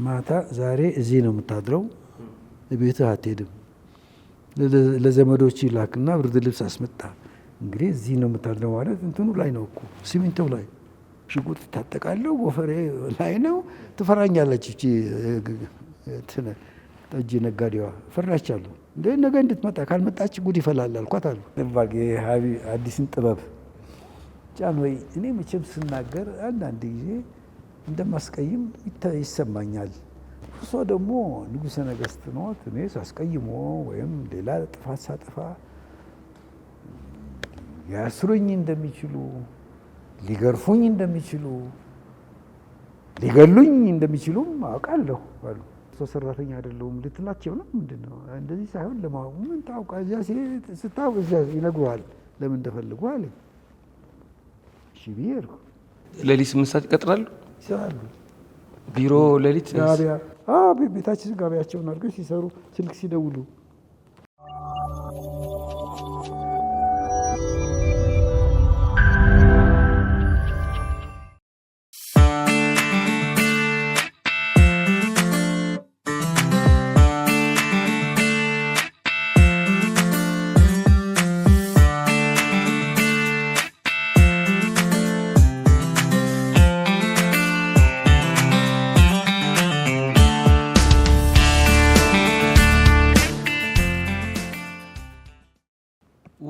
ማታ ዛሬ እዚህ ነው የምታድረው፣ ቤትህ አትሄድም፣ ለዘመዶች ይላክና ብርድ ልብስ አስመጣ። እንግዲህ እዚህ ነው የምታድረው ማለት እንትኑ ላይ ነው እኮ ሲሚንቶው ላይ ሽጉጥ ታጠቃለሁ፣ ጎፈሬ ላይ ነው። ትፈራኛለች እቺ ጠጅ ነጋዴዋ ፈራቻለሁ። እንደ ነገ እንድትመጣ ካልመጣች ጉድ ይፈላል አልኳት አሉ። አዲስን ጥበብ ጫን ወይ እኔ መቼም ስናገር አንዳንድ ጊዜ እንደማስቀይም ይሰማኛል። እሷ ደግሞ ንጉሠ ነገሥት ኖት። እኔ ሳስቀይሞ ወይም ሌላ ጥፋት ሳጠፋ ሊያስሩኝ እንደሚችሉ፣ ሊገርፉኝ እንደሚችሉ፣ ሊገሉኝ እንደሚችሉም አውቃለሁ አሉ። ሰራተኛ አይደለሁም ልትላቸው ነው ምንድን ነው? እንደዚህ ሳይሆን ለማወቅ ምን ታውቃ እዚያ ስታውቅ እዚያ ይነግሩሃል ለምን እንደፈልጉ አለ። እሺ ብዬ ሄድኩ። ሌሊት 8 ሰዓት ይቀጥራሉ፣ ይሰራሉ። ቢሮ ሌሊት ቤታችን ጋቢያቸውን አድርገው ሲሰሩ ስልክ ሲደውሉ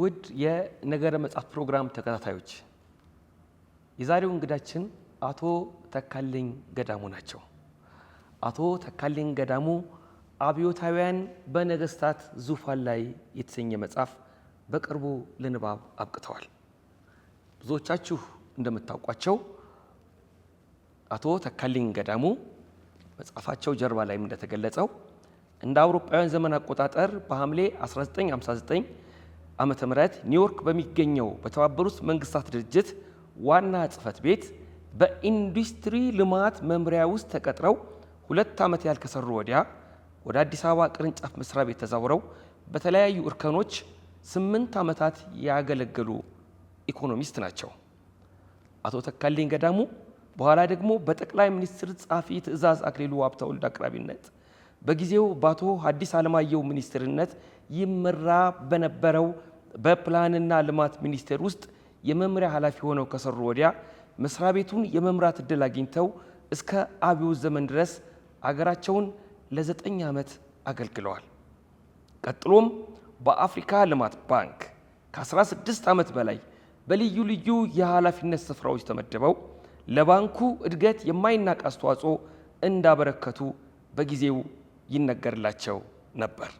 ውድ የነገረ መጽሐፍ ፕሮግራም ተከታታዮች የዛሬው እንግዳችን አቶ ተካልኝ ገዳሙ ናቸው። አቶ ተካልኝ ገዳሙ አብዮታውያን በነገስታት ዙፋን ላይ የተሰኘ መጽሐፍ በቅርቡ ለንባብ አብቅተዋል። ብዙዎቻችሁ እንደምታውቋቸው አቶ ተካልኝ ገዳሙ መጽሐፋቸው ጀርባ ላይም እንደተገለጸው እንደ አውሮፓውያን ዘመን አቆጣጠር በሐምሌ 1959 ዓመተ ምህረት ኒውዮርክ በሚገኘው በተባበሩት መንግስታት ድርጅት ዋና ጽህፈት ቤት በኢንዱስትሪ ልማት መምሪያ ውስጥ ተቀጥረው 2 ዓመት ያህል ከሰሩ ወዲያ ወደ አዲስ አበባ ቅርንጫፍ መስሪያ ቤት ተዛውረው በተለያዩ እርከኖች 8 ዓመታት ያገለገሉ ኢኮኖሚስት ናቸው። አቶ ተካልኝ ገዳሙ በኋላ ደግሞ በጠቅላይ ሚኒስትር ጸሐፊ ትእዛዝ አክሊሉ ሀብተወልድ አቅራቢነት በጊዜው በአቶ ሐዲስ ዓለማየሁ ሚኒስትርነት ይመራ በነበረው በፕላንና ልማት ሚኒስቴር ውስጥ የመምሪያ ኃላፊ ሆነው ከሰሩ ወዲያ መስሪያ ቤቱን የመምራት እድል አግኝተው እስከ አብዮት ዘመን ድረስ አገራቸውን ለ9 ዓመት አገልግለዋል። ቀጥሎም በአፍሪካ ልማት ባንክ ከ16 ዓመት በላይ በልዩ ልዩ የኃላፊነት ስፍራዎች ተመድበው ለባንኩ እድገት የማይናቅ አስተዋጽኦ እንዳበረከቱ በጊዜው ይነገርላቸው ነበር።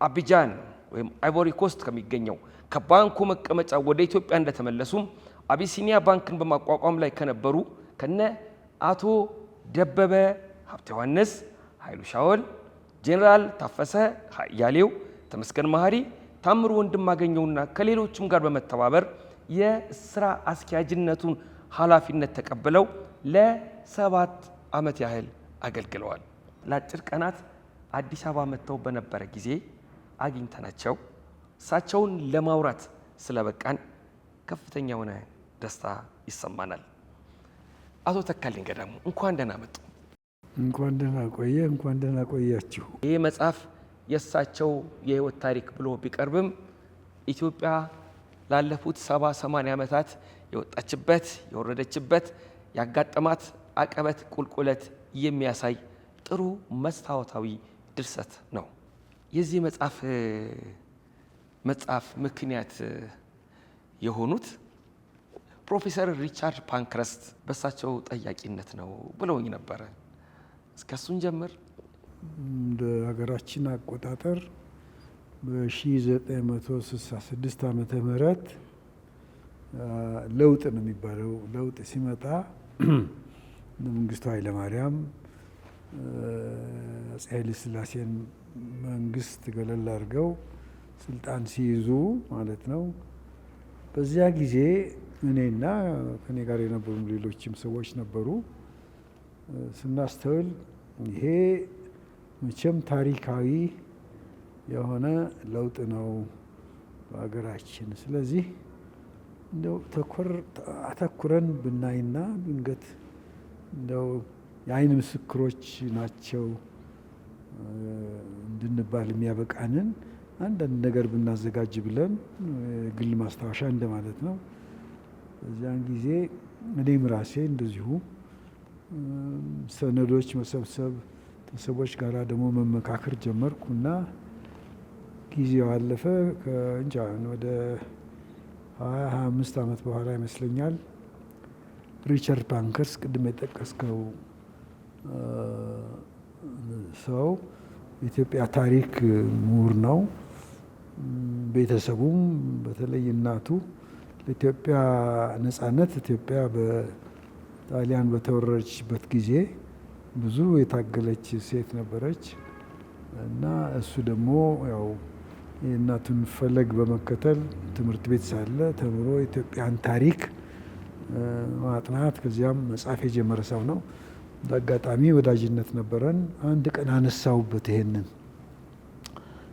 አቢጃን ወይም አይቮሪ ኮስት ከሚገኘው ከባንኩ መቀመጫ ወደ ኢትዮጵያ እንደተመለሱም አቢሲኒያ ባንክን በማቋቋም ላይ ከነበሩ ከነ አቶ ደበበ ሀብተ ዮሐንስ፣ ኃይሉ ሻወል፣ ጄኔራል ታፈሰ ያሌው፣ ተመስገን መሐሪ፣ ታምሩ ወንድማገኘውና ከሌሎችም ጋር በመተባበር የስራ አስኪያጅነቱን ኃላፊነት ተቀብለው ለ7 ዓመት ያህል አገልግለዋል። ለአጭር ቀናት አዲስ አበባ መጥተው በነበረ ጊዜ አግኝተናቸው እሳቸውን ለማውራት ስለበቃን ከፍተኛ የሆነ ደስታ ይሰማናል። አቶ ተካልኝ ገዳሙ እንኳን ደህና መጡ። እንኳን ደህና ቆየ። እንኳን ደህና ቆያችሁ። ይህ መጽሐፍ የእሳቸው የህይወት ታሪክ ብሎ ቢቀርብም ኢትዮጵያ ላለፉት 70-80 ዓመታት የወጣችበት የወረደችበት ያጋጠማት አቀበት ቁልቁለት የሚያሳይ ጥሩ መስታወታዊ ድርሰት ነው። የዚህ መጽሐፍ ምክንያት የሆኑት ፕሮፌሰር ሪቻርድ ፓንክረስት በእሳቸው ጠያቂነት ነው ብለውኝ ነበረ። እስከሱን ጀምር። እንደ ሀገራችን አቆጣጠር በ1966 ዓመተ ምህረት ለውጥ ነው የሚባለው። ለውጥ ሲመጣ መንግስቱ ኃይለማርያም አፄ ኃይለ ሥላሴን መንግስት ገለል አድርገው ስልጣን ሲይዙ ማለት ነው። በዚያ ጊዜ እኔና ከኔ ጋር የነበሩ ሌሎችም ሰዎች ነበሩ። ስናስተውል ይሄ መቼም ታሪካዊ የሆነ ለውጥ ነው በሀገራችን። ስለዚህ እንደው አተኩረን ብናይና ድንገት እንደው የአይን ምስክሮች ናቸው እንድንባል የሚያበቃንን አንዳንድ ነገር ብናዘጋጅ ብለን ግል ማስታወሻ እንደማለት ነው። በዚያን ጊዜ እኔም ራሴ እንደዚሁ ሰነዶች መሰብሰብ ከሰዎች ጋር ደግሞ መመካከር ጀመርኩ እና ጊዜው አለፈ። ከእንጃ ወደ 25 ዓመት በኋላ ይመስለኛል ሪቻርድ ፓንከርስ ቅድም የጠቀስከው ሰው የኢትዮጵያ ታሪክ ምሁር ነው። ቤተሰቡም በተለይ እናቱ ለኢትዮጵያ ነጻነት ኢትዮጵያ በጣሊያን በተወረረችበት ጊዜ ብዙ የታገለች ሴት ነበረች እና እሱ ደግሞ ያው የእናቱን ፈለግ በመከተል ትምህርት ቤት ሳለ ተምሮ የኢትዮጵያን ታሪክ ማጥናት ከዚያም መጻፍ የጀመረ ሰው ነው። በአጋጣሚ ወዳጅነት ነበረን። አንድ ቀን አነሳውበት ይሄንን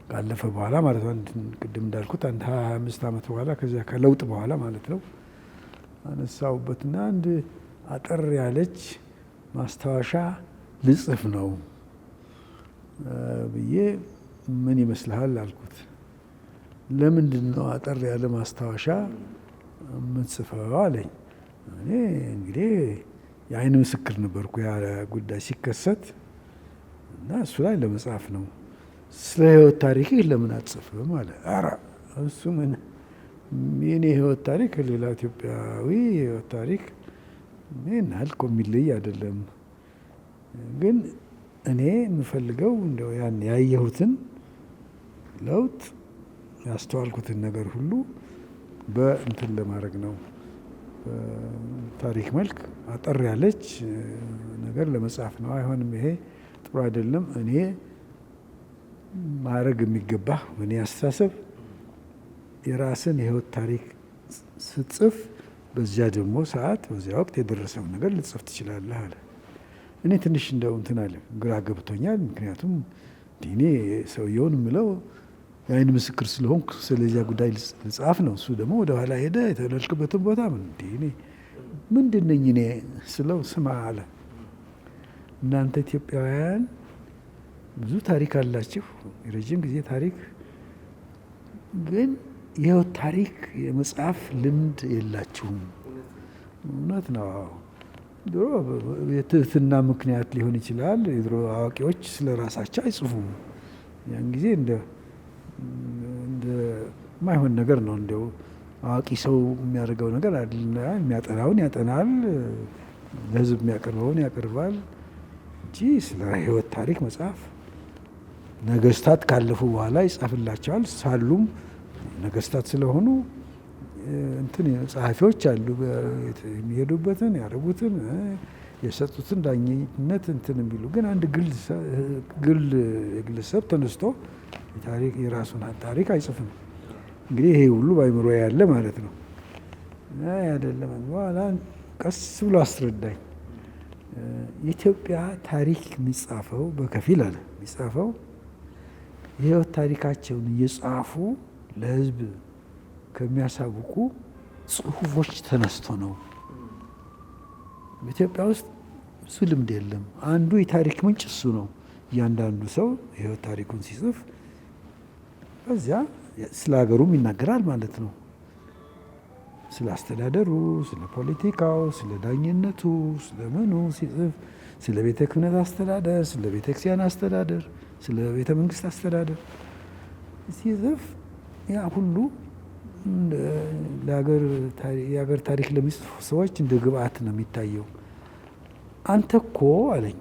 ካለፈ በኋላ ማለት ነው። ቅድም እንዳልኩት አንድ 25 ዓመት በኋላ ከዚያ ከለውጥ በኋላ ማለት ነው። አነሳውበትና አንድ አጠር ያለች ማስታወሻ ልጽፍ ነው ብዬ ምን ይመስልሃል አልኩት። ለምንድን ነው አጠር ያለ ማስታወሻ የምትጽፈው አለኝ። እኔ እንግዲህ የአይን ምስክር ነበርኩ ያ ጉዳይ ሲከሰት እና እሱ ላይ ለመጻፍ ነው። ስለ ህይወት ታሪክ ለምን አትጽፍም አለ። ኧረ እሱ ምን የኔ ህይወት ታሪክ ሌላ ኢትዮጵያዊ ህይወት ታሪክ ምን አልኮ የሚለይ አይደለም። ግን እኔ የምፈልገው እንደው ያን ያየሁትን ለውጥ ያስተዋልኩትን ነገር ሁሉ በእንትን ለማድረግ ነው። ታሪክ መልክ አጠር ያለች ነገር ለመጻፍ ነው። አይሆንም፣ ይሄ ጥሩ አይደለም። እኔ ማድረግ የሚገባ እኔ አስተሳሰብ የራስን የህይወት ታሪክ ስትጽፍ በዚያ ደግሞ ሰዓት በዚያ ወቅት የደረሰው ነገር ልጽፍ ትችላለህ አለ። እኔ ትንሽ እንደው እንትን አለ ግራ ገብቶኛል። ምክንያቱም እኔ ሰውየውን የምለው የአይን ምስክር ስለሆንኩ ስለዚያ ጉዳይ ልጻፍ ነው። እሱ ደግሞ ወደ ኋላ ሄደ የተወለድክበትን ቦታ እኔ ምንድን ነኝ እኔ ስለው ስማ አለ፣ እናንተ ኢትዮጵያውያን ብዙ ታሪክ አላችሁ፣ የረጅም ጊዜ ታሪክ፣ ግን የህይወት ታሪክ የመጽሐፍ ልምድ የላችሁም። እውነት ነው። ድሮ የትህትና ምክንያት ሊሆን ይችላል። የድሮ አዋቂዎች ስለ ራሳቸው አይጽፉም። ያን ጊዜ እንደ ማይሆን ነገር ነው። እንደው አዋቂ ሰው የሚያደርገው ነገር የሚያጠናውን ያጠናል፣ ለህዝብ የሚያቀርበውን ያቀርባል እንጂ ስለ ህይወት ታሪክ መጽሐፍ ነገስታት ካለፉ በኋላ ይጻፍላቸዋል። ሳሉም ነገስታት ስለሆኑ እንትን ጸሐፊዎች አሉ፣ የሚሄዱበትን ያደረጉትን የሰጡትን ዳኝነት እንትን የሚሉ። ግን አንድ ግለሰብ ተነስቶ የራሱን ታሪክ አይጽፍም። እንግዲህ ይሄ ሁሉ በአይምሮ ያለ ማለት ነው። አይደለም በኋላ ቀስ ብሎ አስረዳኝ። የኢትዮጵያ ታሪክ የሚጻፈው በከፊል አለ የሚጻፈው የህይወት ታሪካቸውን እየጻፉ ለህዝብ ከሚያሳውቁ ጽሁፎች ተነስቶ ነው። በኢትዮጵያ ውስጥ እሱ ልምድ የለም። አንዱ የታሪክ ምንጭ እሱ ነው። እያንዳንዱ ሰው የህይወት ታሪኩን ሲጽፍ በዚያ ስለ ሀገሩም ይናገራል ማለት ነው። ስለ አስተዳደሩ፣ ስለ ፖለቲካው፣ ስለ ዳኝነቱ፣ ስለ ምኑ ሲጽፍ ስለ ቤተ ክህነት አስተዳደር፣ ስለ ቤተ ክርስቲያን አስተዳደር፣ ስለ ቤተ መንግስት አስተዳደር ሲጽፍ ያ ሁሉ የሀገር ታሪክ ለሚጽፉ ሰዎች እንደ ግብአት ነው የሚታየው። አንተ እኮ አለኝ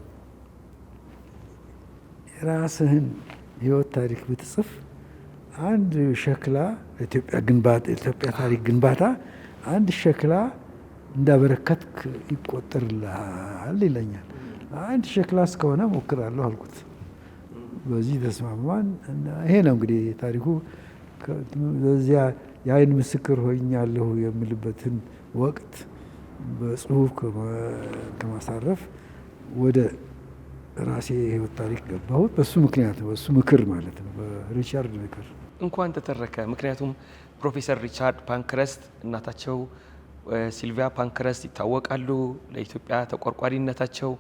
የራስህን ህይወት ታሪክ ብትጽፍ አንድ ሸክላ ኢትዮጵያ ታሪክ ግንባታ አንድ ሸክላ እንዳበረከትክ ይቆጠርልሃል ይለኛል። አንድ ሸክላ እስከሆነ ሞክራለሁ አልኩት። በዚህ ተስማማን። ይሄ ነው እንግዲህ ታሪኩ። በዚያ የአይን ምስክር ሆኛለሁ የምልበትን ወቅት በጽሁፍ ከማሳረፍ ወደ ራሴ የህይወት ታሪክ ገባሁት። በሱ ምክንያት ነው፣ በሱ ምክር ማለት ነው፣ በሪቻርድ ምክር። እንኳን ተተረከ። ምክንያቱም ፕሮፌሰር ሪቻርድ ፓንክረስት እናታቸው ሲልቪያ ፓንክረስት ይታወቃሉ። ለኢትዮጵያ ተቆርቋሪነታቸው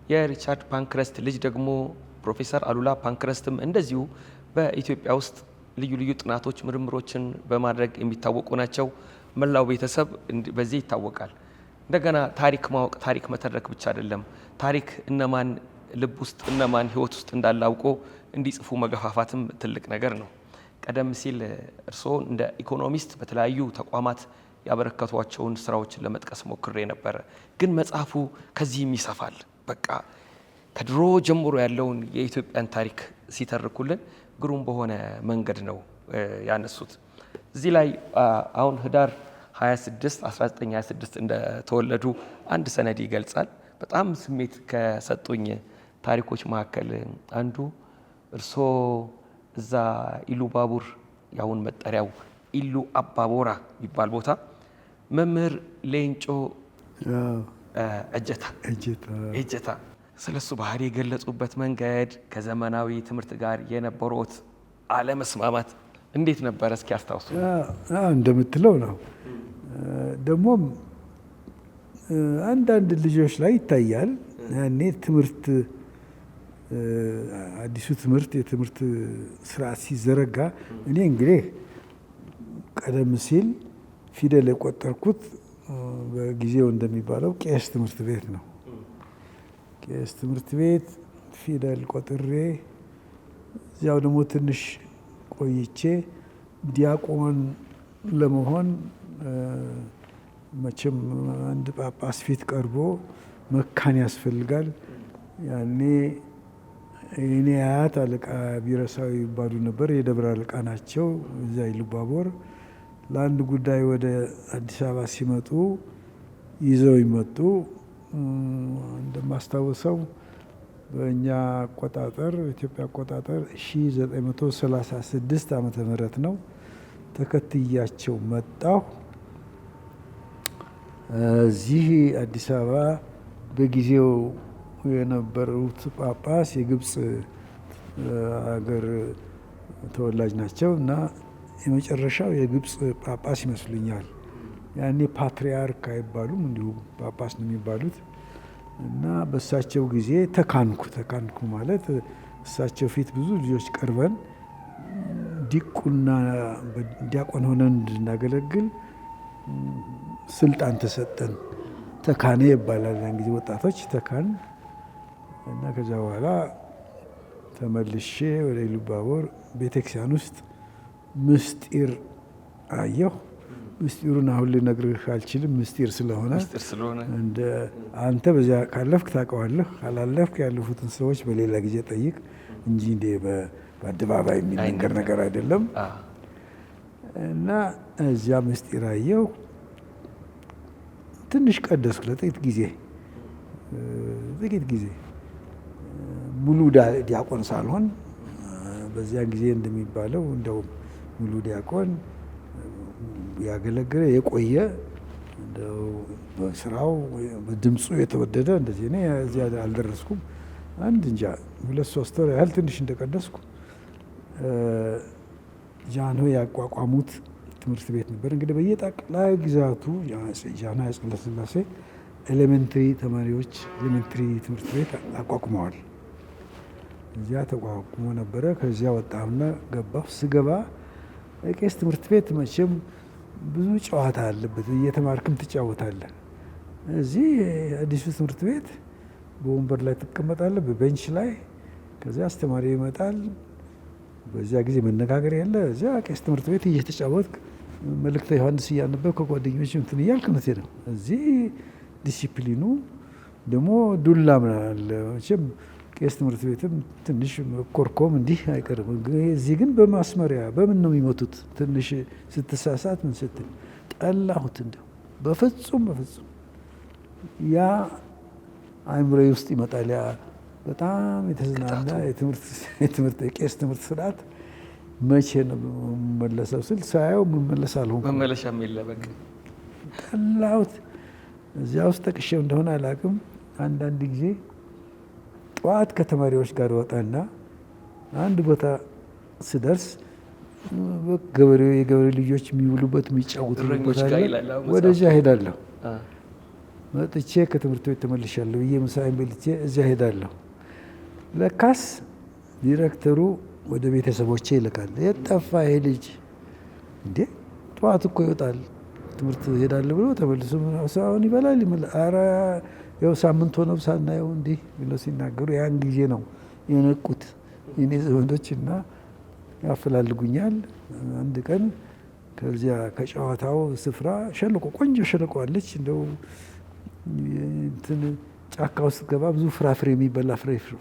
የሪቻርድ ፓንክረስት ልጅ ደግሞ ፕሮፌሰር አሉላ ፓንክረስትም እንደዚሁ በኢትዮጵያ ውስጥ ልዩ ልዩ ጥናቶች፣ ምርምሮችን በማድረግ የሚታወቁ ናቸው። መላው ቤተሰብ በዚህ ይታወቃል። እንደገና ታሪክ ማወቅ ታሪክ መተረክ ብቻ አይደለም። ታሪክ እነማን ልብ ውስጥ እነማን ሕይወት ውስጥ እንዳለ አውቆ እንዲጽፉ መገፋፋትም ትልቅ ነገር ነው። ቀደም ሲል እርስዎ እንደ ኢኮኖሚስት በተለያዩ ተቋማት ያበረከቷቸውን ስራዎችን ለመጥቀስ ሞክሬ ነበረ። ግን መጽሐፉ ከዚህም ይሰፋል። በቃ ከድሮ ጀምሮ ያለውን የኢትዮጵያን ታሪክ ሲተርኩልን ግሩም በሆነ መንገድ ነው ያነሱት። እዚህ ላይ አሁን ህዳር 26 1926 እንደተወለዱ አንድ ሰነድ ይገልጻል። በጣም ስሜት ከሰጡኝ ታሪኮች መካከል አንዱ እርስዎ እዛ ኢሉ ባቡር ያሁን መጠሪያው ኢሉ አባቦራ የሚባል ቦታ መምህር ሌንጮ እጀታ ስለሱ ባህሪ የገለጹበት መንገድ ከዘመናዊ ትምህርት ጋር የነበሩት አለመስማማት እንዴት ነበረ? እስኪ ያስታውሱ። እንደምትለው ነው። ደግሞም አንዳንድ ልጆች ላይ ይታያል። ያኔ ትምህርት አዲሱ የትምህርት ስርዓት ሲዘረጋ እኔ እንግዲህ ቀደም ሲል ፊደል የቆጠርኩት በጊዜው እንደሚባለው ቄስ ትምህርት ቤት ነው። ቄስ ትምህርት ቤት ፊደል ቆጥሬ እዚያው ደግሞ ትንሽ ቆይቼ ዲያቆን ለመሆን መቼም አንድ ጳጳስ ፊት ቀርቦ መካን ያስፈልጋል። ያኔ እኔ አያት አለቃ ቢረሳዊ ይባሉ ነበር። የደብረ አለቃ ናቸው። እዛ ኢሉባቦር ለአንድ ጉዳይ ወደ አዲስ አበባ ሲመጡ ይዘው ይመጡ። እንደማስታውሰው በእኛ አቆጣጠር ኢትዮጵያ አቆጣጠር 1936 ዓመተ ምህረት ነው። ተከትያቸው መጣሁ። እዚህ አዲስ አበባ በጊዜው የነበሩት ጳጳስ የግብፅ ሀገር ተወላጅ ናቸው እና የመጨረሻው የግብፅ ጳጳስ ይመስሉኛል። ያኔ ፓትሪያርክ አይባሉም፣ እንዲሁ ጳጳስ ነው የሚባሉት። እና በእሳቸው ጊዜ ተካንኩ ማለት እሳቸው ፊት ብዙ ልጆች ቀርበን ዲያቆን ሆነን እንድናገለግል ስልጣን ተሰጠን። ተካኔ ይባላል ያን ጊዜ ወጣቶች ተካን። እና ከዛ በኋላ ተመልሼ ወደ ኢሉባቦር ቤተክርስቲያን ውስጥ ምስጢር አየሁ። ምስጢሩን አሁን ልነግርህ አልችልም፣ ምስጢር ስለሆነ እንደ አንተ በዚያ ካለፍክ ታውቀዋለህ፣ ካላለፍክ ያለፉትን ሰዎች በሌላ ጊዜ ጠይቅ እንጂ እንደ በአደባባይ የሚነገር ነገር አይደለም። እና እዚያ ምስጢር አየሁ። ትንሽ ቀደስኩ ለጥቂት ጊዜ ሙሉ ዲያቆን ሳልሆን በዚያ ጊዜ እንደሚባለው እንደው ሙሉ ዲያቆን ያገለገለ የቆየ እንደው በስራው በድምፁ የተወደደ እንደዚህ እኔ እዚያ አልደረስኩም። አንድ እንጃ 2-3 ወር ያህል ትንሽ እንደቀደስኩ ጃንሆይ ያቋቋሙት ትምህርት ቤት ነበር። እንግዲህ በየጠቅላይ ግዛቱ ጃንሆይ አፄ ሥላሴ ኤሌመንተሪ ተማሪዎች ኤሌመንተሪ ትምህርት ቤት አቋቁመዋል። እዚያ ተቋቁሞ ነበረ። ከዚያ ወጣሁና ገባሁ። ስገባ ቄስ ትምህርት ቤት መቼም ብዙ ጨዋታ አለበት፣ እየተማርክም ትጫወታለህ። እዚህ አዲሱ ትምህርት ቤት በወንበር ላይ ትቀመጣለህ፣ በቤንች ላይ። ከዚያ አስተማሪ ይመጣል። በዚያ ጊዜ መነጋገር ያለ እዚያ ቄስ ትምህርት ቤት እየተጫወትክ መልእክተ ዮሐንስ እያነበብክ ከጓደኞች እንትን እያልክ ነው። እዚህ ዲሲፕሊኑ ደግሞ ዱላ ምናምን አለ። መቼም ቄስ ትምህርት ቤትም ትንሽ ኮርኮም እንዲህ አይቀርም። እዚህ ግን በማስመሪያ በምን ነው የሚመቱት? ትንሽ ስትሳሳት ምን ስትል ጠላሁት። እንደው በፍጹም ያ አእምሮዬ ውስጥ ይመጣል። ያ በጣም የተዝናና የትምህርት የቄስ ትምህርት ስርዓት መቼ ነው የምመለሰው ስል ሳየው መመለስ አልሆንኩም። መመለሻም የለ በቃ ጠላሁት። እዚያ ውስጥ ጠቅሼው እንደሆነ አላውቅም። አንዳንድ ጊዜ ጠዋት ከተማሪዎች ጋር ወጣና አንድ ቦታ ስደርስ የገበሬ ልጆች የሚውሉበት የሚጫወቱበት ቦታ ወደዚያ ሄዳለሁ። መጥቼ ከትምህርት ቤት ተመልሻለሁ ብዬ ምሳዬን በልቼ እዚያ ሄዳለሁ። ለካስ ዲሬክተሩ ወደ ቤተሰቦቼ ይልካል። የት ጠፋ ይሄ ልጅ እንዴ? ጠዋት እኮ ይወጣል ትምህርት ሄዳለሁ ብሎ ተመልሶ አሁን ይበላል። ኧረ ያው ሳምንት ሆነው ሳናየው እንዲህ ብለው ሲናገሩ ያን ጊዜ ነው የነቁት የኔ ዘመዶች እና ያፈላልጉኛል። አንድ ቀን ከዚያ ከጨዋታው ስፍራ ሸለቆ ቆንጆ ሸለቆ አለች። እንደው እንትን ጫካ ውስጥ ገባ ብዙ ፍራፍሬ የሚበላ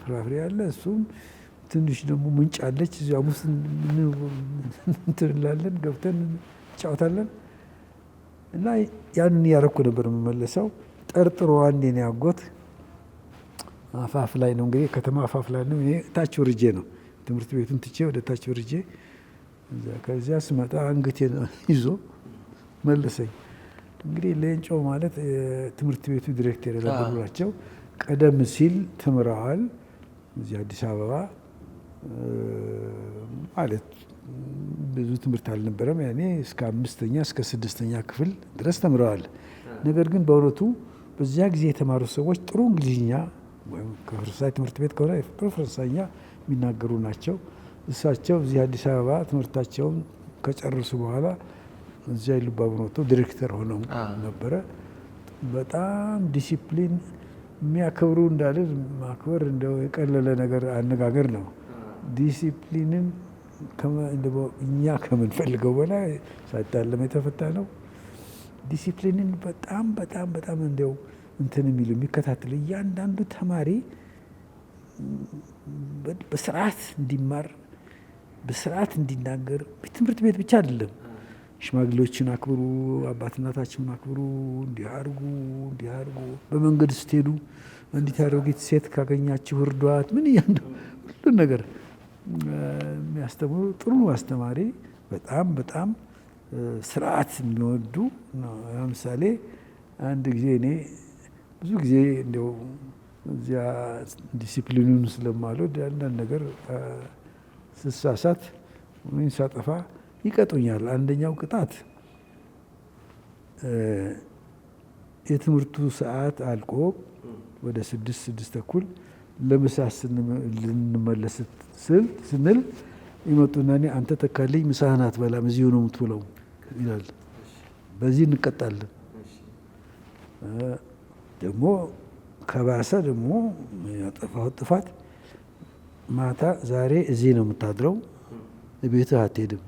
ፍራፍሬ አለ። እሱም ትንሽ ደግሞ ምንጭ አለች። እዚያም ውስጥ እንትን እንላለን ገብተን እንጫወታለን። እና ያንን ያረኩ ነበር የምመለሰው። ጠርጥሮ አንዴ ነው ያጎት አፋፍ ላይ ነው እንግዲህ ከተማ አፋፍ ላይ ነው። እኔ ታች ወርጄ ነው ትምህርት ቤቱን ትቼ ወደ ታች ወርጄ ከዚያ ስመጣ አንገቴን ይዞ መለሰኝ። እንግዲህ ሌንጮ ማለት ትምህርት ቤቱ ዲሬክተር የነበሩ ናቸው። ቀደም ሲል ተምረዋል እዚህ አዲስ አበባ ማለት ብዙ ትምህርት አልነበረም ያኔ እስከ 5ኛ እስከ 6ኛ ክፍል ድረስ ተምረዋል። ነገር ግን በእውነቱ በዚያ ጊዜ የተማሩ ሰዎች ጥሩ እንግሊዝኛ ወይም ከፈረንሳይ ትምህርት ቤት ከሆነ ጥሩ ፈረንሳይኛ የሚናገሩ ናቸው። እሳቸው እዚህ አዲስ አበባ ትምህርታቸውን ከጨረሱ በኋላ እዚያ ኢሉባቡር ወጥተው ዲሬክተር ሆነው ነበረ። በጣም ዲሲፕሊን የሚያከብሩ እንዳልል ማክበር እንደው የቀለለ ነገር አነጋገር ነው። ዲሲፕሊንን እኛ ከምንፈልገው በላይ ሳይታለም የተፈታ ነው። ዲሲፕሊንን በጣም በጣም በጣም እንደው እንትን የሚሉ የሚከታተሉ እያንዳንዱ ተማሪ በስርዓት እንዲማር በስርዓት እንዲናገር ትምህርት ቤት ብቻ አይደለም። ሽማግሌዎችን አክብሩ፣ አባት እናታችሁን አክብሩ፣ እንዲህ አድርጉ፣ በመንገድ ስትሄዱ እንዲህ አሮጊት ሴት ካገኛችሁ እርዷት፣ ምን ሁሉን ነገር የሚያስተምሩ ጥሩ አስተማሪ፣ በጣም በጣም ስርዓት የሚወዱ ነው። ለምሳሌ አንድ ጊዜ እኔ ብዙ ጊዜ እንደው እዚያ ዲሲፕሊኑን ስለማልወድ አንዳንድ ነገር ስሳሳት ወይም ሳጠፋ ይቀጡኛል። አንደኛው ቅጣት የትምህርቱ ሰዓት አልቆ ወደ 6:30 ለምሳ ልንመለስ ስንል ይመጡና እኔ አንተ ተካልኝ ምሳህን አትበላም እዚሁ ነው የምትውለው ይላል። በዚህ እንቀጣለን። ደግሞ ከባሰ ደግሞ ያጠፋሁት ጥፋት ማታ ዛሬ እዚህ ነው የምታድረው ቤትህ አትሄድም፣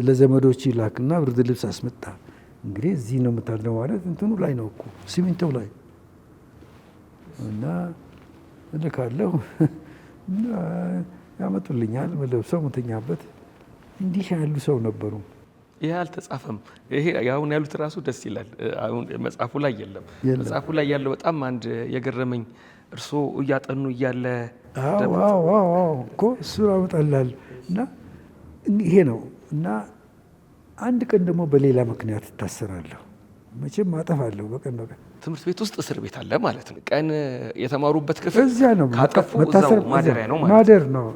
ለዘመዶች ይላክና ብርድ ልብስ አስመጣ። እንግዲህ እዚህ ነው የምታድረው ማለት እንትኑ ላይ ነው እኮ ሲሚንቶው ላይ እና እልካለሁ ያመጡልኛል መለብሰው ምተኛበት። እንዲህ ያሉ ሰው ነበሩ። ይህ አልተጻፈም። ይሄ አሁን ያሉት ራሱ ደስ ይላል። አሁን መጽሐፉ ላይ የለም። መጽሐፉ ላይ ያለው በጣም አንድ የገረመኝ እርስዎ እያጠኑ እያለ እኮ እሱ ያመጣላል እና ይሄ ነው እና አንድ ቀን ደግሞ በሌላ ምክንያት እታሰራለሁ። መቼም አጠፋለሁ በቀን ትምህርት ቤት ውስጥ እስር ቤት አለ ማለት ነው። ቀን የተማሩበት ክፍል እዚያ ነው። ካጠፉ እዛው ማደሪያ ነው ማለት ነው። ማደር ነው።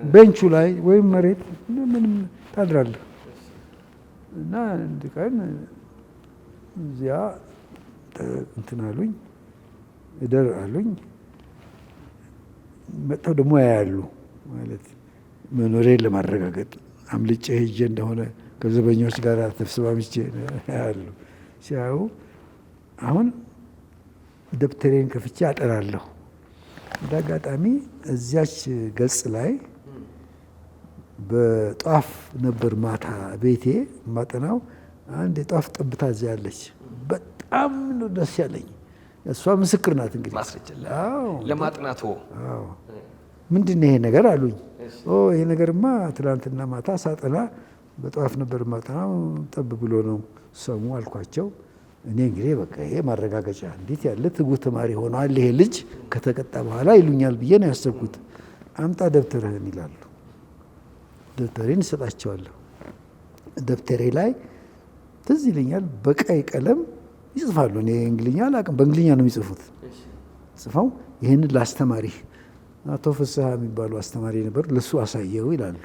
ቤንቹ ላይ ወይም መሬት ምንም ታድራለህ። እና አንድ ቀን እዚያ እንትን አሉኝ እደር አሉኝ። መጥተው ደግሞ ያያሉ ማለት መኖሬን ለማረጋገጥ አምልጬ ሄጄ እንደሆነ ከዘበኞች ጋር ተስማምቼ ያያሉ። ሲያዩ አሁን ደብተሬን ከፍቼ አጠናለሁ። እንደ አጋጣሚ እዚያች ገጽ ላይ በጧፍ ነበር ማታ ቤቴ ማጠናው። አንድ የጧፍ ጠብታ እዚያ ያለች በጣም ነው ደስ ያለኝ። እሷ ምስክር ናት እንግዲህ ማስረጃ ለማጥናቱ። ምንድን ነው ይሄ ነገር አሉኝ። ይሄ ነገርማ ትላንትና ማታ ሳጠና በጧፍ ነበር ማጠናው ጠብ ብሎ ነው ሰሙ አልኳቸው። እኔ እንግዲህ በቃ ይሄ ማረጋገጫ እንዴት ያለ ትጉህ ተማሪ ሆኗል ይሄ ልጅ ከተቀጣ በኋላ ይሉኛል ብዬ ነው ያሰብኩት። አምጣ ደብተርህን ይላሉ። ደብተሬን እሰጣቸዋለሁ። ደብተሬ ላይ ትዝ ይለኛል በቀይ ቀለም ይጽፋሉ። እኔ እንግሊዝኛ አላውቅም፣ በእንግሊዝኛ ነው የሚጽፉት። ጽፈው ይህንን ለአስተማሪ አቶ ፍስሐ የሚባሉ አስተማሪ ነበሩ፣ ለሱ አሳየው ይላሉ።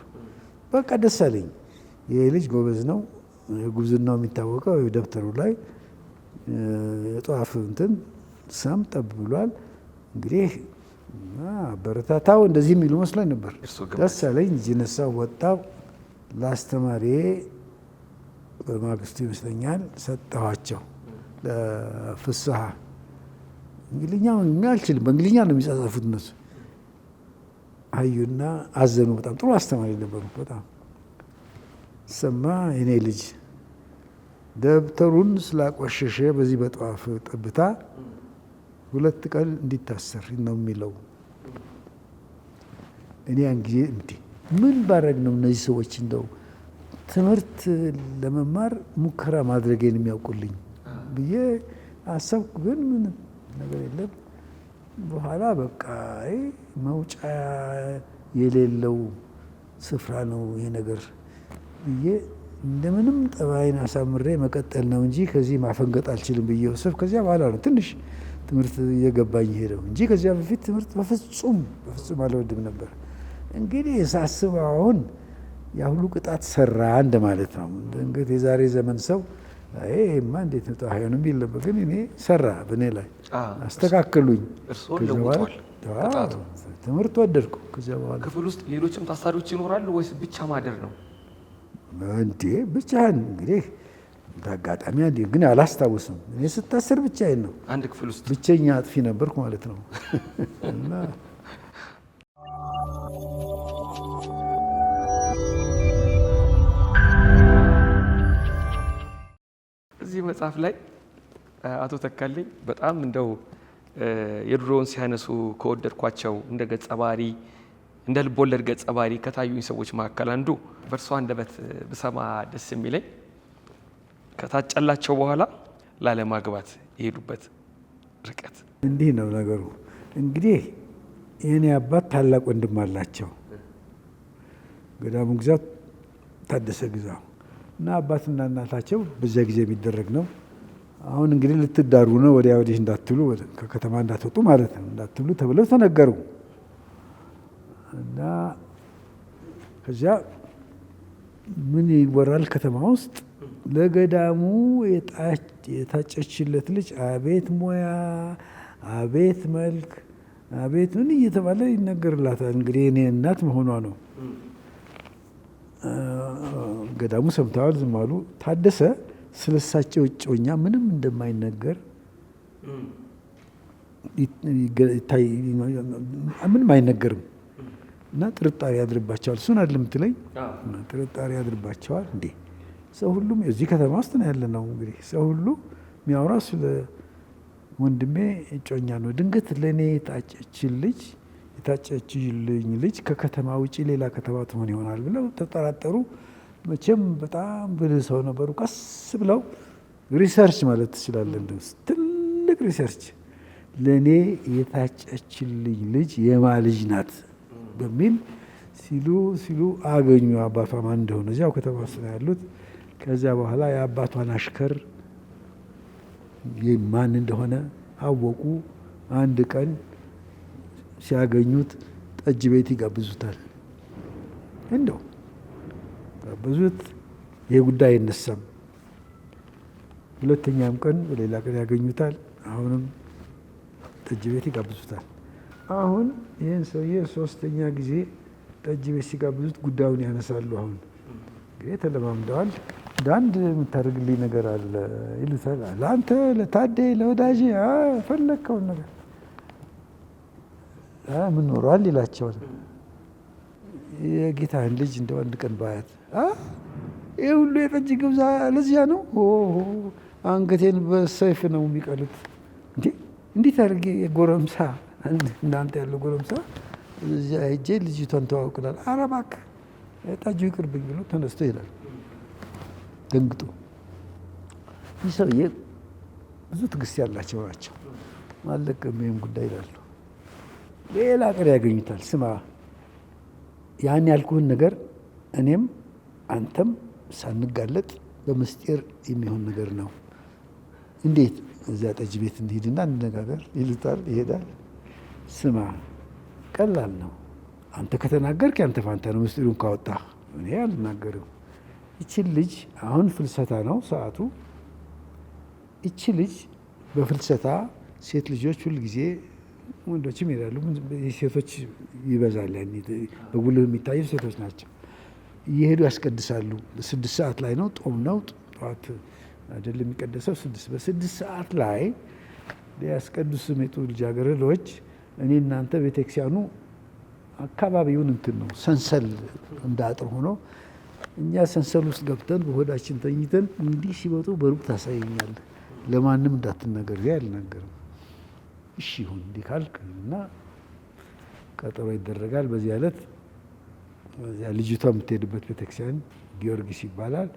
በቃ ደስ አለኝ። ይሄ ልጅ ጎበዝ ነው፣ ጉብዝናው የሚታወቀው ደብተሩ ላይ የጧፍ እንትን ሰም ጠብ ብሏል። እንግዲህ አበረታታው እንደዚህ የሚሉ መስሎኝ ነበር። ደስ አለኝ። እጅ ነሳው፣ ወጣው ለአስተማሪዬ በማግስቱ ይመስለኛል ሰጠኋቸው ለፍስሐ። እንግሊዝኛ አልችልም፣ በእንግሊዝኛ ነው የሚጻጻፉት እነሱ። አዩና አዘኑ። በጣም ጥሩ አስተማሪ ነበሩ። በጣም ሰማ የኔ ልጅ ደብተሩን ስላቆሸሸ በዚህ በጧፍ ጠብታ 2 ቀን እንዲታሰር ነው የሚለው። እኔ ያን ጊዜ እንዲህ ምን ባረግ ነው እነዚህ ሰዎች እንደው ትምህርት ለመማር ሙከራ ማድረጌን የሚያውቁልኝ ብዬ አሰብኩ። ግን ምንም ነገር የለም። በኋላ በቃ መውጫ የሌለው ስፍራ ነው ይሄ ነገር ብዬ እንደምንም ጠባይን አሳምሬ መቀጠል ነው እንጂ ከዚህ ማፈንገጥ አልችልም ብዬ ወሰብ። ከዚያ በኋላ ነው ትንሽ ትምህርት እየገባኝ ሄደው እንጂ ከዚያ በፊት ትምህርት በፍጹም አልወድም ነበር። እንግዲህ ሳስበው አሁን ያ ሁሉ ቅጣት ሰራ እንደማለት ነው። እንግዲህ የዛሬ ዘመን ሰው ይሄማ እንዴት ነው አይሆንም ቢል ነበር። ግን እኔ ሰራ በእኔ ላይ አስተካከሉኝ። ትምህርት ወደድኩ። ከዚያ በኋላ ክፍል ውስጥ ሌሎችም ታሳሪዎች ይኖራሉ ወይስ ብቻ ማደር ነው? እንዴ ብቻህን እንግዲህ በአጋጣሚ ግን አላስታውስም። እኔ ስታስር ብቻዬን ነው። አንድ ክፍል ውስጥ ብቸኛ አጥፊ ነበርኩ ማለት ነው። እና እዚህ መጽሐፍ ላይ አቶ ተካልኝ በጣም እንደው የድሮውን ሲያነሱ ከወደድኳቸው እንደ ገጸ ባህሪ እንደ ልቦለድ ገጸ ባህሪ ከታዩኝ ሰዎች መካከል አንዱ በእርሷ አንደበት ብሰማ ደስ የሚለኝ ከታጨላቸው በኋላ ላለማግባት የሄዱበት ርቀት። እንዲህ ነው ነገሩ። እንግዲህ የኔ አባት ታላቅ ወንድም አላቸው፣ ገዳሙ ግዛት ታደሰ ግዛው እና አባትና እናታቸው በዚያ ጊዜ የሚደረግ ነው። አሁን እንግዲህ ልትዳሩ ነው፣ ወዲያ ወዲህ እንዳትሉ፣ ከከተማ እንዳትወጡ ማለት ነው እንዳትሉ ተብለው ተነገሩ እና ከዚያ ምን ይወራል ከተማ ውስጥ ለገዳሙ የታጨችለት ልጅ አቤት ሙያ፣ አቤት መልክ፣ አቤት ምን እየተባለ ይነገርላታል። እንግዲህ እኔ እናት መሆኗ ነው። ገዳሙ ሰምተዋል፣ ዝም አሉ። ታደሰ ስለሳቸው እጮኛ ምንም እንደማይነገር ምንም አይነገርም እና ጥርጣሬ ያድርባቸዋል። እሱን አይደለም የምትለኝ? ጥርጣሬ ያድርባቸዋል። እንዴ ሰው ሁሉም እዚህ ከተማ ውስጥ ነው ያለ ነው። እንግዲህ ሰው ሁሉ የሚያወራው ስለ ወንድሜ እጮኛ ነው። ድንገት ለእኔ የታጨችልኝ ልጅ ከከተማ ውጭ ሌላ ከተማ ትሆን ይሆናል ብለው ተጠራጠሩ። መቼም በጣም ብልህ ሰው ነበሩ። ቀስ ብለው ሪሰርች ማለት ትችላለን፣ ትልቅ ሪሰርች ለእኔ የታጨችልኝ ልጅ የማ ልጅ ናት በሚል ሲሉ አገኙ። አባቷ ማን እንደሆነ እዚያው ከተማ ውስጥ ነው ያሉት። ከዚያ በኋላ የአባቷን አሽከር ማን እንደሆነ አወቁ። አንድ ቀን ሲያገኙት ጠጅ ቤት ይጋብዙታል። እንደው ጋበዙት፣ ይሄ ጉዳይ አይነሳም። ሁለተኛም ቀን በሌላ ቀን ያገኙታል። አሁንም ጠጅ ቤት ይጋብዙታል። አሁን ይህን ሰውዬ 3ኛ ጊዜ ጠጅ ቤት ሲጋብዙት ጉዳዩን ያነሳሉ። አሁን እንግዲህ ተለማምደዋል። አንድ የምታደርግልኝ ነገር አለ ይሉታል። ለአንተ ለታዴ ለወዳጅ ፈለግከውን ነገር ምን ኖሯል ይላቸዋል። የጌታህን ልጅ እንደው አንድ ቀን ባያት ይህ ሁሉ የጠጅ ግብዣ ለዚያ ነው? አንገቴን በሰይፍ ነው የሚቀሉት። እንዴት አድርጌ የጎረምሳ እንዳንተ ያለው ጎረምሳ እዚያ ሄጄ ልጅቷን ተዋውቅላል። ኧረ እባክህ ጠጁ ይቅርብኝ ብሎ ተነስቶ ይላል። ደንግጦ ይህ ሰውዬ ብዙ ትዕግስት ያላቸው ናቸው። አለቅም ይህም ጉዳይ ይላሉ። ሌላ ቀን ያገኙታል። ስማ ያን ያልኩህን ነገር እኔም አንተም ሳንጋለጥ በምስጢር የሚሆን ነገር ነው። እንዴት? እዚያ ጠጅ ቤት እንሂድና እንነጋገር ይሉታል። ይሄዳል። ስማ ቀላል ነው። አንተ ከተናገርክ ያንተ ፋንታ ነው። ምስጢሩን ካወጣህ እኔ አልናገርም። ይችን ልጅ አሁን ፍልሰታ ነው ሰዓቱ። እቺ ልጅ በፍልሰታ ሴት ልጆች ሁል ጊዜ ወንዶችም ይሄዳሉ፣ ሴቶች ይበዛል። ያኔ በጉልህ የሚታዩ ሴቶች ናቸው። እየሄዱ ያስቀድሳሉ። 6 ሰዓት ላይ ነው፣ ጦም ነው፣ ጠዋት አይደለም የሚቀደሰው። 6 ሰዓት ላይ ሊያስቀድሱ የመጡ ልጃገረዶች እኔ እናንተ ቤተክርስቲያኑ አካባቢውን እንትን ነው ሰንሰል እንዳጥር ሆኖ እኛ ሰንሰል ውስጥ ገብተን በሆዳችን ተኝተን እንዲህ ሲመጡ በሩቅ ታሳየኛለህ፣ ለማንም እንዳትናገር። ያ አልናገርም። እሺ ይሁን እንዲህ ካልክ እና ቀጠሮ ይደረጋል። በዚህ ዕለት በዚያ ልጅቷ የምትሄድበት ቤተክርስቲያን ጊዮርጊስ ይባላል።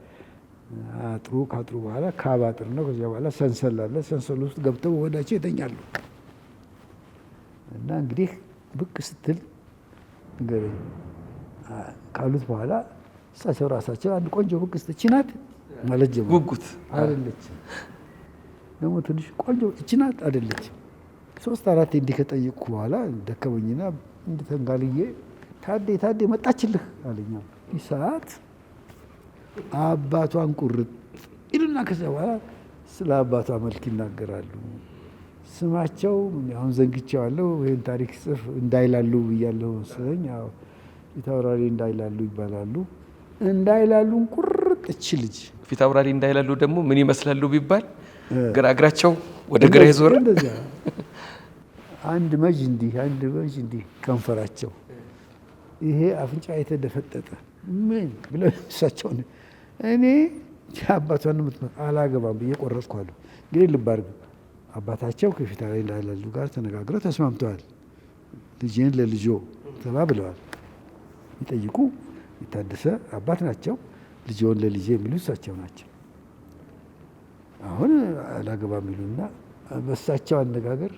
አጥሩ ካጥሩ በኋላ ካብ አጥር ነው። ከዚያ በኋላ ሰንሰል አለ። ሰንሰል ውስጥ ገብተው በሆዳቸው ይተኛሉ። እና እንግዲህ ብቅ ስትል ንገረኝ ካሉት በኋላ እሳቸው ራሳቸው አንድ ቆንጆ ብቅ ስትል እቺ ናት ማለት ጀመሩ። ጉጉት አይደለችም ደግሞ ትንሽ ቆንጆ እቺ ናት አይደለችም። 3-4 እንዲህ ከጠየቅኩ በኋላ ደከመኝና እንድተንጋልዬ ታዴ መጣችልህ አለኛ። ይህ ሰዓት አባቷን ቁርጥ ይሉና ከዚያ በኋላ ስለ አባቷ መልክ ይናገራሉ። ስማቸው አሁን ዘንግቼዋለሁ። ይህን ታሪክ ጽፍ እንዳይላሉ ብያለሁ መሰለኝ። ፊታውራሪ እንዳይላሉ ይባላሉ። እንዳይላሉን ቁርጥ እቺ ልጅ ፊታውራሪ እንዳይላሉ ደግሞ ምን ይመስላሉ ቢባል ግራ እግራቸው ወደ ግራ ይዞር፣ አንድ መጅ እንዲህ ከንፈራቸው፣ ይሄ አፍንጫ የተደፈጠጠ ምን ብለው እሳቸውን እኔ አባቷን አላገባም ብዬ ቆረጥኳለሁ። እንግዲህ ልብ አድርግ፣ አባታቸው ከፊታውራሪ እንዳይላሉ ጋር ተነጋግረው ተስማምተዋል። ልጄን ለልጆ ተባብለዋል። የሚጠይቁ የታደሰ አባት ናቸው። ልጅዎን ለልጄ የሚሉ እሳቸው ናቸው። አሁን አላገባ የሚሉና በእሳቸው አነጋገር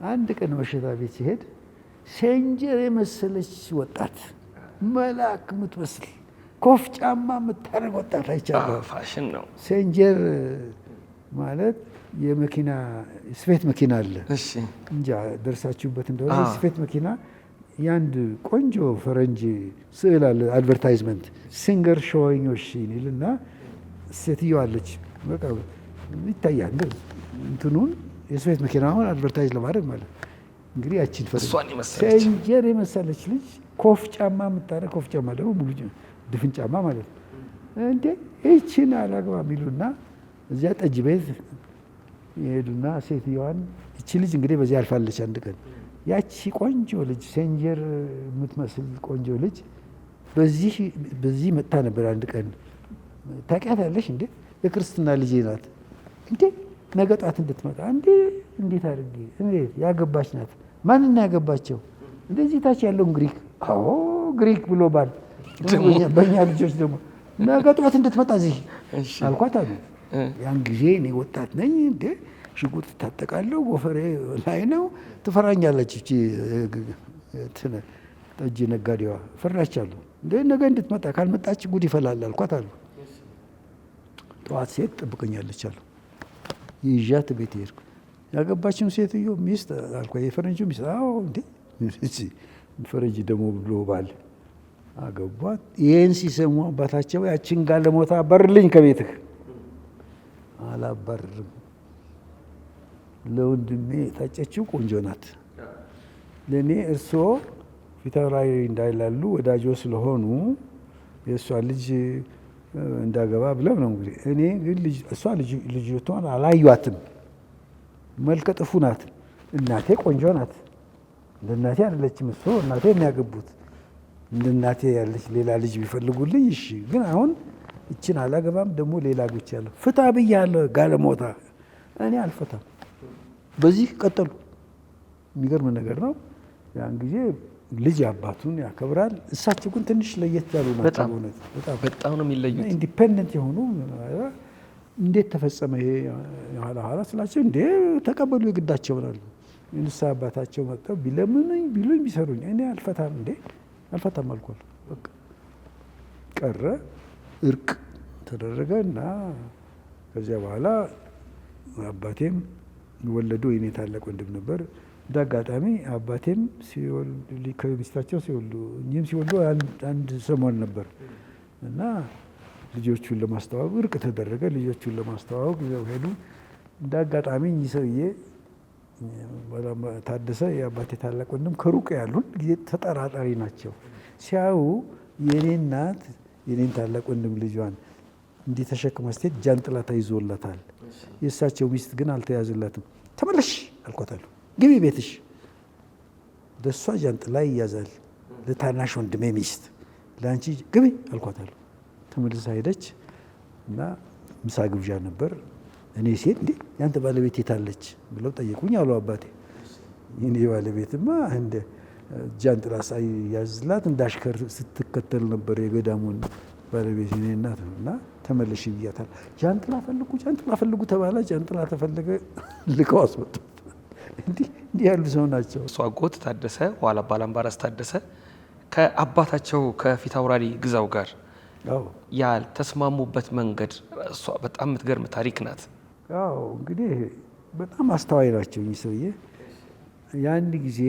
አንድ ቀን መሸታ ቤት ሲሄድ ሴንጀር የመሰለች ወጣት መልአክ የምትመስል ኮፍ ጫማ የምታደርግ ወጣት አይቻለሁ። ፋሽን ነው። ሴንጀር ማለት የመኪና ስፌት መኪና አለ። እንጃ ደርሳችሁበት እንደሆነ ስፌት መኪና የአንድ ቆንጆ ፈረንጅ ስዕል አለ። አድቨርታይዝመንት ሲንገር ሾዊንግ ዮር ሺን ይልና ሴትዮ አለች። በቃ ይታያል እንትኑን የስፌት መኪና አሁን አድቨርታይዝ ለማድረግ ማለት እንግዲህ ያቺን ሴንጀር የመሰለች ልጅ ኮፍ ጫማ የምታደርግ፣ ኮፍ ጫማ ደግሞ ሙሉ ድፍን ጫማ ማለት ነው። እንዴ ይችን አላግባ የሚሉና እዚያ ጠጅ ቤት የሄዱና ሴትዮዋን እቺ ልጅ እንግዲህ በዚህ አልፋለች። አንድ ቀን ያቺ ቆንጆ ልጅ ሴንጀር የምትመስል ቆንጆ ልጅ በዚህ መጥታ ነበር። አንድ ቀን ታውቂያታለሽ እንዴ? የክርስትና ልጄ ናት እንዴ? ነገ ጧት እንድትመጣ እንዴ? እንዴት አድርጌ እንዴት ያገባች ናት። ማንና ያገባቸው? እንደዚህ ታች ያለውን ግሪክ። አዎ ግሪክ ብሎ ባል በእኛ ልጆች ደግሞ ነገ ጧት እንድትመጣ እዚህ አልኳት አሉ። ያን ጊዜ እኔ ወጣት ነኝ እንዴ ሽጉጥ ታጠቃለሁ፣ ጎፈሬ ላይ ነው። ትፈራኛለች እቺ ጠጅ ነጋዴዋ። ፈራቻለሁ እንዴ ነገ እንድትመጣ ካልመጣች ጉድ ይፈላል አልኳት አሉ። ጠዋት ሴት ጠብቀኛለች አሉ። ይዣት ቤት ሄድኩ። ያገባችውን ሴትዮ ሚስት አልኳት፣ የፈረንጁ ሚስት። አዎ እንዴ ፈረንጅ ደግሞ ብሎ ባል አገቧት። ይህን ሲሰሙ አባታቸው ያችን ጋለሞታ አባርልኝ ከቤትህ። አላባርርም፣ ለወንድሜ የታጨችው ቆንጆ ናት። ለእኔ እርስዎ ፊታውራሪ እንዳይላሉ ወዳጆ ስለሆኑ የእሷ ልጅ እንዳገባ ብለው ነው እንግዲህ። እኔ ግን እሷ ልጅቷን አላዩዋትም። መልከ ጥፉ ናት። እናቴ ቆንጆ ናት። እንደ እናቴ አይደለችም። እሱ እናቴ የሚያገቡት እንደ እናቴ ያለች ሌላ ልጅ ቢፈልጉልኝ እሺ፣ ግን አሁን እችን አላገባም። ደግሞ ሌላ አግብቻለሁ። ፍታ ብያለሁ ጋለሞታ። እኔ አልፈታም። በዚህ ቀጠሉ። የሚገርም ነገር ነው። ያን ጊዜ ልጅ አባቱን ያከብራል። እሳቸው ግን ትንሽ ለየት ያሉ ናቸው። በጣም ነው የሚለዩት። ኢንዲፔንደንት የሆኑ እንዴት ተፈጸመ ይሄ የኋላ ኋላ ስላቸው እንዴ ተቀበሉ፣ የግዳቸው ብላሉ። የንስሐ አባታቸው መጥተው ቢለምኑኝ ቢሉኝ ቢሰሩኝ እኔ አልፈታም፣ እንዴ አልፈታም አልኳል። በቃ ቀረ። እርቅ ተደረገ እና ከዚያ በኋላ አባቴም ወለዱ። የኔ ታላቅ ወንድም ነበር። እንደ አጋጣሚ አባቴም ከሚስታቸው ሲወልዱ እኚህም ሲወልዱ አንድ ሰሞን ነበር እና ልጆቹን ለማስተዋወቅ እርቅ ተደረገ። ልጆቹን ለማስተዋወቅ ይዘው ሄዱ። እንደ አጋጣሚ እኚህ ሰውዬ ታደሰ የአባቴ ታላቅ ወንድም ከሩቅ ያሉን ጊዜ ተጠራጣሪ ናቸው። ሲያዩ የኔ እናት የኔን ታላቅ ወንድም ልጇን እንዲህ ተሸክማ ስትሄድ ጃንጥላ ተይዞላታል። የእሳቸው ሚስት ግን አልተያዘላትም። ተመለሽ አልኳታለሁ። ግቢ ቤትሽ፣ ለእሷ ጃንጥላ ይያዛል፣ ለታናሽ ወንድሜ ሚስት ለአንቺ ግቢ አልኳታለሁ። ተመልሳ ሄደች እና ምሳ ግብዣ ነበር። እኔ ሴት እንዴ ያንተ ባለቤት የታለች ብለው ጠየቁኝ አሉ አባቴ። የኔ ባለቤትማ እንደ ጃንጥላ ሳይያዝላት እንዳሽከር ስትከተል ነበር የገዳሙን ባለቤት የኔ እናት ነው። እና ተመለሽ ብያታል። ጃንጥላ ፈልጉ ተባለ። ጃንጥላ ተፈለገ፣ ልከው አስመጡ። እንዲህ ያሉ ሰው ናቸው። እሱ አጎት ታደሰ ኋላ ባላምባራስ ታደሰ ከአባታቸው ከፊት አውራሪ ግዛው ጋር ያልተስማሙበት መንገድ እሷ በጣም የምትገርም ታሪክ ናት። አዎ እንግዲህ በጣም አስተዋይ ናቸው እኚህ ሰውዬ። የአንድ ጊዜ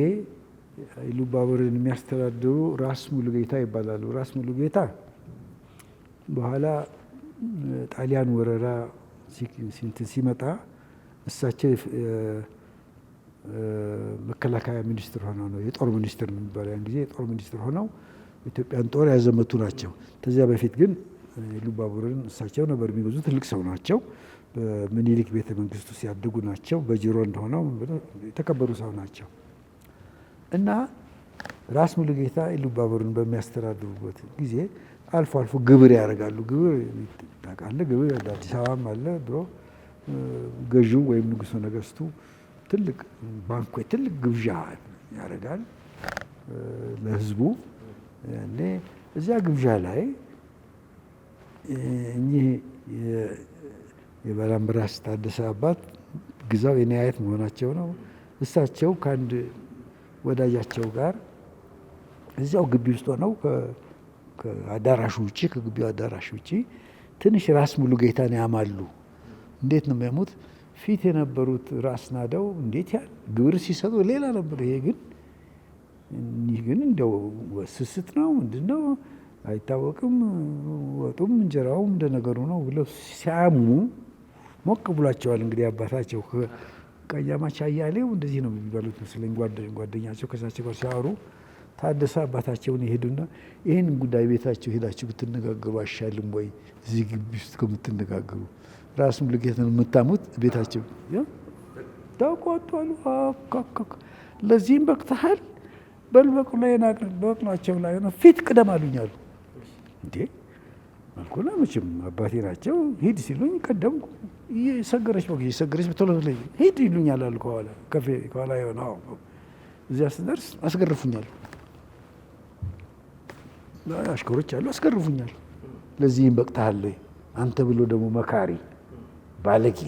ኢሉባቦርን የሚያስተዳድሩ ራስ ሙሉጌታ ይባላሉ። ራስ ሙሉጌታ በኋላ ጣሊያን ወረራ ሲመጣ እሳቸው መከላከያ ሚኒስትር ሆነው ነው የጦር ሚኒስትር ነው የሚባለው። ያን ጊዜ የጦር ሚኒስትር ሆነው ኢትዮጵያን ጦር ያዘመቱ ናቸው። ከዚያ በፊት ግን ኢሉባቦርን እሳቸው ነበር የሚገዙ። ትልቅ ሰው ናቸው። በምኒልክ ቤተ መንግስት ውስጥ ያደጉ ናቸው። በጅሮንድ ሆነው የተከበሩ ሰው ናቸው እና ራስ ሙሉጌታ ኢሉባቦርን በሚያስተዳድሩበት ጊዜ አልፎ አልፎ ግብር ያደርጋሉ። ግብር ታውቃለህ፣ ግብር አዲስ አበባም አለ ድሮ። ገዢው ወይም ንጉሠ ነገሥቱ ትልቅ ባንኮች፣ ትልቅ ግብዣ ያደርጋል ለህዝቡ። እኔ እዚያ ግብዣ ላይ እኚህ የባላምባራስ ታደሰ አባት ግዛው የኔ አያት መሆናቸው ነው። እሳቸው ከአንድ ወዳጃቸው ጋር እዚያው ግቢ ውስጥ ሆነው ከአዳራሹ ውጭ ከግቢው አዳራሽ ውጭ ትንሽ ራስ ሙሉጌታን ያማሉ። እንዴት ነው የሚያሙት? ፊት የነበሩት ራስ ናደው እንዴት ያህል ግብር ሲሰጡ ሌላ ነበር። ይህ ግን እንደው ስስት ነው ምንድን ነው አይታወቅም። ወጡም እንጀራውም እንደነገሩ ነው ብለው ሲያሙ ሞቅ ብሏቸዋል። እንግዲህ አባታቸው ቀያማች አያሌው እንደዚህ ነው የሚባሉት መስለኝ። ጓደኛቸው ከሳቸው ጋር ሲያወሩ ታደሰ አባታቸውን ይሄዱና ይህን ጉዳይ ቤታቸው ሄዳችሁ ብትነጋገሩ አይሻልም ወይ እዚህ ግቢ ውስጥ ከምትነጋገሩ? ራስ ሙሉጌታን የምታሙት ቤታቸው ተቆጣሉ። ለዚህም በቅተሃል፣ በልበቁ ላይ በቅሏቸው ላይ ነው ፊት ቅደም አሉኛሉ። እንዴ አልኩና መቼም አባቴ ናቸው። ሂድ ሲሉኝ ቀደምኩ። እየሰገረች በቶሎ ሂድ ይሉኛል አሉ። ከኋላ የሆነ እዚያ ስደርስ አስገርፉኛል። አሽከሮች አሉ አስገርፉኛል። ለዚህም በቅተሃል አንተ ብሎ ደግሞ መካሪ ባለጌ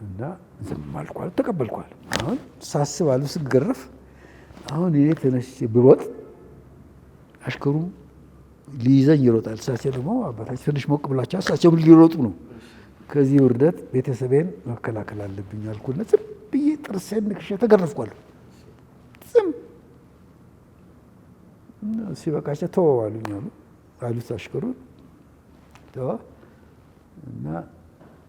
እና ዝም አልኳል፣ ተቀበልኳል። አሁን ሳስብ አሉ ስገረፍ አሁን እኔ ተነስቼ ብሮጥ አሽከሩ ሊይዘኝ ይሮጣል። እሳቸው ደግሞ አባታቸው ትንሽ ሞቅ ብላቸው እሳቸው ሊሮጡ ነው። ከዚህ ውርደት ቤተሰቤን መከላከል አለብኝ አልኩና ዝም ብዬ ጥርሴን ንክሼ ተገረፍኳል። ዝም ሲበቃቸው ተወው አሉኝ አሉት አሽከሩን ተዋ እና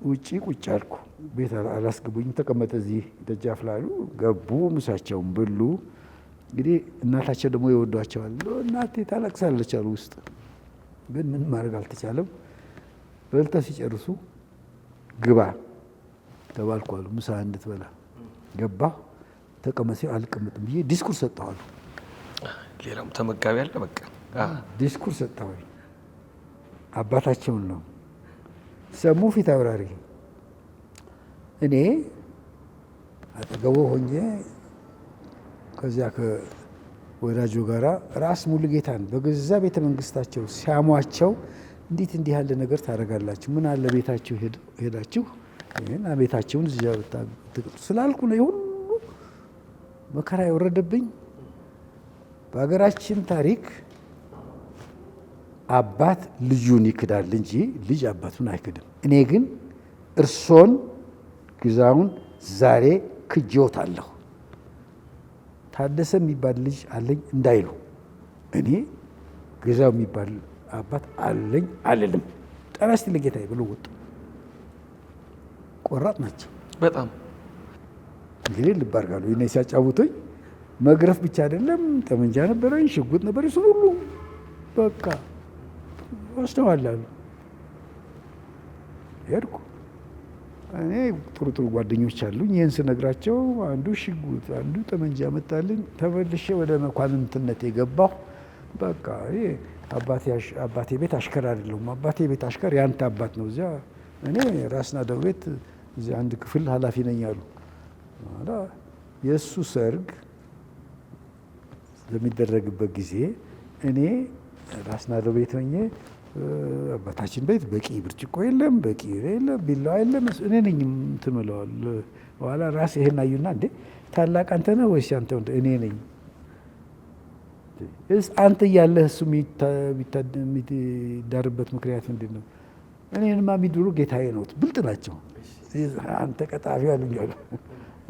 ውጪ ቁጭ አልኩ። ቤት አላስገቡኝም። ተቀመጠ እዚህ ደጃፍ ላሉ ገቡ። ምሳቸውን ብሉ። እንግዲህ እናታቸው ደግሞ ይወዷቸዋል። እናቴ ታለቅሳለች አሉ ውስጥ። ግን ምን ማድረግ አልተቻለም። በልተው ሲጨርሱ ግባ ተባልኩ አሉ። ምሳ እንድትበላ ገባሁ። ተቀመሴ አልቀመጥም ብዬ ዲስኩር ሰጠዋሉ። ሌላም ተመጋቢ አለ። በቃ ዲስኩር ሰጠዋል። አባታቸውን ነው ሰሙ። ፊት አውራሪ እኔ አጠገቡ ሆኜ ከዚያ ከወዳጁ ጋራ ራስ ሙሉጌታን በገዛ ቤተ መንግስታቸው ሲያሟቸው እንዴት እንዲህ ያለ ነገር ታደርጋላችሁ? ምን አለ ቤታችሁ ሄዳችሁ ይሄን ቤታቸውን እዚያ ስላልኩ ነው ሁሉ መከራ የወረደብኝ። በሀገራችን ታሪክ አባት ልጁን ይክዳል እንጂ ልጅ አባቱን አይክድም። እኔ ግን እርሶን ግዛውን ዛሬ ክጄዎታለሁ። ታደሰ የሚባል ልጅ አለኝ እንዳይሉ እኔ ግዛው የሚባል አባት አለኝ አልልም። ጤና ይስጥልኝ ጌታዬ ብሎ ወጡ። ቆራጥ ናቸው በጣም እንግዲህ ልብ አድርጋለሁ። እኔ ሲያጫውቱኝ መግረፍ ብቻ አይደለም፣ ጠመንጃ ነበረኝ፣ ሽጉጥ ነበረኝ፣ እሱን ሁሉ በቃ ወስደዋላሉ። ሄድኩ። እኔ ጥሩ ጥሩ ጓደኞች አሉኝ። ይህን ስነግራቸው አንዱ ሽጉጥ አንዱ ጠመንጃ መጣልኝ። ተመልሼ ወደ መኳንንትነት የገባሁ። በቃ አባቴ ቤት አሽከር አይደለሁም። አባቴ ቤት አሽከር ያንተ አባት ነው። እዚያ እኔ ራስ ናደው ቤት እዚያ አንድ ክፍል ኃላፊ ነኝ አሉ። የእሱ ሰርግ በሚደረግበት ጊዜ እኔ ራስ ናደው ቤት ሆኜ አባታችን ቤት በቂ ብርጭቆ የለም፣ በቂ የለም፣ ቢላዋ የለም። እኔ ነኝ እንትን እለዋል። በኋላ ራስ ይሄን አዩና እንዴ ታላቅ አንተ ነህ ወይስ አንተ? እኔ ነኝ። አንተ እያለህ እሱ የሚዳርበት ምክንያት ምንድን ነው? እኔንማ የሚድሩ ጌታዬ ነው። ብልጥ ናቸው። አንተ ቀጣፊ አሉኝ አሉ።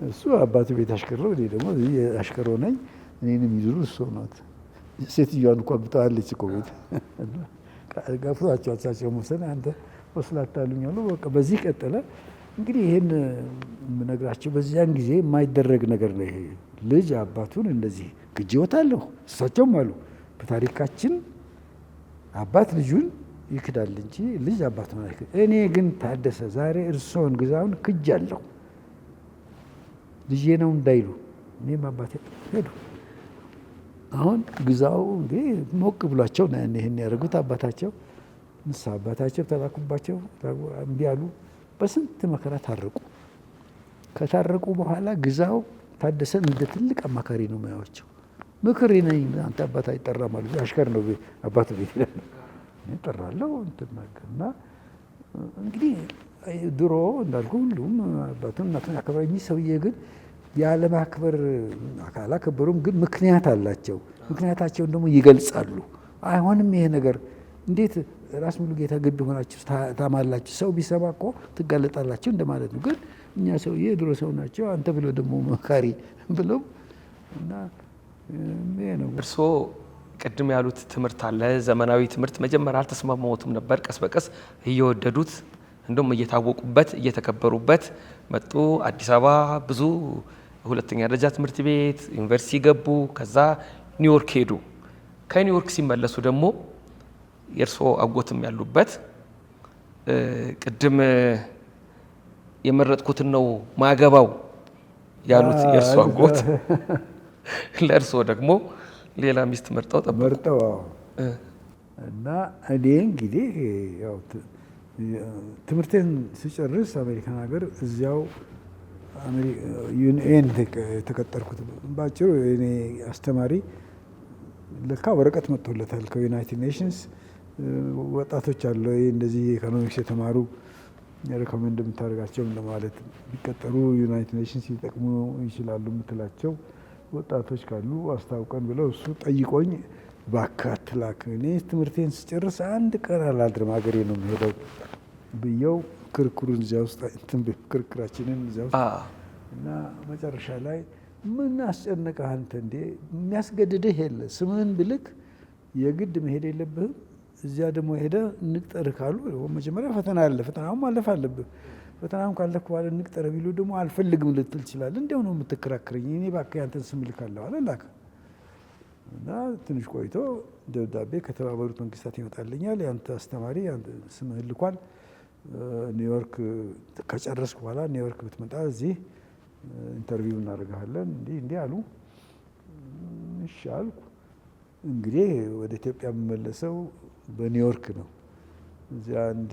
እሱ አባቱ ቤት አሽከር ነው፣ እኔ ደግሞ አሽከሮ ነኝ። እኔን የሚድሩ እሱ ናት። ሴትዮዋን እኮ አግብተዋለች እኮ ቤት ገፍቷቸው እሳቸው መውሰድ አንተ ወስላታ አሉኝ አሉ። በቃ በዚህ ቀጠለ። እንግዲህ ይህን የምነግራቸው በዚያን ጊዜ የማይደረግ ነገር ነው። ይሄ ልጅ አባቱን እንደዚህ ግጅወታለሁ እሳቸውም አሉ። በታሪካችን አባት ልጁን ይክዳል እንጂ ልጅ አባቱን አይክድ። እኔ ግን ታደሰ ዛሬ እርስዎን ግዛውን ክጃለሁ ልጄ ነው እንዳይሉ እኔም አባቴ ሄዱ። አሁን ግዛው እንዴ ሞቅ ብሏቸው ነው ይሄን ያደረጉት። አባታቸው ንስሐ አባታቸው ተላኩባቸው፣ እምቢ አሉ። በስንት መከራ ታረቁ። ከታረቁ በኋላ ግዛው ታደሰን እንደ ትልቅ አማካሪ ነው የሚያዩዋቸው። ምክር ነኝ አንተ አባት አይጠራም አሉ። አሽከር ነው አባቱ ቤት እጠራለሁ እንትናገርና እንግዲህ ድሮ እንዳልኩ ሁሉም አባቱን እናቱን ያከብራል። እኚህ ሰውዬ ግን ያለማክበር አላከበሩም፣ ግን ምክንያት አላቸው። ምክንያታቸውን ደግሞ ይገልጻሉ። አይሆንም ይሄ ነገር እንዴት ራስ ሙሉጌታ ግቢ ሆናችሁ ታማላችሁ? ሰው ቢሰማ እኮ ትጋለጣላችሁ እንደማለት ነው። ግን እኛ ሰውዬ የድሮ ሰው ናቸው፣ አንተ ብሎ ደግሞ መካሪ ብለው እና ይሄ ነው። እርስዎ ቅድም ያሉት ትምህርት አለ፣ ዘመናዊ ትምህርት መጀመሪያ አልተስማማዎትም ነበር። ቀስ በቀስ እየወደዱት እንደውም እየታወቁበት እየተከበሩበት መጡ። አዲስ አበባ ብዙ ሁለተኛ ደረጃ ትምህርት ቤት ዩኒቨርሲቲ ገቡ። ከዛ ኒውዮርክ ሄዱ። ከኒውዮርክ ሲመለሱ ደግሞ የእርስዎ አጎትም ያሉበት ቅድም የመረጥኩትን ነው ማገባው ያሉት የእርስዎ አጎት ለእርስዎ ደግሞ ሌላ ሚስት መርጠው ጠበቁ። እና እኔ እንግዲህ ያው ትምህርቴን ስጨርስ አሜሪካን ሀገር እዚያው ዩኤን የተቀጠርኩት። ባጭሩ እኔ አስተማሪ ለካ ወረቀት መጥቶለታል ከዩናይትድ ኔሽንስ ወጣቶች አሉ እንደዚህ ኢኮኖሚክስ የተማሩ ሪኮሜንድ የምታደርጋቸው ለማለት ቢቀጠሩ ዩናይትድ ኔሽንስ ሊጠቅሙ ይችላሉ የምትላቸው ወጣቶች ካሉ አስታውቀን ብለው እሱ ጠይቆኝ እባክህ አትላክ፣ እኔ ትምህርቴን ስጨርስ አንድ ቀን አላድርም ሀገሬ ነው የምሄደው ብየው ክርክሩን እዚያ ውስጥ ክርክራችንን እዚያ ውስጥ እና መጨረሻ ላይ ምን አስጨነቀህ አንተ እንዴ? የሚያስገድድህ የለ ስምህን ብልክ የግድ መሄድ የለብህም። እዚያ ደግሞ ሄደ እንቅጠርህ ካሉ መጀመሪያ ፈተና አለ፣ ፈተናውን ማለፍ አለብህ። ፈተናውን ካለፍክ በኋላ እንቅጠርህ ቢሉ ደግሞ አልፈልግም ልትል ትችላለህ። እንዲያው ነው የምትከራከረኝ? እኔ እባክህ ያንተን ስም ልካለሁ አለ። ላከ እና ትንሽ ቆይቶ ደብዳቤ ከተባበሩት መንግስታት ይመጣልኛል፣ ያንተ አስተማሪ ስምህን ልኳል፣ ኒውዮርክ ከጨረስክ በኋላ ኒውዮርክ ብትመጣ እዚህ ኢንተርቪው እናደርግሃለን እንዲህ አሉ። እሺ አልኩ። እንግዲህ ወደ ኢትዮጵያ የምመለሰው በኒውዮርክ ነው። እዚያ አንድ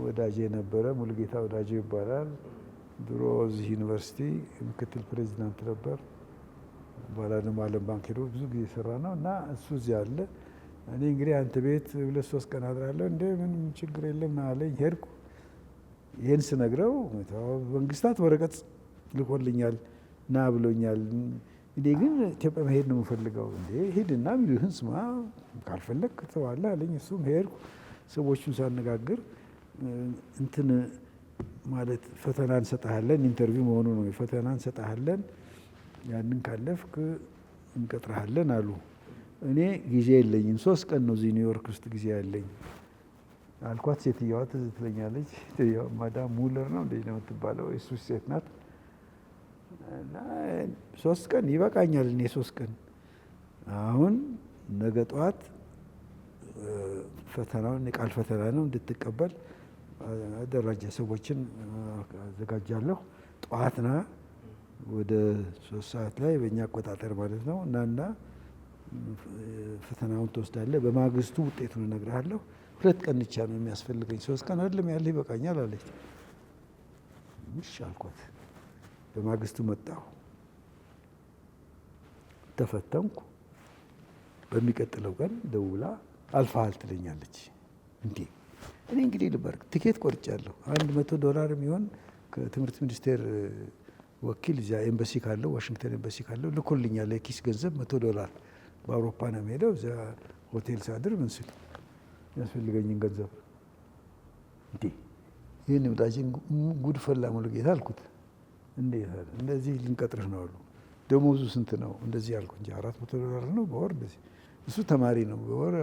ወዳጄ ነበረ፣ ሙሉጌታ ወዳጄ ይባላል። ድሮ እዚህ ዩኒቨርሲቲ ምክትል ፕሬዚዳንት ነበር። በኋላ ደግሞ ዓለም ባንክ ሄዶ ብዙ ጊዜ የሰራ ነው እና እሱ እዚያ አለ። እኔ እንግዲህ አንተ ቤት 2-3 ቀን አድራለሁ እንደ ምንም ችግር የለም ና አለኝ። ሄድኩ። ይህን ስነግረው መንግስታት ወረቀት ልኮልኛል ና ብሎኛል። እኔ ግን ኢትዮጵያ መሄድ ነው የምፈልገው። እንዴ ሂድና ሚሉህን ስማ፣ ካልፈለግ ከተዋለህ አለኝ። እሱም ሄድኩ። ሰዎቹን ሳነጋግር እንትን ማለት ፈተና እንሰጥሃለን፣ ኢንተርቪው መሆኑ ነው። ፈተና እንሰጥሃለን፣ ያንን ካለፍክ እንቀጥረሃለን አሉ። እኔ ጊዜ የለኝም፣ 3 ቀን ነው እዚህ ኒውዮርክ ውስጥ ጊዜ ያለኝ። አልኳት። ሴትየዋ ትዝ ትለኛለች። ሴትየዋ ማዳም ሙለር ነው እንደዚህ ነው የምትባለው፣ የሱ ሴት ናት። እና 3 ቀን ይበቃኛል እኔ 3 ቀን አሁን ነገ ጠዋት ፈተናውን የቃል ፈተና ነው እንድትቀበል አደራጀ ሰዎችን አዘጋጃለሁ። ጠዋት ና ወደ 3 ሰዓት ላይ በእኛ አቆጣጠር ማለት ነው እና ፈተናውን ትወስዳለህ። በማግስቱ ውጤቱን እነግርሃለሁ። 2 ቀን ብቻ ነው የሚያስፈልገኝ፣ 3 ቀን አይደለም ያለ ይበቃኛል አለች። እሺ አልኳት። በማግስቱ መጣሁ፣ ተፈተንኩ። በሚቀጥለው ቀን ደውላ አልፈሃል ትለኛለች። እንዴ እኔ እንግዲህ ልበርክ ትኬት ቆርጫለሁ። $100 የሚሆን ከትምህርት ሚኒስቴር ወኪል እዚያ ኤምባሲ ካለው ዋሽንግተን ኤምባሲ ካለው ልኮልኛል። የኪስ ገንዘብ $100 በአውሮፓ ነው የሚሄደው። እዚያ ሆቴል ሳድር ምን ስል ያስፈልገኝን ገንዘብ እንዴ ይህን ወዳጅን ጉድ ፈላ ሙሉጌታ አልኩት። እንዴት አለ እንደዚህ ልንቀጥርህ ነው አሉ። ደሞዙ ስንት ነው? እንደዚህ አልኩ እንጂ $400 ነው በወር እንደዚህ። እሱ ተማሪ ነው በወር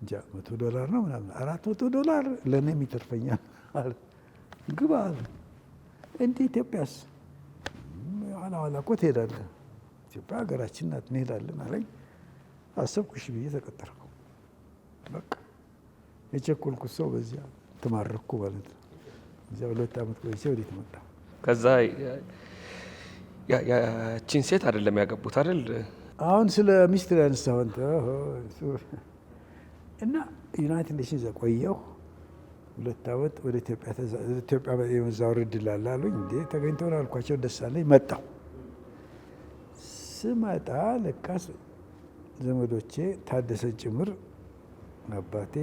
እንጃ $100 ነው ምናምን። $400 ለእኔም ይተርፈኛል አለ። ግባ አለ። እንደ ኢትዮጵያስ ኋላ ኋላ እኮ ትሄዳለህ፣ ኢትዮጵያ ሀገራችን ናት እንሄዳለን አለኝ። አሰብኩ፣ እሺ ብዬ ተቀጠርኩ። በቃ የቸኮልኩት ሰው በዚያ ተማረኩ ማለት ነው። እዚያ 2 ዓመት ቆይቼ ወዴት መጣሁ። ከዛ ያቺን ሴት አይደለም ያገቡት አይደል? አሁን ስለ ሚስት ላይ አነሳሁ አንተ እና ዩናይትድ ኔሽንስ ቆየሁ 2 ዓመት። ወደ ኢትዮጵያ የመዛወር እድል አለ አሉኝ። እንዴ ተገኝተው ነው አልኳቸው። ደስ አለኝ። መጣሁ። ስመጣ ለካስ ዘመዶቼ ታደሰን ጭምር አባቴ፣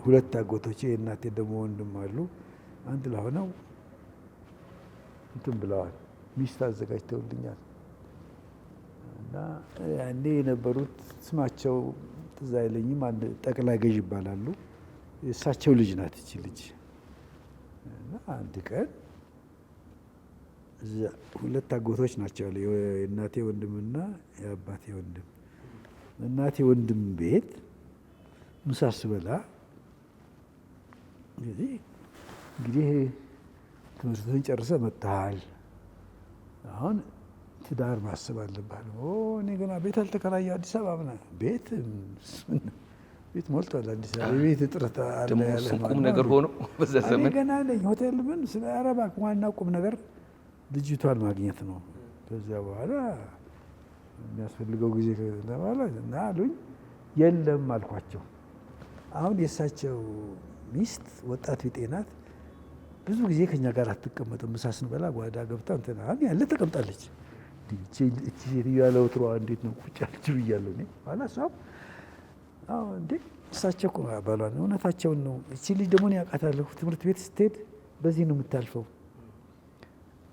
2 አጎቶቼ የእናቴ ደግሞ ወንድም አሉ። አንድ ላይ ሆነው እንትን ብለዋል። ሚስት አዘጋጅተውልኛል። እና ያኔ የነበሩት ስማቸው ትዝ አይለኝም፣ አንድ ጠቅላይ ገዥ ይባላሉ። የእሳቸው ልጅ ናት እቺ ልጅ። እና አንድ ቀን 2 አጎቶች ናቸው፣ የእናቴ ወንድምና የአባቴ ወንድም። እናቴ ወንድም ቤት ምሳ ስበላ እንግዲህ ትምህርትህን ጨርሰህ መጥተሃል፣ አሁን ትዳር ማሰብ አለብህ። እኔ ገና ቤት አልተከራየ አዲስ አበባ ምናምን ቤት ሞልቷል አዲስ አበባ። የቤት እጥረት አለ ያለ ቁም ነገር ሆኖ በዛ ዘመን ገና ነኝ። ሆቴል ምን ስለ አረባ ዋናው ቁም ነገር ልጅቷን ማግኘት ነው። ከዚያ በኋላ የሚያስፈልገው ጊዜ ከተባለ እና አሉኝ። የለም አልኳቸው። አሁን የእሳቸው ሚስት ወጣት ቢጤ ናት። ብዙ ጊዜ ከኛ ጋር አትቀመጥም። ምሳ ስንበላ ጓዳ ገብታ እንትን አሁን ያለ ተቀምጣለች። እቺ ሴትዮ ያለ ወትሮዋ እንዴት ነው ቁጭ ያለች ብያለሁ እኔ። ኋላ እሷም እንዴ እሳቸው እኮ ባሏን እውነታቸውን ነው። እቺ ልጅ ደግሞ እኔ አውቃታለሁ። ትምህርት ቤት ስትሄድ በዚህ ነው የምታልፈው።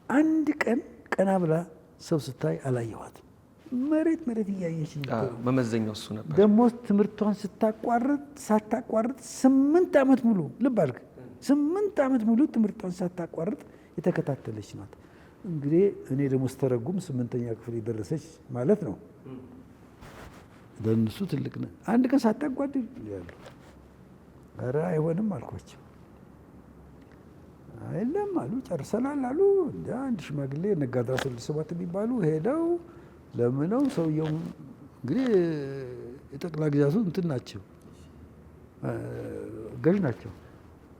አንድ ቀን ቀና ብላ ሰው ስታይ አላየኋትም። መሬት እያየች መመዘኛው እሱ ነበር። ደግሞ ትምህርቷን ሳታቋርጥ 8 ዓመት ሙሉ ልብ አልክ፣ 8 ዓመት ሙሉ ትምህርቷን ሳታቋርጥ የተከታተለች ናት። እንግዲህ እኔ ደግሞ ስተረጉም 8ኛ ክፍል የደረሰች ማለት ነው። ለእነሱ ትልቅ ነው። አንድ ቀን ሳታጓድል ያሉ ኧረ አይሆንም አልኳቸው። አይለም አሉ። ጨርሰናል አሉ። እንደ አንድ ሽማግሌ ነጋድራ 67 የሚባሉ ሄደው ለምነው ሰውየው እንግዲህ የጠቅላይ ግዛቱ እንትን ናቸው፣ ገዥ ናቸው።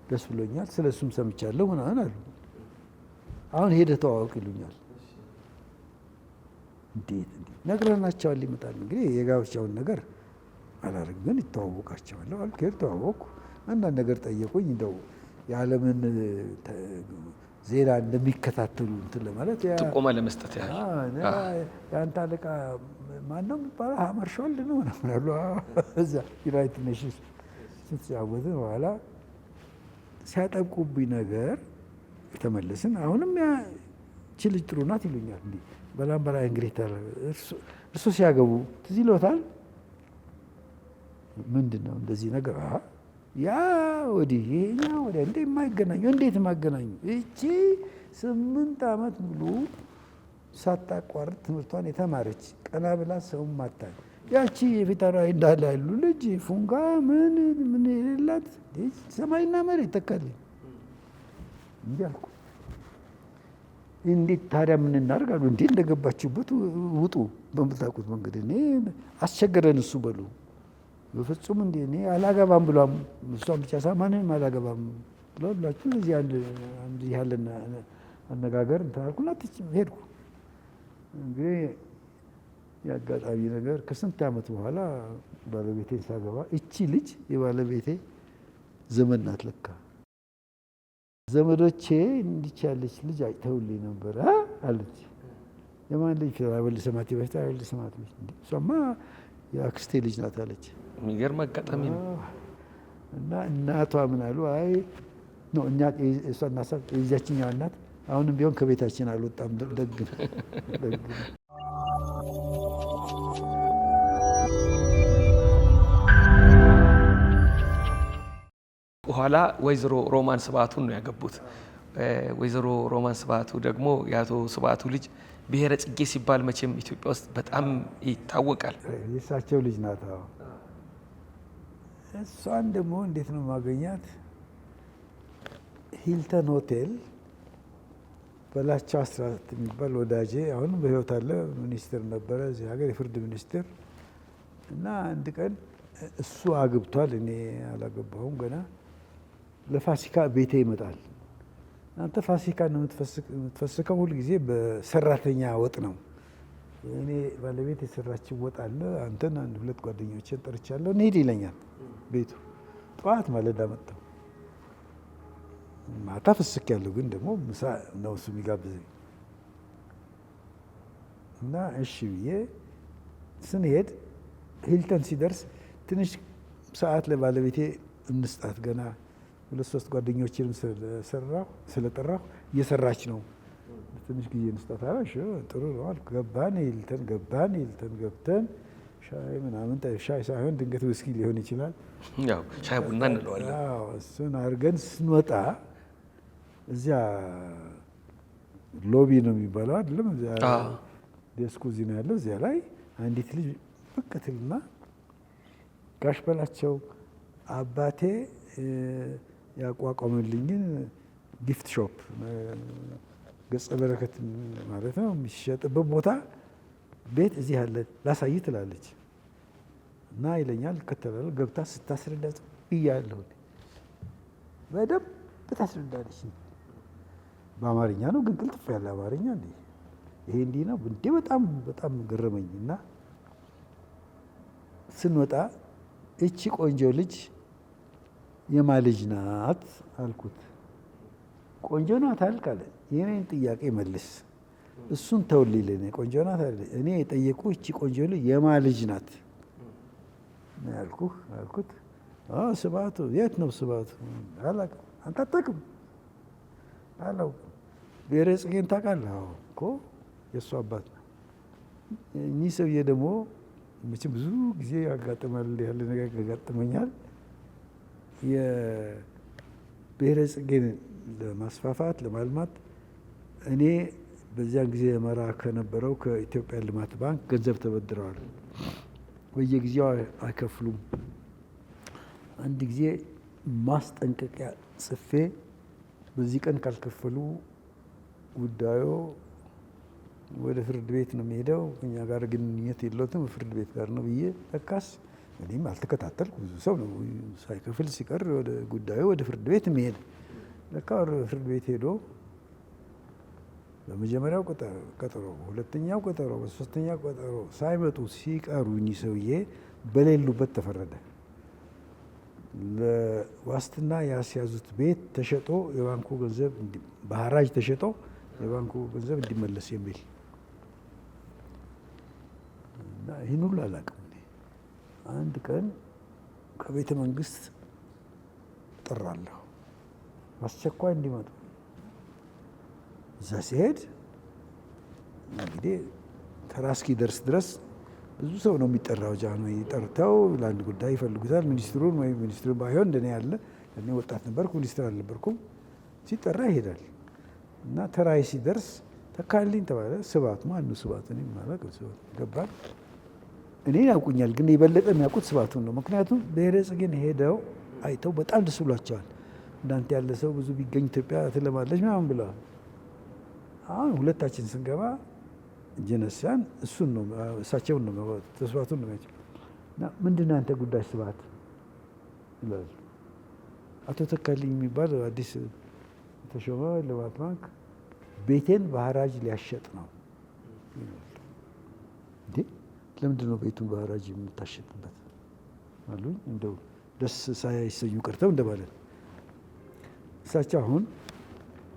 ደስ ብሎኛል፣ ስለ እሱም ሰምቻለሁ ምናምን አሉ። አሁን ሄደህ ተዋወቅ ይሉኛል። እንዴት ነግረናቸዋል ይመጣል። እንግዲህ የጋብቻውን ነገር አላደርግም፣ ግን ይተዋወቃቸዋለሁ አልኩ። ሄድ ተዋወቅኩ። አንዳንድ ነገር ጠየቁኝ። እንደው የዓለምን ዜና እንደሚከታተሉ እንትን ለማለት ጥቆማ ለመስጠት ያህል የአንተ አለቃ ማነው የሚባለው? ሀመርሻልድ ነው ምናምን አሉ። እዛ ዩናይትድ ኔሽንስ ስትጫወትን በኋላ ሲያጠብቁብኝ ነገር የተመለስን። አሁንም ያቺ ልጅ ጥሩ ናት ይሉኛል። እንዲህ በላምበላ እንግዲህ እርሶ ሲያገቡ ትዝ ይሎታል? ምንድን ነው እንደዚህ ነገር ያ ወዲህ ይሄኛ ወዲያ እንዴ የማይገናኙ እንዴት የማገናኙ? እቺ 8 ዓመት ሙሉ ሳታቋርጥ ትምህርቷን የተማረች ቀና ብላ ሰው ማታል ያቺ የፊታውራሪ እንዳለ ያሉ ልጅ ፉንጋ ምን የሌላት ሰማይና መሬት ተካልኝ። እንዲህ አልኩ። እንዴት ታዲያ ምን እናድርግ አሉ። እንዴ እንደገባችሁበት ውጡ በምታውቁት መንገድ። እኔ አስቸገረን እሱ በሉ በፍጹም እንዴ እኔ አላገባም ብሏም እሷን ብቻ ሳ ማንንም አላገባም ብሏል ብላችሁ እዚህ አንድ ያለን አነጋገር እንትን አልኩና ሄድኩ። እንግዲህ የአጋጣሚ ነገር ከስንት ዓመት በኋላ ባለቤቴን ሳገባ እቺ ልጅ የባለቤቴ ዘመድ ናት ለካ። ዘመዶቼ እንዲች ያለች ልጅ አይተውልኝ ነበር አለች። የማን ልጅ? አበልሰማት በፊት አበልሰማት ልጅ። እሷማ የአክስቴ ልጅ ናት አለች። የሚገርም አጋጣሚ ነው። እና እናቷ ምን አሉ? አይ ነው እኛ እሷ እናሳ የዚያችኛዋ እናት አሁንም ቢሆን ከቤታችን አልወጣም። ደግ በኋላ ወይዘሮ ሮማን ስብሐቱን ነው ያገቡት። ወይዘሮ ሮማን ስብሐቱ ደግሞ የአቶ ስብሐቱ ልጅ ብሔረ ጽጌ ሲባል መቼም ኢትዮጵያ ውስጥ በጣም ይታወቃል። የእሳቸው ልጅ ናት። እሷን ደግሞ እንዴት ነው ማገኛት? ሂልተን ሆቴል በላቸው አስራት የሚባል ወዳጄ አሁንም በሕይወት አለ፣ ሚኒስትር ነበረ እዚህ ሀገር የፍርድ ሚኒስትር። እና አንድ ቀን እሱ አግብቷል፣ እኔ አላገባሁም ገና። ለፋሲካ ቤቴ ይመጣል። አንተ ፋሲካ ነው የምትፈስከው? ሁል ጊዜ በሰራተኛ ወጥ ነው። እኔ ባለቤት የሰራችው ወጥ አለ፣ አንተን አንድ ሁለት ጓደኞችን ጠርቻለሁ እንሂድ ይለኛል ቤቱ። ጠዋት ማለዳ መጣሁ። ማታ ፍስክ ያለው ግን ደግሞ ምሳ ነው እሱ የሚጋብዘኝ። እና እሺ ብዬ ስንሄድ ሂልተን ሲደርስ ትንሽ ሰዓት ለባለቤቴ እንስጣት፣ ገና ሁለት ሶስት ጓደኞችንም ስለጠራሁ እየሰራች ነው፣ ትንሽ ጊዜ እንስጣት አለ። እሺ ጥሩ ነው አልኩ። ገባን ሂልተን ገብተን ሻይ ምናምን፣ ሻይ ሳይሆን ድንገት ውስኪ ሊሆን ይችላል፣ ያው ሻይ ቡና እንለዋለን። እሱን አድርገን ስንወጣ እዚያ ሎቢ ነው የሚባለው አይደለም፣ እዚያ ዴስኩ እዚህ ነው ያለው። እዚያ ላይ አንዲት ልጅ ብቅ ትልና ጋሽ በላቸው አባቴ ያቋቋመልኝን ጊፍት ሾፕ ገጸ በረከት ማለት ነው የሚሸጥበት ቦታ ቤት እዚህ አለ ላሳይ ትላለች። እና ይለኛል፣ እከተላለሁ። ገብታ ስታስረዳ እያለሁ በደንብ ታስረዳለች። በአማርኛ ነው ግን ቅልጥፍ ያለ አማርኛ። እንዴ ይሄ እንዲህ ነው እንዴ! በጣም በጣም ገረመኝ። እና ስንወጣ እቺ ቆንጆ ልጅ የማ ልጅ ናት አልኩት። ቆንጆ ናት አልክ አለ። የኔን ጥያቄ መልስ፣ እሱን ተውልኝ። ለኔ ቆንጆ ናት አለ። እኔ የጠየቁ እቺ ቆንጆ ልጅ የማ ልጅ ናት አልኩት። ስብሐቱ። የት ነው ስብሐቱ? አላውቅም። አንተ አታውቅም? አላውቅም። ብሔረ ጽጌን ታውቃለህ? አዎ እኮ የእሱ አባት ነው። እኚህ ሰውዬ ደግሞ መቼም ብዙ ጊዜ ያጋጥማል፣ ያለ ነገር ያጋጥመኛል። የብሔረ ጽጌን ለማስፋፋት ለማልማት እኔ በዚያን ጊዜ መራ ከነበረው ከኢትዮጵያ ልማት ባንክ ገንዘብ ተበድረዋል። በየጊዜው አይከፍሉም። አንድ ጊዜ ማስጠንቀቂያ ጽፌ በዚህ ቀን ካልከፈሉ ጉዳዩ ወደ ፍርድ ቤት ነው የሚሄደው፣ እኛ ጋር ግንኙነት የለውም ፍርድ ቤት ጋር ነው ብዬ ለካስ እኔም አልተከታተልኩ። ብዙ ሰው ነው ሳይከፍል ሲቀር ወደ ጉዳዩ ወደ ፍርድ ቤት የሚሄድ። ለካ ወደ ፍርድ ቤት ሄዶ በመጀመሪያው ቀጠሮ፣ ሁለተኛው ቀጠሮ፣ በሶስተኛው ቀጠሮ ሳይመጡ ሲቀሩ እኚህ ሰውዬ በሌሉበት ተፈረደ። ለዋስትና ያስያዙት ቤት ተሸጦ የባንኩ ገንዘብ በሐራጅ ተሸጦ የባንኩ ገንዘብ እንዲመለስ የሚል እና ይህን ሁሉ አላውቅም። አንድ ቀን ከቤተ መንግስት ጠራለሁ አስቸኳይ እንዲመጡ። እዛ ሲሄድ እንግዲህ ተራ እስኪደርስ ድረስ ብዙ ሰው ነው የሚጠራው። ጃንሆይ ጠርተው ለአንድ ጉዳይ ይፈልጉታል። ሚኒስትሩን ወይም ሚኒስትሩን ባይሆን እንደኔ ያለ እኔ ወጣት ነበርኩ፣ ሚኒስትር አልነበርኩም። ሲጠራ ይሄዳል እና ተራይ ሲደርስ ተካልኝ ተባለ። ስብሐቱ ማነው ስብሐቱ? እኔ ማለት ስብሐቱ ገባል። እኔን ያውቁኛል፣ ግን የበለጠ የሚያውቁት ስብሐቱን ነው። ምክንያቱም ብሔረ ጽጌን ሄደው አይተው በጣም ደስ ብሏቸዋል። እንዳንተ ያለ ሰው ብዙ ቢገኝ ኢትዮጵያ ትለማለች ምናምን ብለዋል። አሁን ሁለታችን ስንገባ ጀነሲያን እሱን ነው እሳቸውን ነው ስብሐቱን ነው እና ምንድን ነው ያንተ ጉዳይ ስብሐት ይላሉ። አቶ ተካልኝ የሚባል አዲስ የተሾመ ልማት ባንክ ቤቴን በሐራጅ ሊያሸጥ ነው። እንዴ ለምንድን ነው ቤቱን በሐራጅ የምታሸጥበት አሉኝ። እንደው ደስ ሳይሰኙ ቀርተው እንደማለት። እሳቸው አሁን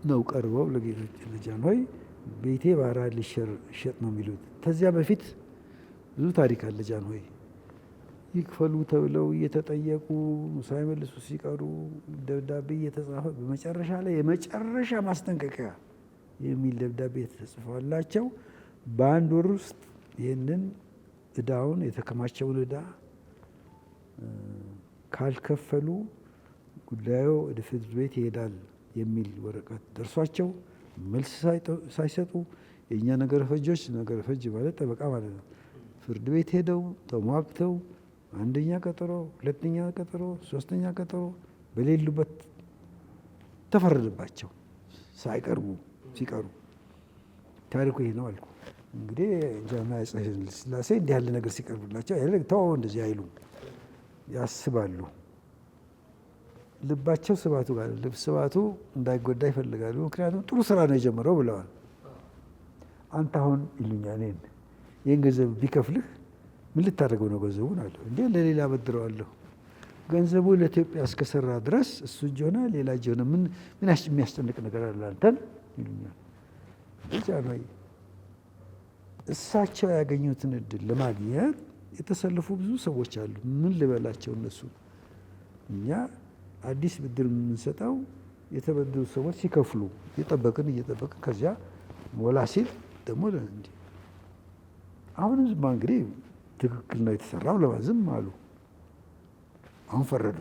ነው ቀርበው ለጃንሆይ ቤቴ በሐራጅ ሊሸጥ ነው የሚሉት። ከዚያ በፊት ብዙ ታሪክ አለ። ጃንሆይ ይክፈሉ ተብለው እየተጠየቁ ሳይመልሱ ሲቀሩ ደብዳቤ እየተጻፈ በመጨረሻ ላይ የመጨረሻ ማስጠንቀቂያ የሚል ደብዳቤ ተጽፎላቸው በአንድ ወር ውስጥ ይህንን እዳውን የተከማቸውን እዳ ካልከፈሉ ጉዳዩ ወደ ፍርድ ቤት ይሄዳል የሚል ወረቀት ደርሷቸው መልስ ሳይሰጡ የእኛ ነገረ ፈጆች፣ ነገረ ፈጅ ማለት ጠበቃ ማለት ነው፣ ፍርድ ቤት ሄደው ተሟግተው አንደኛ ቀጠሮ፣ ሁለተኛ ቀጠሮ፣ ሶስተኛ ቀጠሮ በሌሉበት ተፈረደባቸው ሳይቀርቡ ሲቀሩ። ታሪኩ ይሄ ነው አልኩ። እንግዲህ ጃንሆይ አፄ ኃይለ ሥላሴ እንዲህ ያለ ነገር ሲቀርብላቸው ተው እንደዚህ አይሉም፣ ያስባሉ። ልባቸው ስብሐቱ ጋር ልብ ስብሐቱ እንዳይጎዳ ይፈልጋሉ። ምክንያቱም ጥሩ ስራ ነው የጀመረው ብለዋል። አንተ አሁን ይሉኛል እኔን ይህን ገንዘብ ቢከፍልህ ምን ልታደርገው ነው ገንዘቡን? አለሁ። እንዴ ለሌላ በድረዋለሁ። ገንዘቡ ለኢትዮጵያ እስከሰራ ድረስ እሱ እጅ ሆነ ሌላ እጅ ሆነ ምን የሚያስጨንቅ ነገር አለ አንተን ይሉኛል። ጃንሆይ እሳቸው ያገኙትን እድል ለማግኘት የተሰለፉ ብዙ ሰዎች አሉ። ምን ልበላቸው እነሱ። እኛ አዲስ ብድር የምንሰጠው የተበደሩ ሰዎች ሲከፍሉ እየጠበቅን ከዚያ ሞላ ሲል ደግሞ እንዲ አሁንም ዝም እንግዲህ ትክክል ነው የተሰራው ለማዝም አሉ። አሁን ፈረዱ።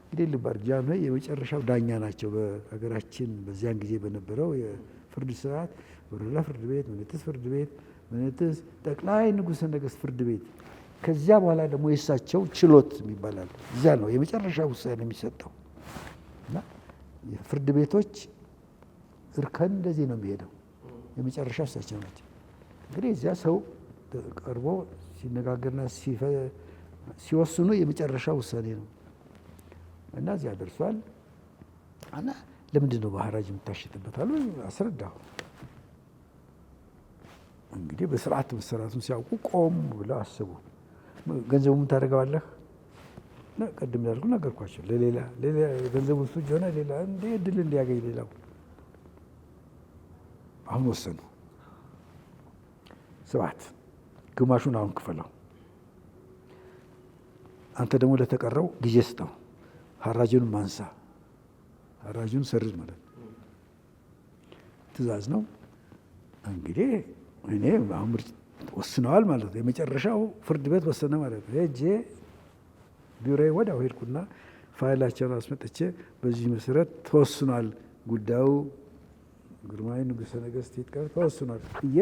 እንግዲህ ልባር ጃንሆይ የመጨረሻው ዳኛ ናቸው በሀገራችን በዚያን ጊዜ በነበረው የፍርድ ስርዓት። ወረዳ ፍርድ ቤት፣ ምንትስ ፍርድ ቤት፣ ምንትስ ጠቅላይ ንጉሠ ነገሥት ፍርድ ቤት። ከዚያ በኋላ ደግሞ የእሳቸው ችሎት ይባላል። እዚያ ነው የመጨረሻ ውሳኔ የሚሰጠው እና የፍርድ ቤቶች እርከን እንደዚህ ነው የሚሄደው። የመጨረሻ እሳቸው ናቸው። እንግዲህ እዚያ ሰው ቀርቦ ሲነጋገርና ሲወስኑ የመጨረሻ ውሳኔ ነው እና እዚያ ደርሷል። እና ለምንድን ነው በሐራጅ የምታሸጥበት አሉ። አስረዳሁ። እንግዲህ በስርዓት መሰራቱን ሲያውቁ ቆም ብለው አስቡ። ገንዘቡ ምን ታደርገዋለህ? ቅድም እንዳልኩ ነገርኳቸው። ለሌላ ገንዘቡ እሱ ሆነ ሌላ እድል እንዲያገኝ ሌላው። አሁን ወሰኑ። ስብሐት ግማሹን አሁን ክፈለው፣ አንተ ደግሞ ለተቀረው ጊዜ ስጠው፣ ሐራጁን ማንሳ፣ ሐራጁን ሰርዝ ማለት ነው። ትእዛዝ ነው እንግዲህ። እኔ አሁን ወስነዋል ማለት ነው። የመጨረሻው ፍርድ ቤት ወሰነ ማለት ነው። ሄጄ ቢሮዬ ወዲያው ሄድኩና ፋይላቸውን አስመጥቼ በዚህ መሰረት ተወስኗል፣ ጉዳዩ ግርማዊ ንጉሠ ነገሥት ይጥቀር ተወስኗል ብዬ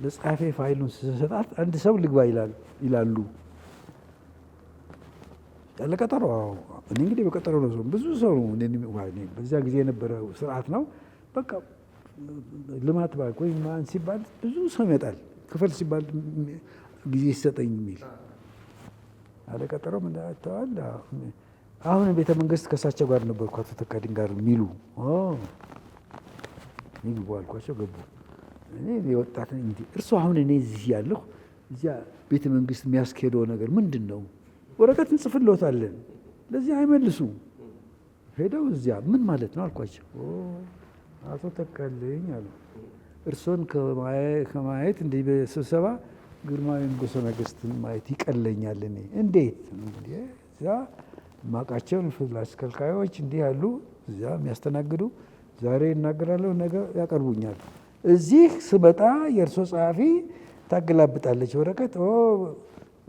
ለጸሐፌ ፋይሉን ስሰጣት አንድ ሰው ልግባ ይላሉ። ያለ ቀጠሮ። እኔ እንግዲህ በቀጠሮ ነው። ብዙ ሰው በዚያ ጊዜ የነበረ ስርዓት ነው። በቃ ልማት ባንክ ወይም ማን ሲባል ብዙ ሰው ይመጣል። ክፈል ሲባል ጊዜ ይሰጠኝ የሚል ያለ ቀጠሮ ምን ተዋል። አሁን ቤተ መንግስት ከእሳቸው ጋር ነበርኩ አቶ ተካልኝ ጋር የሚሉ ይግቡ አልኳቸው። ገቡ። እኔ የወጣት እንዲ እርሱ አሁን እኔ እዚህ ያለሁ እዚያ ቤተ መንግስት የሚያስኬደው ነገር ምንድን ነው? ወረቀት እንጽፍልዎታለን፣ ለዚህ አይመልሱ። ሄደው እዚያ ምን ማለት ነው አልኳቸው። አቶ ተካልኝ አሉ እርሶን ከማየት እንዲህ በስብሰባ ግርማዊ ንጉሠ ነገሥትን ማየት ይቀለኛል። እኔ እንዴት እዚያ ማቃቸውን አስከልካዮች እንዲህ ያሉ እዚያ የሚያስተናግዱ ዛሬ እናገራለሁ፣ ነገ ያቀርቡኛል። እዚህ ስመጣ የእርሶ ጸሐፊ ታገላብጣለች ወረቀት።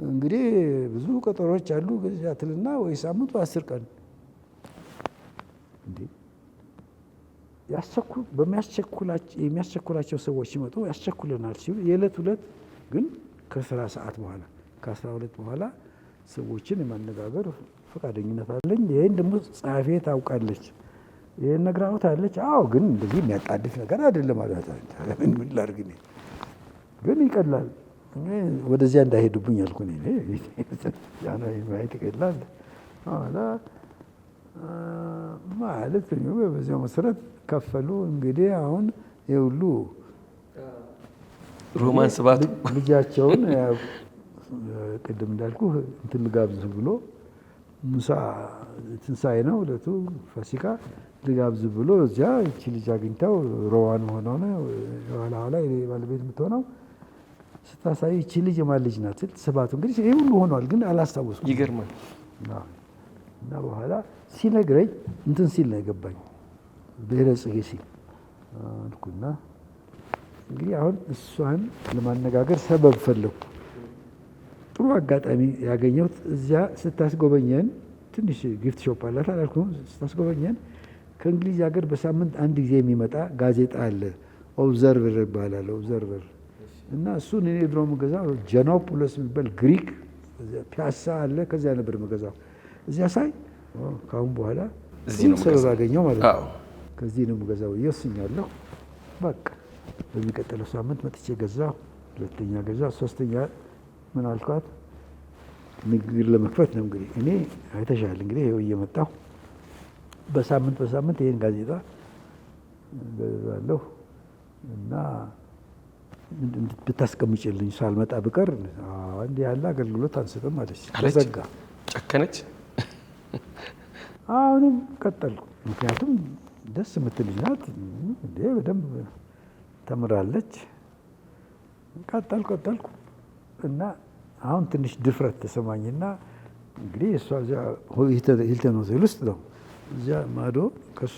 እንግዲህ ብዙ ቀጠሮች አሉ ትልና ወይ ሳምንት ወይ 10 ቀን እንዴ የሚያስቸኩላቸው ሰዎች ሲመጡ ያስቸኩለናል ሲሉ የዕለት ሁለት ግን ከስራ ሰዓት በኋላ ከ12 በኋላ ሰዎችን የማነጋገር ፈቃደኝነት አለኝ። ይህን ደግሞ ጸሐፊ ታውቃለች። ይህን ነግራውታለች። አዎ ግን እንደዚህ የሚያጣድፍ ነገር አይደለም ማለት ምን ላድርግ እኔ ግን ይቀላል ወደዚያ እንዳይሄዱብኝ አልኩ። ማየት ይቀላል ማለት በዚያው መሰረት ከፈሉ። እንግዲህ አሁን የሁሉ ሮማን ስባቱ ልጃቸውን ቅድም እንዳልኩ እንትን ልጋብዝ ብሎ ሙሳ ትንሣኤ ነው ዕለቱ ፋሲካ ልጋብዝ ብሎ እዚያ እቺ ልጅ አግኝታው ሮዋን ሆነ የኋላ ኋላ ባለቤት የምትሆነው ስታሳይ እቺ ልጅ የማን ልጅ ናት ስባቱ እንግዲህ ይሄ ሁሉ ሆኗል፣ ግን አላስታወስኩም። ይገርማል። እና በኋላ ሲነግረኝ እንትን ሲል ነው የገባኝ ብሔረ ጽጌ ሲል አልኩና እንግዲህ አሁን እሷን ለማነጋገር ሰበብ ፈለኩ። ጥሩ አጋጣሚ ያገኘሁት እዚያ ስታስጎበኘን ትንሽ ጊፍት ሾፕ አላት አላልኩም? ስታስጎበኘን ከእንግሊዝ ሀገር በሳምንት አንድ ጊዜ የሚመጣ ጋዜጣ አለ፣ ኦብዘርቨር ይባላል። ኦብዘርቨር እና እሱን እኔ ድሮ የምገዛው ጀኖፖሊስ የሚባል ግሪክ ፒያሳ አለ፣ ከዚያ ነበር የምገዛው። እዚያ ሳይ ከአሁን በኋላ ሰበብ አገኘው ማለት ነው። ከዚህ ነው የምገዛው እየወስኛለሁ። በቃ በሚቀጥለው ሳምንት መጥቼ ገዛሁ። ሁለተኛ ገዛሁ። ሶስተኛ ምን አልኳት? ንግግር ለመክፈት ነው እንግዲህ እኔ አይተሻል እንግዲህ ይኸው እየመጣሁ በሳምንት ይህን ጋዜጣ ገዛለሁ እና ብታስቀምጭልኝ ሳልመጣ ብቀር እንዲህ ያለ አገልግሎት አንሰጥም አለች። ተዘጋ። ጨከነች። አሁንም ቀጠልኩ። ምክንያቱም ደስ የምትል ልጅ ናት እንዴ፣ በደንብ ተምራለች። ቀጠልኩ እና አሁን ትንሽ ድፍረት ተሰማኝና እንግዲህ እሷ እዚያ ሂልተን ሆቴል ውስጥ ነው እዚያ ማዶ ከእሷ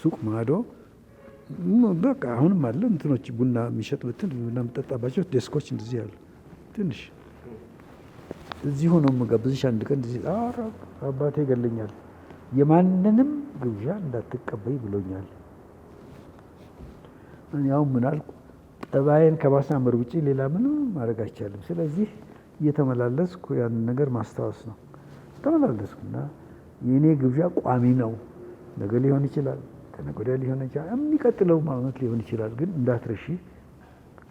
ሱቅ ማዶ በቃ አሁንም አለ እንትኖች ቡና የሚሸጡበትን ቡና የምጠጣባቸው ዴስኮች እንደዚህ ያሉ ትንሽ እዚሁ ነው የምጋብዝሽ አንድ ቀን እንደዚህ አባቴ ይገለኛል፣ የማንንም ግብዣ እንዳትቀበይ ብሎኛል። እኔ አሁን ምን አልኩ? ጠባይን ከማሳመር ውጪ ሌላ ምንም ማድረግ አይቻልም። ስለዚህ እየተመላለስኩ ያንን ነገር ማስታወስ ነው። ተመላለስኩና የእኔ ግብዣ ቋሚ ነው። ነገ ሊሆን ይችላል፣ ከነገ ወዲያ ሊሆን ይችላል፣ የሚቀጥለው ዓመት ሊሆን ይችላል። ግን እንዳትረሺ፣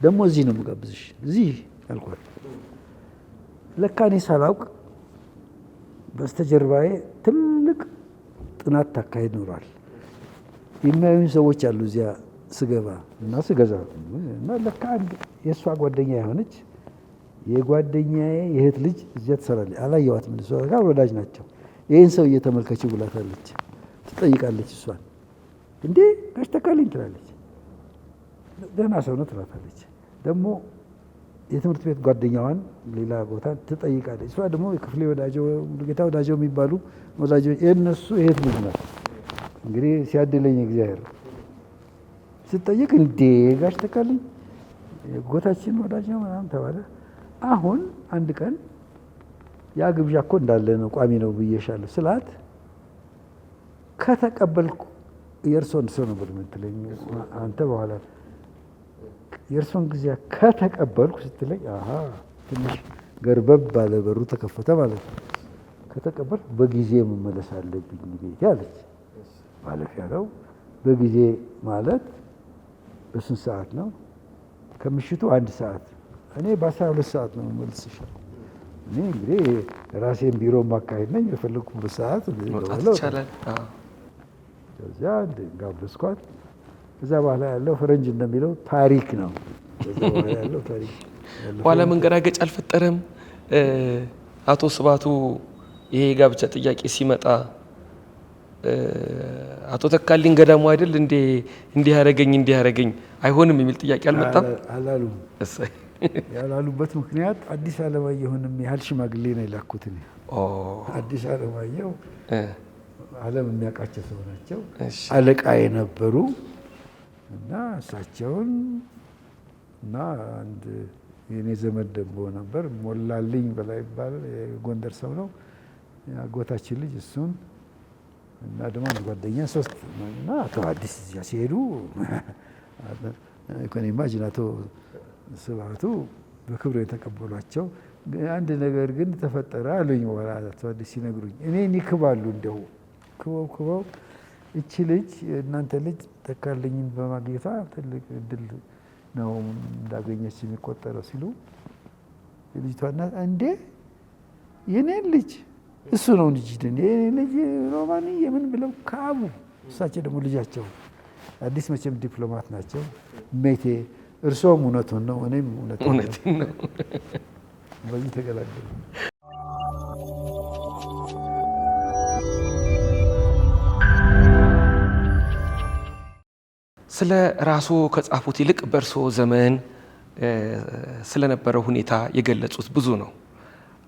ደግሞ እዚህ ነው የምጋብዝሽ እዚህ አልኳት። ለካ እኔ ሳላውቅ በስተጀርባዬ ትልቅ ጥናት ታካሄድ ኖሯል። የሚያዩኝ ሰዎች አሉ እዚያ ስገባ እና ስገዛ እና ለካ የእሷ ጓደኛ የሆነች የጓደኛዬ የእህት ልጅ እዚያ ትሰራለች። አላየኋትም። እሷ ጋር ወዳጅ ናቸው። ይህን ሰው እየተመልከችው ብላታለች። ትጠይቃለች። እሷን እንዴ ጋሽ ተካልኝ ትላለች። ደህና ሰው ነው ትላታለች። ደግሞ የትምህርት ቤት ጓደኛዋን ሌላ ቦታ ትጠይቃለች። እሷ ደግሞ የክፍሌ ወዳጀው ጌታ ወዳጀው የሚባሉ ወዳጆች የእነሱ እህት ልጅ ናት። እንግዲህ ሲያድለኝ እግዚአብሔር ስጠይቅ እንዴ ጋሽ ተካልኝ ጎታችን ወዳጅ ነው ምናምን ተባለ። አሁን አንድ ቀን ያ ግብዣ እኮ እንዳለ ነው ቋሚ ነው ብዬሻለሁ ስላት ከተቀበልኩ የእርሶን ሰው ነበር የምትለኝ አንተ በኋላ የእርሶን ጊዜ ከተቀበልኩ ስትለኝ ትንሽ ገርበብ ባለ በሩ ተከፈተ ማለት ነው። ከተቀበልኩ በጊዜ መመለስ አለብኝ ቤቴ አለች። ማለፊያ ነው በጊዜ ማለት በስንት ሰዓት ነው? ከምሽቱ 1 ሰዓት። እኔ በ12 ሰዓት ነው መልስሻል። እኔ እንግዲህ ራሴን ቢሮ ማካሄድ ነኝ። የፈለኩበት ሰዓት ይቻላል። ከዚያ ጋበዝኳት። ከዛ በኋላ ያለው ፈረንጅ እንደሚለው ታሪክ ነው። ከዛ በኋላ ያለው ታሪክ ኋላ መንገራገጭ አልፈጠረም። አቶ ስባቱ ይሄ የጋብቻ ጥያቄ ሲመጣ አቶ ተካልኝ ገዳሙ አይደል እንዲህ ያደረገኝ አይሆንም የሚል ጥያቄ አልመጣም አላሉም። ያላሉበት ምክንያት አዲስ አለማየሁንም ያህል ሽማግሌ ነው የላኩት። አዲስ አለማየሁ ዓለም የሚያውቃቸው ሰው ናቸው። አለቃ የነበሩ እና እሳቸውን እና አንድ የኔ ዘመድ ደግሞ ነበር ሞላልኝ በላይ ይባላል። የጎንደር ሰው ነው። አጎታችን ልጅ እሱን እና ደግሞ አንድ ጓደኛ 3 እና አቶ አዲስ እዚያ ሲሄዱ ኢማጂን አቶ ስብሀቱ በክብር የተቀበሏቸው። አንድ ነገር ግን ተፈጠረ አሉኝ በኋላ አቶ አዲስ ሲነግሩኝ። እኔን ይክባሉ እንደው ክበው እቺ ልጅ እናንተ ልጅ ተካልኝን በማግኘቷ ትልቅ እድል ነው እንዳገኘች የሚቆጠረው ሲሉ ልጅቷና እንዴ የኔን ልጅ እሱ ነው ልጅ የኔን ልጅ ሮማን የምን ብለው ካቡ። እሳቸው ደግሞ ልጃቸው አዲስ መቼም ዲፕሎማት ናቸው። ሜቴ እርሶም እውነቱን ነው እኔም እውነቱን ነው። በዚህ ተገላገሉ። ስለ ራስዎ ከጻፉት ይልቅ በእርስዎ ዘመን ስለነበረው ሁኔታ የገለጹት ብዙ ነው።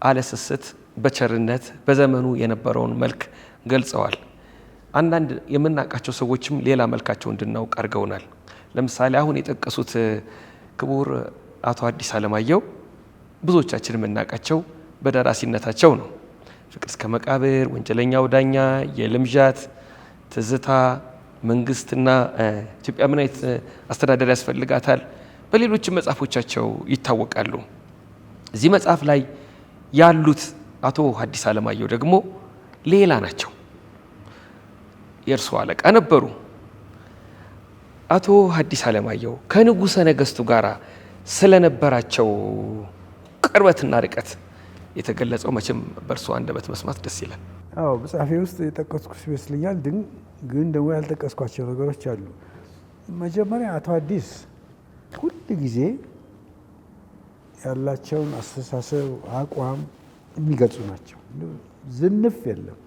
አለስስት በቸርነት በዘመኑ የነበረውን መልክ ገልጸዋል። አንዳንድ የምናውቃቸው ሰዎችም ሌላ መልካቸው እንድናውቅ አድርገውናል። ለምሳሌ አሁን የጠቀሱት ክቡር አቶ አዲስ አለማየሁ ብዙዎቻችን የምናውቃቸው በደራሲነታቸው ነው። ፍቅር እስከ መቃብር፣ ወንጀለኛው ዳኛ፣ የልምዣት፣ ትዝታ፣ መንግስትና ኢትዮጵያ ምን አይነት አስተዳደር ያስፈልጋታል፣ በሌሎችም መጽሐፎቻቸው ይታወቃሉ። እዚህ መጽሐፍ ላይ ያሉት አቶ ሐዲስ ዓለማየሁ ደግሞ ሌላ ናቸው። የእርስዎ አለቃ ነበሩ። አቶ ሐዲስ ዓለማየሁ ከንጉሠ ነገሥቱ ጋር ስለነበራቸው ቅርበትና ርቀት የተገለጸው መቼም በእርስዎ አንደበት መስማት ደስ ይላል። አዎ መጽሐፌ ውስጥ የጠቀስኩት ይመስለኛል። ግን ደግሞ ያልጠቀስኳቸው ነገሮች አሉ። መጀመሪያ አቶ አዲስ ሁል ጊዜ ያላቸውን አስተሳሰብ፣ አቋም የሚገልጹ ናቸው። ዝንፍ የለም።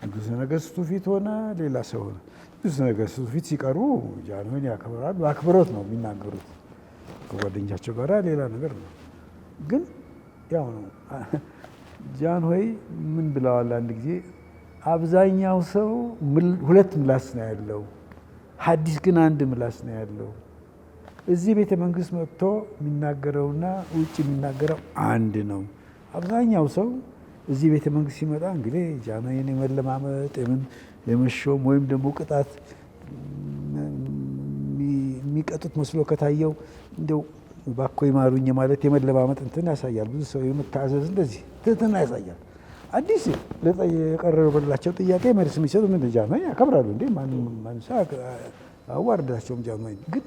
ንጉሠ ነገሥቱ ፊት ሆነ ሌላ ሰው ሆነ ንጉሠ ነገሥቱ ፊት ሲቀርቡ ጃንሆይን ያከብራሉ። አክብሮት ነው የሚናገሩት። ከጓደኛቸው ጋር ሌላ ነገር ነው። ግን ያው ነው። ጃንሆይ ምን ብለዋል አንድ ጊዜ፣ አብዛኛው ሰው ሁለት ምላስ ነው ያለው፣ ሐዲስ ግን አንድ ምላስ ነው ያለው። እዚህ ቤተ መንግስት መጥቶ የሚናገረውና ውጭ የሚናገረው አንድ ነው። አብዛኛው ሰው እዚህ ቤተ መንግስት ሲመጣ እንግዲህ ጃንሆይን የመለማመጥ የመሾም ወይም ደግሞ ቅጣት የሚቀጡት መስሎ ከታየው እንደው ባኮ ይማሩኝ ማለት የመለማመጥ እንትን ያሳያል። ብዙ ሰው የመታዘዝ እንደዚህ ትህትና ያሳያል። አዲስ የቀረበላቸው ጥያቄ መልስ የሚሰጡ ምን ጃንሆይ ያከብራሉ እንዴ? ማንም ሰው አዋርዳቸውም። ጃንሆይ ግን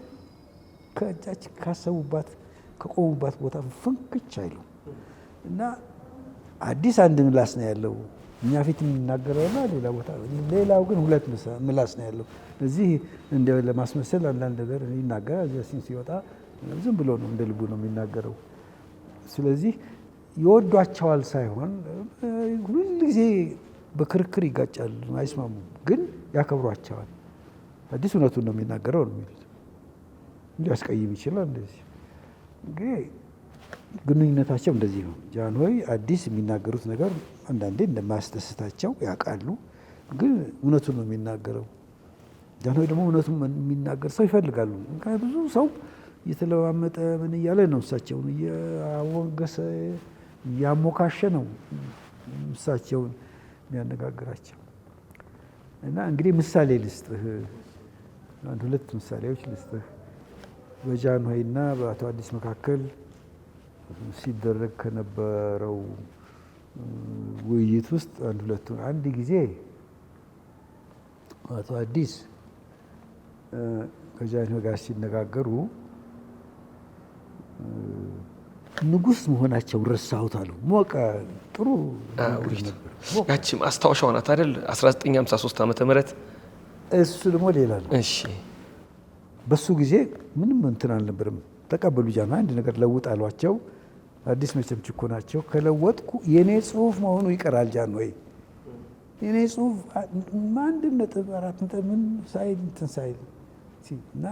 ከእጃችን ካሰቡባት ከቆሙባት ቦታ ፍንክች አይሉ እና አዲስ አንድ ምላስ ነው ያለው። እኛ ፊት የምናገረውና ሌላ ቦታ፣ ሌላው ግን ሁለት ምላስ ነው ያለው። እዚህ እንደ ለማስመሰል አንዳንድ ነገር ይናገራል። እዚህ ሲወጣ ዝም ብሎ ነው እንደ ልቡ ነው የሚናገረው። ስለዚህ ይወዷቸዋል ሳይሆን ሁሉ ጊዜ በክርክር ይጋጫሉ፣ አይስማሙም። ግን ያከብሯቸዋል። አዲስ እውነቱን ነው የሚናገረው ነው የሚሉት። ሊያስቀይም ይችላል። እንደዚህ እንግዲህ ግንኙነታቸው እንደዚህ ነው። ጃንሆይ አዲስ የሚናገሩት ነገር አንዳንዴ እንደማያስደስታቸው ያውቃሉ። ግን እውነቱን ነው የሚናገረው። ጃንሆይ ደግሞ እውነቱን የሚናገር ሰው ይፈልጋሉ። ብዙ ሰው እየተለማመጠ ምን እያለ ነው እሳቸውን እያወገሰ እያሞካሸ ነው እሳቸውን የሚያነጋግራቸው። እና እንግዲህ ምሳሌ ልስጥህ፣ አንድ ሁለት ምሳሌዎች ልስጥህ። በጃንሆይና በአቶ አዲስ መካከል ሲደረግ ከነበረው ውይይት ውስጥ አንድ ሁለቱን። አንድ ጊዜ አቶ አዲስ ከጃንሆይ ጋር ሲነጋገሩ ንጉሥ መሆናቸውን ረሳሁት አሉ። ሞቀ ጥሩ ነበር። ያቺ ማስታወሻው ናት አይደል? 1953 ዓመተ ምህረት እሱ ደግሞ ሌላ ነው። እሺ በሱ ጊዜ ምንም እንትን አልነበረም። ተቀበሉ። ጃንሆይ አንድ ነገር ለውጥ አሏቸው። አዲስ መቼም ችኮ ናቸው። ከለወጥኩ የኔ ጽሁፍ መሆኑ ይቀራል። ጃንሆይ የኔ ጽሁፍ 1.4 ምን ሳይል እንትን ሳይል እና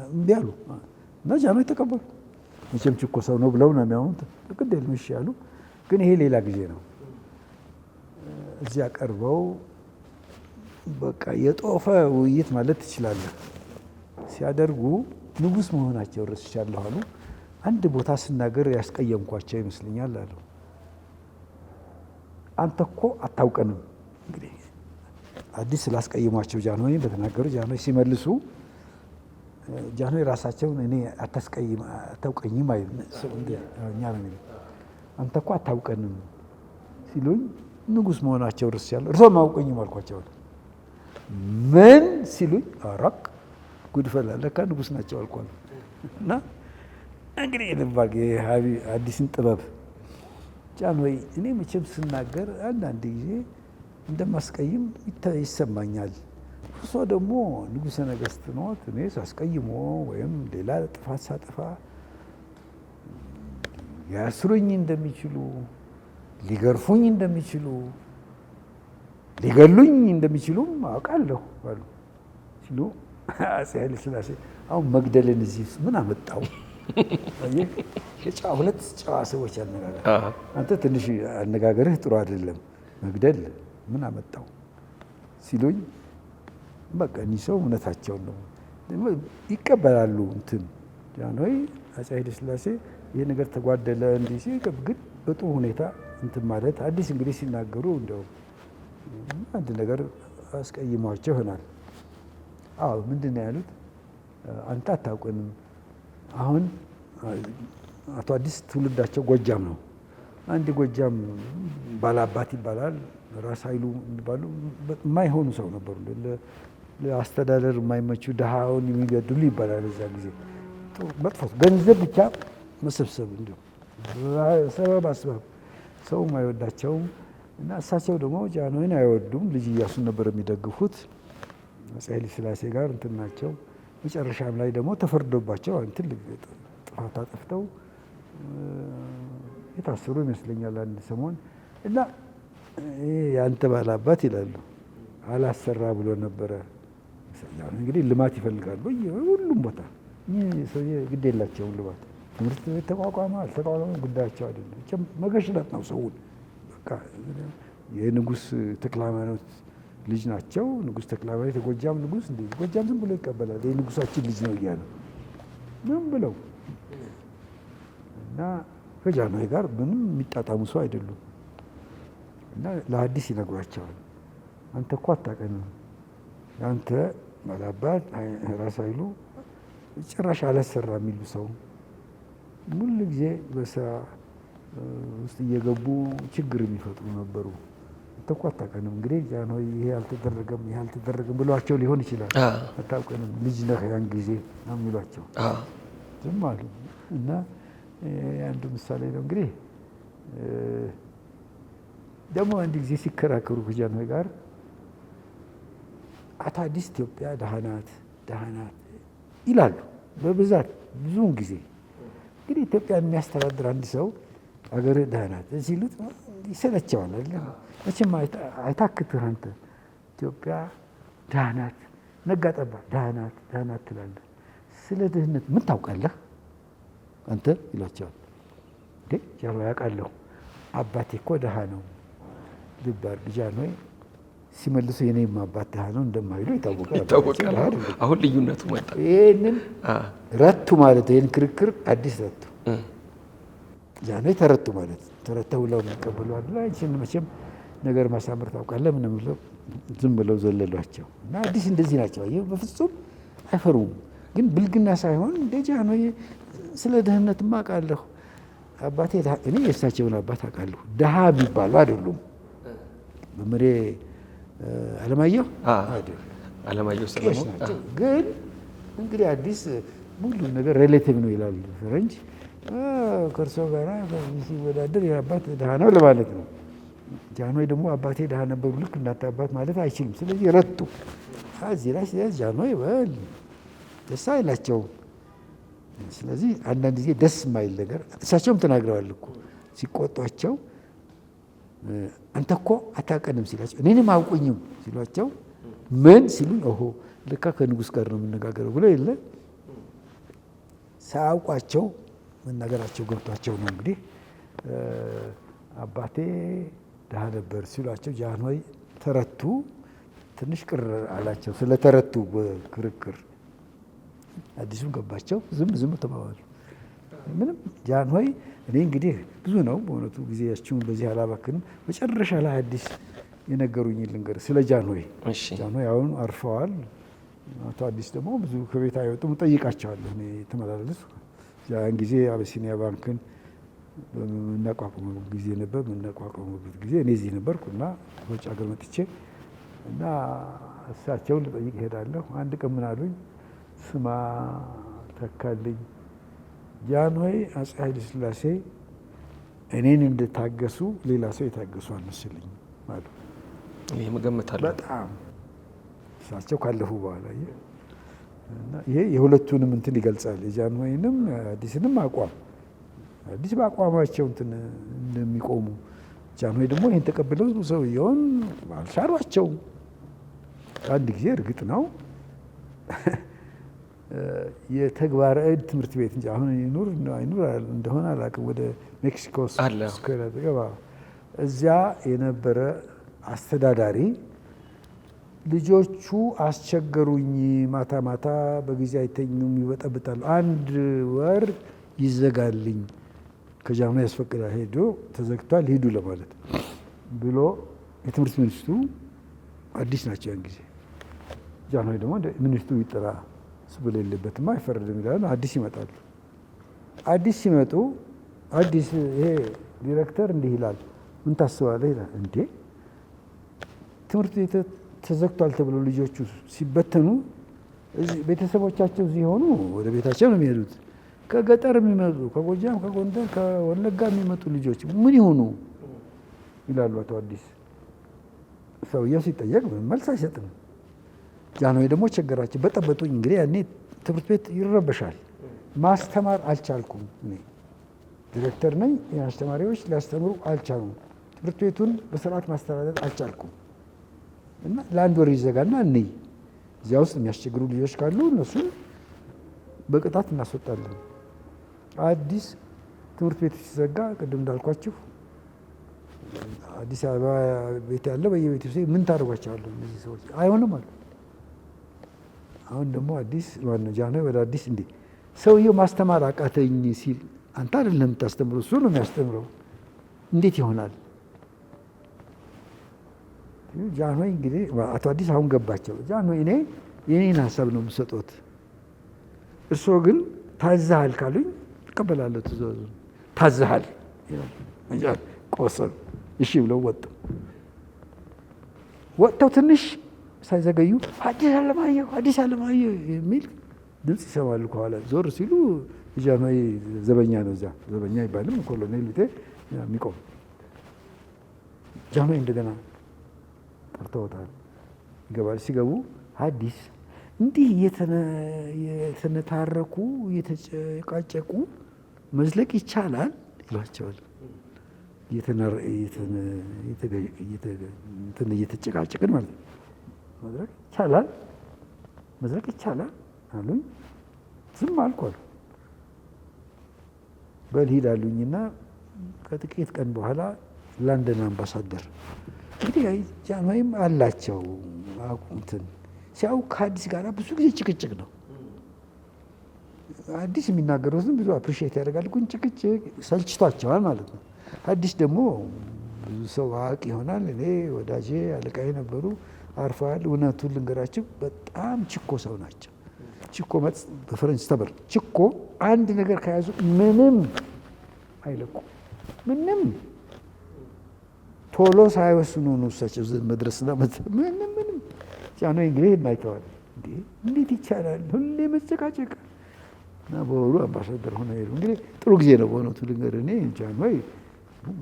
እምቢ አሉ እና ጃንሆይ ተቀበሉ። መቼም ችኮ ሰው ነው ብለው ነው የሚያውኑት። ግድ የለም እሺ ያሉ። ግን ይሄ ሌላ ጊዜ ነው። እዚያ ቀርበው በቃ የጦፈ ውይይት ማለት ትችላለህ ሲያደርጉ ንጉሥ መሆናቸው ረስቻለሁ አሉ። አንድ ቦታ ስናገር ያስቀየምኳቸው ይመስለኛል አሉ። አንተ እኮ አታውቀንም። እንግዲህ አዲስ ስላስቀየሟቸው ጃንሆይ በተናገሩ ጃንሆይ ሲመልሱ ጃንሆይ ራሳቸውን እኔ አታውቀኝም አይሉ እኛ አንተ እኮ አታውቀንም ሲሉኝ ንጉሥ መሆናቸው ርስ ያለ እርሶም አያውቀኝም አልኳቸው። ምን ሲሉኝ አራቅ ጉድ ፈላ ለካ ንጉሥ ናቸው አልኳለሁ። እና እንግዲህ ልባል አዲስን ጥበብ ጃንሆይ እኔ መቼም ስናገር አንዳንድ ጊዜ እንደማስቀይም ይሰማኛል። እርሶ ደግሞ ንጉሠ ነገሥት ነዎት። እኔ ሳስቀይሞ ወይም ሌላ ጥፋት ሳጠፋ ሊያስሩኝ እንደሚችሉ፣ ሊገርፉኝ እንደሚችሉ፣ ሊገሉኝ እንደሚችሉም አውቃለሁ አሉ ሲሉ አፄ ኃይለ ሥላሴ አሁን መግደልን እዚህ ምን አመጣው? ሁለት ጨዋ ሰዎች አነጋገር። አንተ ትንሽ አነጋገርህ ጥሩ አይደለም፣ መግደል ምን አመጣው ሲሉኝ በቃ እኒህ ሰው እውነታቸውን ነው ይቀበላሉ። እንትን ጃንሆይ አፄ ኃይለ ሥላሴ ይህ ነገር ተጓደለ እንዲህ ሲል ግን በጥሩ ሁኔታ እንትን ማለት አዲስ እንግዲህ ሲናገሩ እንደው አንድ ነገር አስቀይሟቸው ይሆናል። አዎ ምንድን ነው ያሉት? አንተ አታውቅንም። አሁን አቶ አዲስ ትውልዳቸው ጎጃም ነው። አንድ ጎጃም ባላባት ይባላል ራስ ኃይሉ የሚባሉ የማይሆኑ ሰው ነበሩ። ለአስተዳደር የማይመቹ ድሃውን የሚገድሉ ይባላል። እዛ ጊዜ መጥፎ ገንዘብ ብቻ መሰብሰብ እንዲሁ ሰበብ አስባብ ሰው አይወዳቸውም። እና እሳቸው ደግሞ ጃንሆይን አይወዱም። ልጅ ኢያሱን ነበር የሚደግፉት። አፄ ኃይለ ሥላሴ ጋር እንትን ናቸው። መጨረሻም ላይ ደግሞ ተፈርዶባቸው ትልቅ ጥፋት አጥፍተው የታሰሩ ይመስለኛል አንድ ሰሞን። እና የአንተ ባላባት ይላሉ አላሰራ ብሎ ነበረ። እንግዲህ ልማት ይፈልጋሉ ሁሉም ቦታ። ሰውዬ ግድ የላቸውም ልማት። ትምህርት ቤት ተቋቋመ አልተቋቋመ ጉዳያቸው አይደለም። መገሽለት ነው ሰውን። በቃ የንጉሥ ተክለ ሃይማኖት ልጅ ናቸው። ንጉሥ ተክለ ሃይማኖት የጎጃም ንጉሥ እንዴ ጎጃም ዝም ብሎ ይቀበላል። የንጉሳችን ልጅ ነው እያለ ምን ብለው እና ከጃንሆይ ጋር ምንም የሚጣጣሙ ሰው አይደሉም። እና ለሐዲስ ይነግሯቸዋል። አንተ እኮ አታውቀንም። አንተ ባላባት ራስ ኃይሉ ጭራሽ አላሰራ የሚሉ ሰው ሙሉ ጊዜ በስራ ውስጥ እየገቡ ችግር የሚፈጥሩ ነበሩ። አንተ እኮ አታውቀንም። እንግዲህ ጃንሆይ ይሄ አልተደረገም ይሄ አልተደረገም ብሏቸው ሊሆን ይችላል። አታውቀንም ልጅ ነህ ያን ጊዜ ነው የሚሏቸው። ዝም አሉ። እና አንዱ ምሳሌ ነው እንግዲህ ደግሞ አንድ ጊዜ ሲከራከሩ ከጃንሆይ ጋር አቶ አዲስ ኢትዮጵያ ደሃ ናት ይላሉ በብዛት ብዙውን ጊዜ። እንግዲህ ኢትዮጵያን የሚያስተዳድር አንድ ሰው አገርህ ደሃ ናት ሲሉት ይሰለቸዋል አይደል? መቼም አይታክትህ አንተ ኢትዮጵያ ደሃ ናት ነጋ ጠባ ደሃ ናት ትላለህ። ስለ ድህነት ምን ታውቃለህ አንተ ይላቸዋል። እንዴ ጃንሆይ ያውቃለሁ አባቴ እኮ ደሃ ነው። ልብ አድርግ ጃንሆይ ሲመልሱ የኔም አባት ደሃ ነው እንደማይሉ ይታወቃል። አሁን ልዩነቱ መጣ። ይህንን ረቱ ማለት ይህን ክርክር አዲስ ረቱ። ጃንሆይ ተረቱ ማለት ተረተው ብለው የሚቀበሉ አይደል? መቼም ነገር ማሳመር ታውቃለህ ምንም ብለው ዝም ብለው ዘለሏቸው። እና አዲስ እንደዚህ ናቸው። አየህ በፍጹም አይፈሩም። ግን ብልግና ሳይሆን እንደ ጃንሆይ ስለ ድህነትማ አውቃለሁ አባቴ እኔ የእሳቸውን አባት አውቃለሁ ደሃ የሚባሉ አይደሉም። መምሬ አለማየሁ ሰለሞን ናቸው። ግን እንግዲህ አዲስ ሙሉ ነገር ሬሌቲቭ ነው ይላል ፈረንጅ። ከእርሶ ጋር ሲወዳደር የአባት ድሃ ነው ለማለት ነው። ጃንሆይ ደግሞ አባቴ ድሃ ነበሩ ልክ እናንተ አባት ማለት አይችልም። ስለዚህ ረቱ። እዚህ ላይ ጃንሆይ በል ደስ አይላቸውም። ስለዚህ አንዳንድ ጊዜ ደስ የማይል ነገር እሳቸውም ተናግረዋል እኮ ሲቆጧቸው አንተ እኮ አታውቀንም ሲላቸው እኔንም አውቁኝም ሲሏቸው ምን ሲሉኝ ኦሆ ልካ ከንጉሥ ጋር ነው የምነጋገረው ብሎ የለ ሳያውቋቸው መናገራቸው ገብቷቸው ነው። እንግዲህ አባቴ ድሃ ነበር ሲሏቸው ጃንሆይ ተረቱ። ትንሽ ቅር አላቸው ስለተረቱ በክርክር። አዲሱም ገባቸው። ዝም ተባባሉ። ምንም ጃንሆይ እኔ እንግዲህ ብዙ ነው በእውነቱ ጊዜያችሁን በዚህ አላባክንም። መጨረሻ ላይ አዲስ የነገሩኝ ልንገር ስለ ጃንሆይ። ጃንሆይ አሁን አርፈዋል። አቶ አዲስ ደግሞ ብዙ ከቤት አይወጡም፣ እጠይቃቸዋለሁ እኔ ተመላለሱ። ያን ጊዜ አቢሲኒያ ባንክን በምናቋቁመው ጊዜ ነበር። በምናቋቁመበት ጊዜ እኔ እዚህ ነበርኩ እና ከውጭ ሀገር መጥቼ እና እሳቸውን ልጠይቅ እሄዳለሁ። አንድ ቀን ምን አሉኝ፣ ስማ ተካልኝ፣ ጃንሆይ አፄ ኃይለ ሥላሴ እኔን እንድታገሱ ሌላ ሰው የታገሱ አልመሰለኝም አሉ። ይህ መገመታለሁ በጣም እሳቸው ካለፉ በኋላ ይሄ የሁለቱንም እንትን ይገልጻል። የጃንሆይንም አዲስንም አቋም አዲስ በአቋማቸው እንትን እንደሚቆሙ ጃንሆይ ደግሞ ይህን ተቀብለው ሰውየውን አልሻሯቸው። አንድ ጊዜ እርግጥ ነው የተግባረ ዕድ ትምህርት ቤት እንጂ አሁን ይኑር አይኑር እንደሆነ አላውቅም። ወደ ሜክሲኮ ስኩዌር አጠገብ እዚያ የነበረ አስተዳዳሪ ልጆቹ አስቸገሩኝ፣ ማታ ማታ በጊዜ አይተኙም፣ ይበጠብጣሉ፣ አንድ ወር ይዘጋልኝ ከጃንሆይ ያስፈቅዳል፣ ሄዶ ተዘግቷል ሂዱ ለማለት ብሎ የትምህርት ሚኒስትሩ አዲስ ናቸው ያን ጊዜ። ጃንሆይ ደግሞ ሚኒስትሩ ይጠራ ብሎ የለበትማ አይፈረድም ይላሉ። አዲስ ይመጣሉ። አዲስ ሲመጡ አዲስ ይሄ ዲሬክተር እንዲህ ይላል፣ ምን ታስባለህ ይላል። እንዴ ትምህርት ቤት ተዘግቷል ተብሎ ልጆቹ ሲበተኑ ቤተሰቦቻቸው እዚህ ሆኑ ወደ ቤታቸው ነው የሚሄዱት። ከገጠር የሚመጡ ከጎጃም፣ ከጎንደር፣ ከወለጋ የሚመጡ ልጆች ምን ይሆኑ ይላሉ አቶ አዲስ። ሰውየው ሲጠየቅ መልስ አይሰጥም። ጃንሆይ ደግሞ ቸገራቸው፣ በጠበጡኝ። እንግዲህ ያኔ ትምህርት ቤት ይረበሻል። ማስተማር አልቻልኩም። እኔ ዲሬክተር ነኝ፣ አስተማሪዎች ሊያስተምሩ አልቻሉም። ትምህርት ቤቱን በስርዓት ማስተዳደር አልቻልኩም እና ለአንድ ወር ይዘጋና እንይ፣ እዚያ ውስጥ የሚያስቸግሩ ልጆች ካሉ እነሱን በቅጣት እናስወጣለን። አዲስ ትምህርት ቤት ሲዘጋ ቅድም እንዳልኳችሁ አዲስ አበባ ቤት ያለ በየቤቱ ምን ታደርጓቸዋለሁ እነዚህ ሰዎች አይሆንም አሉ። አሁን ደግሞ አዲስ ማነው ጃንሆይ ወደ አዲስ እንዴ ሰውየው ማስተማር አቃተኝ ሲል አንተ አይደለም የምታስተምረው እሱ ነው የሚያስተምረው፣ እንዴት ይሆናል? ጃንሆይ እንግዲህ አቶ አዲስ አሁን ገባቸው። ጃንሆይ እኔ የኔን ሀሳብ ነው የምሰጡት፣ እርስዎ ግን ታዘሃል ካሉኝ እቀበላለሁ ትእዛዙን። ታዘሃል ቆሰሉ። እሺ ብለው ወጡ። ወጥተው ትንሽ ሳይዘገዩ አዲስ አለማየሁ የሚል ድምፅ ይሰማሉ ከኋላ። ዞር ሲሉ ጃንሆይ ዘበኛ ነው፣ እዚያ ዘበኛ ይባልም ኮሎኔል ቢጤ የሚቆም ጃንሆይ እንደገና ጠርተውታል። ይገባል። ሲገቡ አዲስ እንዲህ የተነታረኩ የተጨቃጨቁ መዝለቅ ይቻላል ይሏቸዋል። እየተጨቃጨቅን ማለት ነው። መዝለቅ ይቻላል አሉኝ። ዝም አልኩ አሉ። በል ሂድ አሉኝና ከጥቂት ቀን በኋላ ላንደን አምባሳደር እንግዲህ ጃንሆይም አላቸው እንትን ሲያው ከአዲስ ጋር ብዙ ጊዜ ጭቅጭቅ ነው። አዲስ የሚናገሩትን ብዙ አፕሪሺየት ያደርጋል፣ ግን ጭቅጭቅ ሰልችቷቸዋል ማለት ነው። አዲስ ደግሞ ብዙ ሰው አዋቂ ይሆናል። እኔ ወዳጄ አለቃዬ ነበሩ፣ አርፈዋል። እውነቱን ልንገራችሁ በጣም ችኮ ሰው ናቸው። ችኮ በፈረንጅ ተበር ችኮ አንድ ነገር ከያዙ ምንም አይለቁ። ምንም ቶሎ ሳይወስኑ ነው እሳቸው መድረስና ምንም ጃንሆይ እንግዲህ አይተዋል። እንዴት ይቻላል ሁሌ መጨቃጨቅ እና በወሩ አምባሳደር ሆነ ሄዱ። እንግዲህ ጥሩ ጊዜ ነው በእውነቱ ልንገርህ። እኔ ጃንሆይ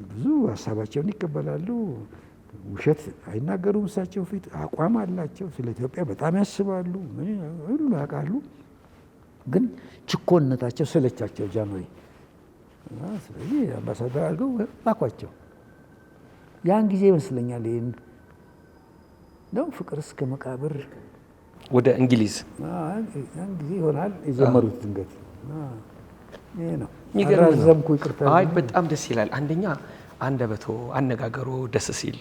ብዙ ሀሳባቸውን ይቀበላሉ፣ ውሸት አይናገሩም። እሳቸው ፊት አቋም አላቸው። ስለ ኢትዮጵያ በጣም ያስባሉ፣ ሁሉ ያውቃሉ። ግን ችኮነታቸው ሰለቻቸው ጃንሆይ። ስለዚህ አምባሳደር አድርገው ላኳቸው። ያን ጊዜ ይመስለኛል ይህን ነው ፍቅር እስከ መቃብር ወደ እንግሊዝ ያን ጊዜ ይሆናል የጀመሩት። ድንገት ይሄ ነው። የሚገርም ነው። አራዘምኩ፣ ይቅርታ። አይ በጣም ደስ ይላል። አንደኛ አንደበቶ አነጋገሮ ደስ ሲል፣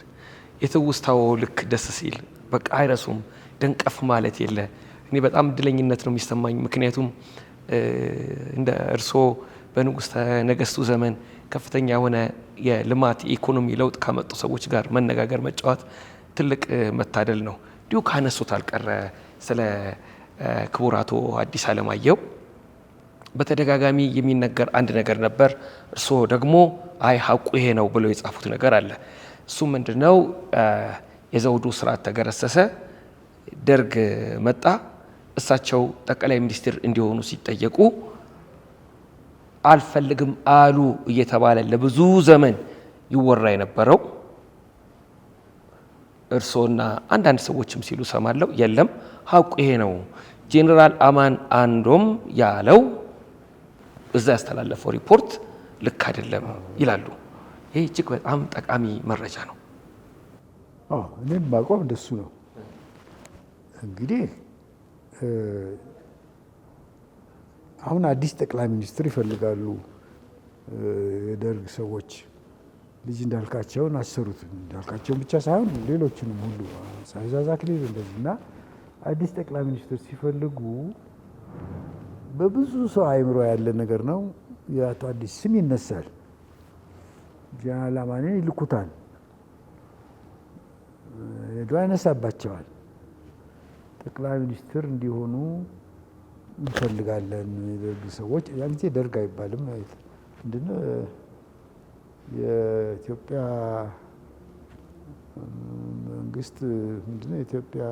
የትውስታው ልክ ደስ ሲል፣ በቃ አይረሱም። ደንቀፍ ማለት የለ። እኔ በጣም እድለኝነት ነው የሚሰማኝ። ምክንያቱም እንደ እርስዎ በንጉሠ ነገሥቱ ዘመን ከፍተኛ የሆነ የልማት የኢኮኖሚ ለውጥ ካመጡ ሰዎች ጋር መነጋገር መጫወት ትልቅ መታደል ነው። እንዲሁ ካነሱት አልቀረ ስለ ክቡር አቶ ሐዲስ ዓለማየሁ በተደጋጋሚ የሚነገር አንድ ነገር ነበር። እርስዎ ደግሞ አይ ሀቁ ይሄ ነው ብለው የጻፉት ነገር አለ። እሱ ምንድነው? የዘውዱ ስርዓት ተገረሰሰ፣ ደርግ መጣ። እሳቸው ጠቅላይ ሚኒስትር እንዲሆኑ ሲጠየቁ አልፈልግም አሉ እየተባለ ለብዙ ዘመን ይወራ የነበረው እርስዎና አንዳንድ ሰዎችም ሲሉ ሰማለው፣ የለም ሀቁ ይሄ ነው፣ ጄኔራል አማን አንዶም ያለው እዛ ያስተላለፈው ሪፖርት ልክ አይደለም ይላሉ። ይሄ እጅግ በጣም ጠቃሚ መረጃ ነው። እኔም ማቆም እንደሱ ነው። እንግዲህ አሁን አዲስ ጠቅላይ ሚኒስትር ይፈልጋሉ የደርግ ሰዎች። ልጅ እንዳልካቸውን አሰሩት። እንዳልካቸውን ብቻ ሳይሆን ሌሎችንም ሁሉ ሳይዛዝ አክሊል እንደዚህ እና አዲስ ጠቅላይ ሚኒስትር ሲፈልጉ በብዙ ሰው አእምሮ ያለ ነገር ነው። የአቶ አዲስ ስም ይነሳል። ጀነራል አማንን ይልኩታል፣ ሄዶ ያነሳባቸዋል። ጠቅላይ ሚኒስትር እንዲሆኑ እንፈልጋለን የደርግ ሰዎች። ያን ጊዜ ደርግ አይባልም ምንድነው የኢትዮጵያ መንግስት ምንድነው የኢትዮጵያ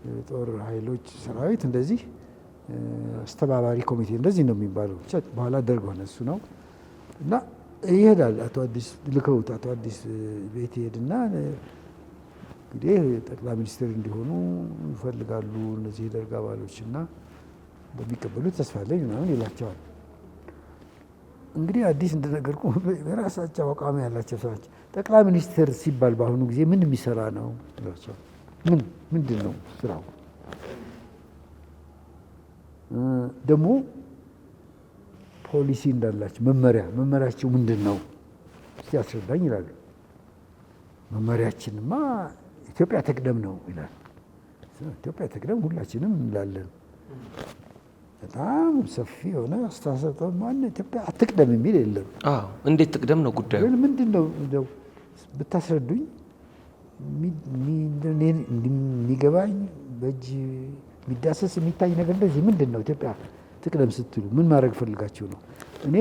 የጦር ኃይሎች ሰራዊት እንደዚህ አስተባባሪ ኮሚቴ እንደዚህ ነው የሚባለው። በኋላ ደርግ ሆነ እሱ ነው እና ይሄዳል። አቶ አዲስ ልከውት አቶ አዲስ ቤት ይሄድና እንግዲህ ጠቅላይ ሚኒስትር እንዲሆኑ ይፈልጋሉ እነዚህ የደርግ አባሎች እና በሚቀበሉት ተስፋ አለኝ ምናምን ይላቸዋል። እንግዲህ አዲስ እንደነገርኩ የራሳቸው አቋም ያላቸው ሰዎች ጠቅላይ ሚኒስትር ሲባል በአሁኑ ጊዜ ምን የሚሰራ ነው ይላቸዋል። ምንድን ነው ስራው? ደግሞ ፖሊሲ እንዳላቸው መመሪያቸው ምንድን ነው እስቲ አስረዳኝ ይላሉ። መመሪያችንማ ኢትዮጵያ ትቅደም ነው ይላል። ኢትዮጵያ ትቅደም ሁላችንም እንላለን። በጣም ሰፊ የሆነ አስተሳሰብ ማነው ኢትዮጵያ አትቅደም የሚል የለም። እንዴት ትቅደም ነው ጉዳዩ። ግን ምንድን ነው እንደው ብታስረዱኝ የሚገባኝ በእጅ የሚዳሰስ የሚታይ ነገር እንደዚህ ምንድን ነው ኢትዮጵያ ትቅደም ስትሉ ምን ማድረግ ፈልጋችሁ ነው? እኔ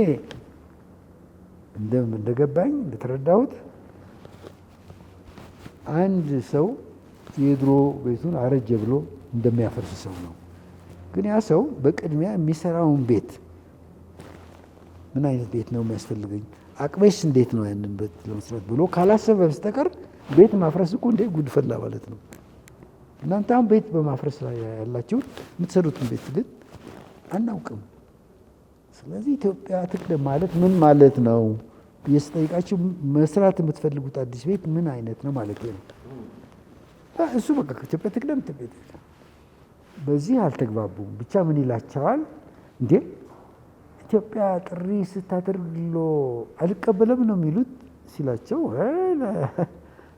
እንደገባኝ እንደተረዳሁት አንድ ሰው የድሮ ቤቱን አረጀ ብሎ እንደሚያፈርስ ሰው ነው። ግን ያ ሰው በቅድሚያ የሚሰራውን ቤት ምን አይነት ቤት ነው የሚያስፈልገኝ፣ አቅሜስ እንዴት ነው ያንን ቤት ለመስራት ብሎ ካላሰበ በስተቀር ቤት ማፍረስ እኮ እንደ ጉድ ፈላ ማለት ነው። እናንተ አሁን ቤት በማፍረስ ላይ ያላችሁ የምትሰሩትን ቤት ግን አናውቅም። ስለዚህ ኢትዮጵያ ትቅደም ማለት ምን ማለት ነው የስጠይቃችሁ፣ መስራት የምትፈልጉት አዲስ ቤት ምን አይነት ነው ማለት ነው። እሱ በቃ ኢትዮጵያ ትቅደም ቤት በዚህ አልተግባቡም። ብቻ ምን ይላቸዋል እንዴ ኢትዮጵያ ጥሪ ስታደርግሎ አልቀበለም ነው የሚሉት ሲላቸው፣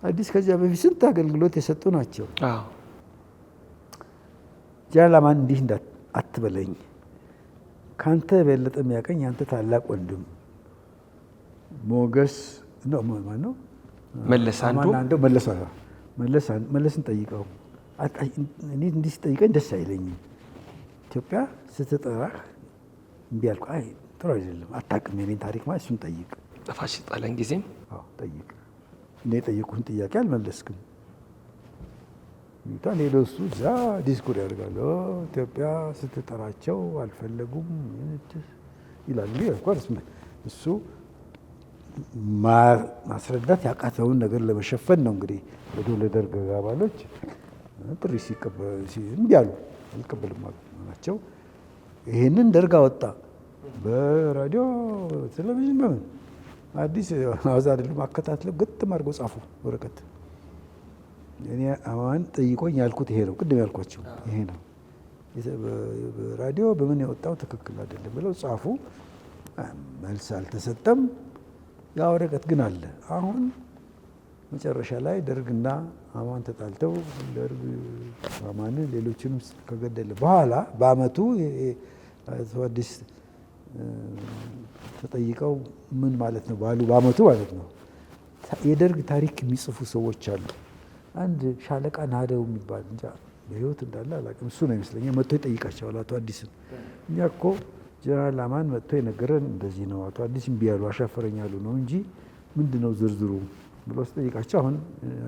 አዲስ ከዚያ በፊት ስንት አገልግሎት የሰጡ ናቸው። ጀነራል አማን እንዲህ አትበለኝ፣ ካንተ የበለጠ የሚያቀኝ ያንተ ታላቅ ወንድም ሞገስ ነው ማነው መለስን ጠይቀው። እኔ እንዲህ ሲጠይቀኝ ደስ አይለኝም። ኢትዮጵያ ስትጠራህ እምቢ አልኩ። አይ ጥሩ አይደለም፣ አታውቅም የኔን ታሪክ ማለት እሱን ጠይቅ። ጠፋሽ ጣሊያን ጊዜም ጠይቅ። እኔ የጠየቁህን ጥያቄ አልመለስክም። ሌሎ እሱ እዛ ዲስኩር ያደርጋል። ኢትዮጵያ ስትጠራቸው አልፈለጉም ይላል። እሱ ማስረዳት ያቃተውን ነገር ለመሸፈን ነው። እንግዲህ ወደ ለደርግ አባሎች ጥሪ እምቢ አሉ፣ አልቀበልም ናቸው። ይህንን ደርግ አወጣ በራዲዮ ቴሌቪዥን፣ በምን አዲስ አዋዝ አይደለም አከታትለው ግጥም አድርገው ጻፉ ወረቀት። እኔ አማን ጠይቆኝ ያልኩት ይሄ ነው፣ ቅድም ያልኳቸው ይሄ ነው። በራዲዮ በምን የወጣው ትክክል አይደለም ብለው ጻፉ። መልስ አልተሰጠም። ያ ወረቀት ግን አለ። አሁን መጨረሻ ላይ ደርግና አማን ተጣልተው ደርግ አማንን ሌሎችንም ከገደለ በኋላ በአመቱ አቶ አዲስ ተጠይቀው ምን ማለት ነው ባሉ በአመቱ ማለት ነው የደርግ ታሪክ የሚጽፉ ሰዎች አሉ። አንድ ሻለቃ ናደው የሚባል እንጃ በህይወት እንዳለ አላውቅም። እሱ ነው ይመስለኛል መጥቶ ይጠይቃቸዋል አቶ አዲስን። እኛ እኮ ጀነራል አማን መጥቶ የነገረን እንደዚህ ነው፣ አቶ አዲስ እምቢ ያሉ አሻፈረኛሉ ነው እንጂ ምንድን ነው ዝርዝሩ ብሎ ስጠይቃቸው አሁን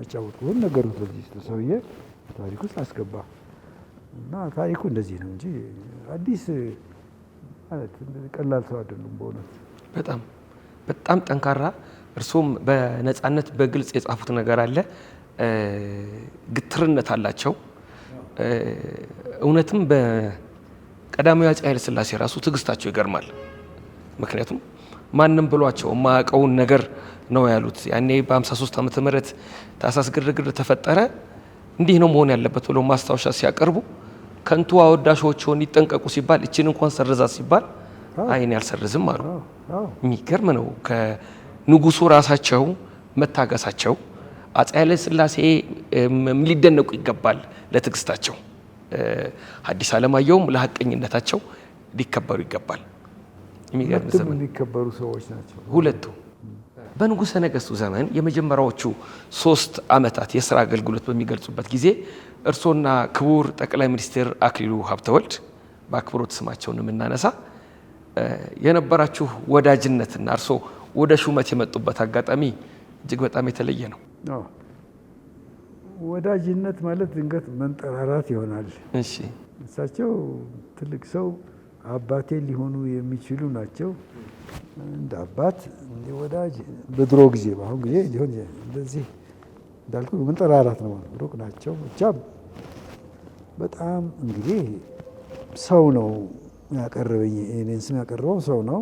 አጫወትኩት ነገሩት። ለዚህ ሰውዬ ታሪክ ውስጥ አስገባ እና ታሪኩ እንደዚህ ነው እንጂ አዲስ ማለት ቀላል ሰው አይደሉም በእውነት በጣም በጣም ጠንካራ። እርሶም በነፃነት በግልጽ የጻፉት ነገር አለ። ግትርነት አላቸው። እውነትም በቀዳማዊ አፄ ኃይለ ሥላሴ ራሱ ትዕግስታቸው ይገርማል። ምክንያቱም ማንም ብሏቸው የማያውቀውን ነገር ነው ያሉት። ያኔ በ53 ዓመተ ምህረት ታህሳስ ግርግር ተፈጠረ፣ እንዲህ ነው መሆን ያለበት ብሎ ማስታወሻ ሲያቀርቡ ከንቱ አወዳሾችን ይጠንቀቁ ሲባል እችን እንኳን ሰርዛት ሲባል አይን ያልሰርዝም አሉ። የሚገርም ነው። ከንጉሱ ራሳቸው መታገሳቸው አፄ ኃይለ ሥላሴ ሊደነቁ ይገባል ለትዕግስታቸው። ሐዲስ ዓለማየሁም ለሐቀኝነታቸው ሊከበሩ ይገባል። የሚገርም ዘመን የሚከበሩ ሰዎች ናቸው ሁለቱ። በንጉሠ ነገሥቱ ዘመን የመጀመሪያዎቹ 3 ዓመታት የሥራ አገልግሎት በሚገልጹበት ጊዜ እርሶና ክቡር ጠቅላይ ሚኒስትር አክሊሉ ሀብተወልድ በአክብሮት ስማቸውን የምናነሳ የነበራችሁ ወዳጅነትና እርሶ ወደ ሹመት የመጡበት አጋጣሚ እጅግ በጣም የተለየ ነው። ወዳጅነት ማለት ድንገት መንጠራራት ይሆናል። እሺ፣ እሳቸው ትልቅ ሰው አባቴ ሊሆኑ የሚችሉ ናቸው። እንደ አባት እንደ ወዳጅ በድሮ ጊዜ፣ በአሁን ጊዜ ሊሆን እንደዚህ እንዳልኩ መንጠራራት ነው። ሩቅ ናቸው። ብቻ በጣም እንግዲህ ሰው ነው ያቀረበኝ። እኔን ስም ያቀረበው ሰው ነው።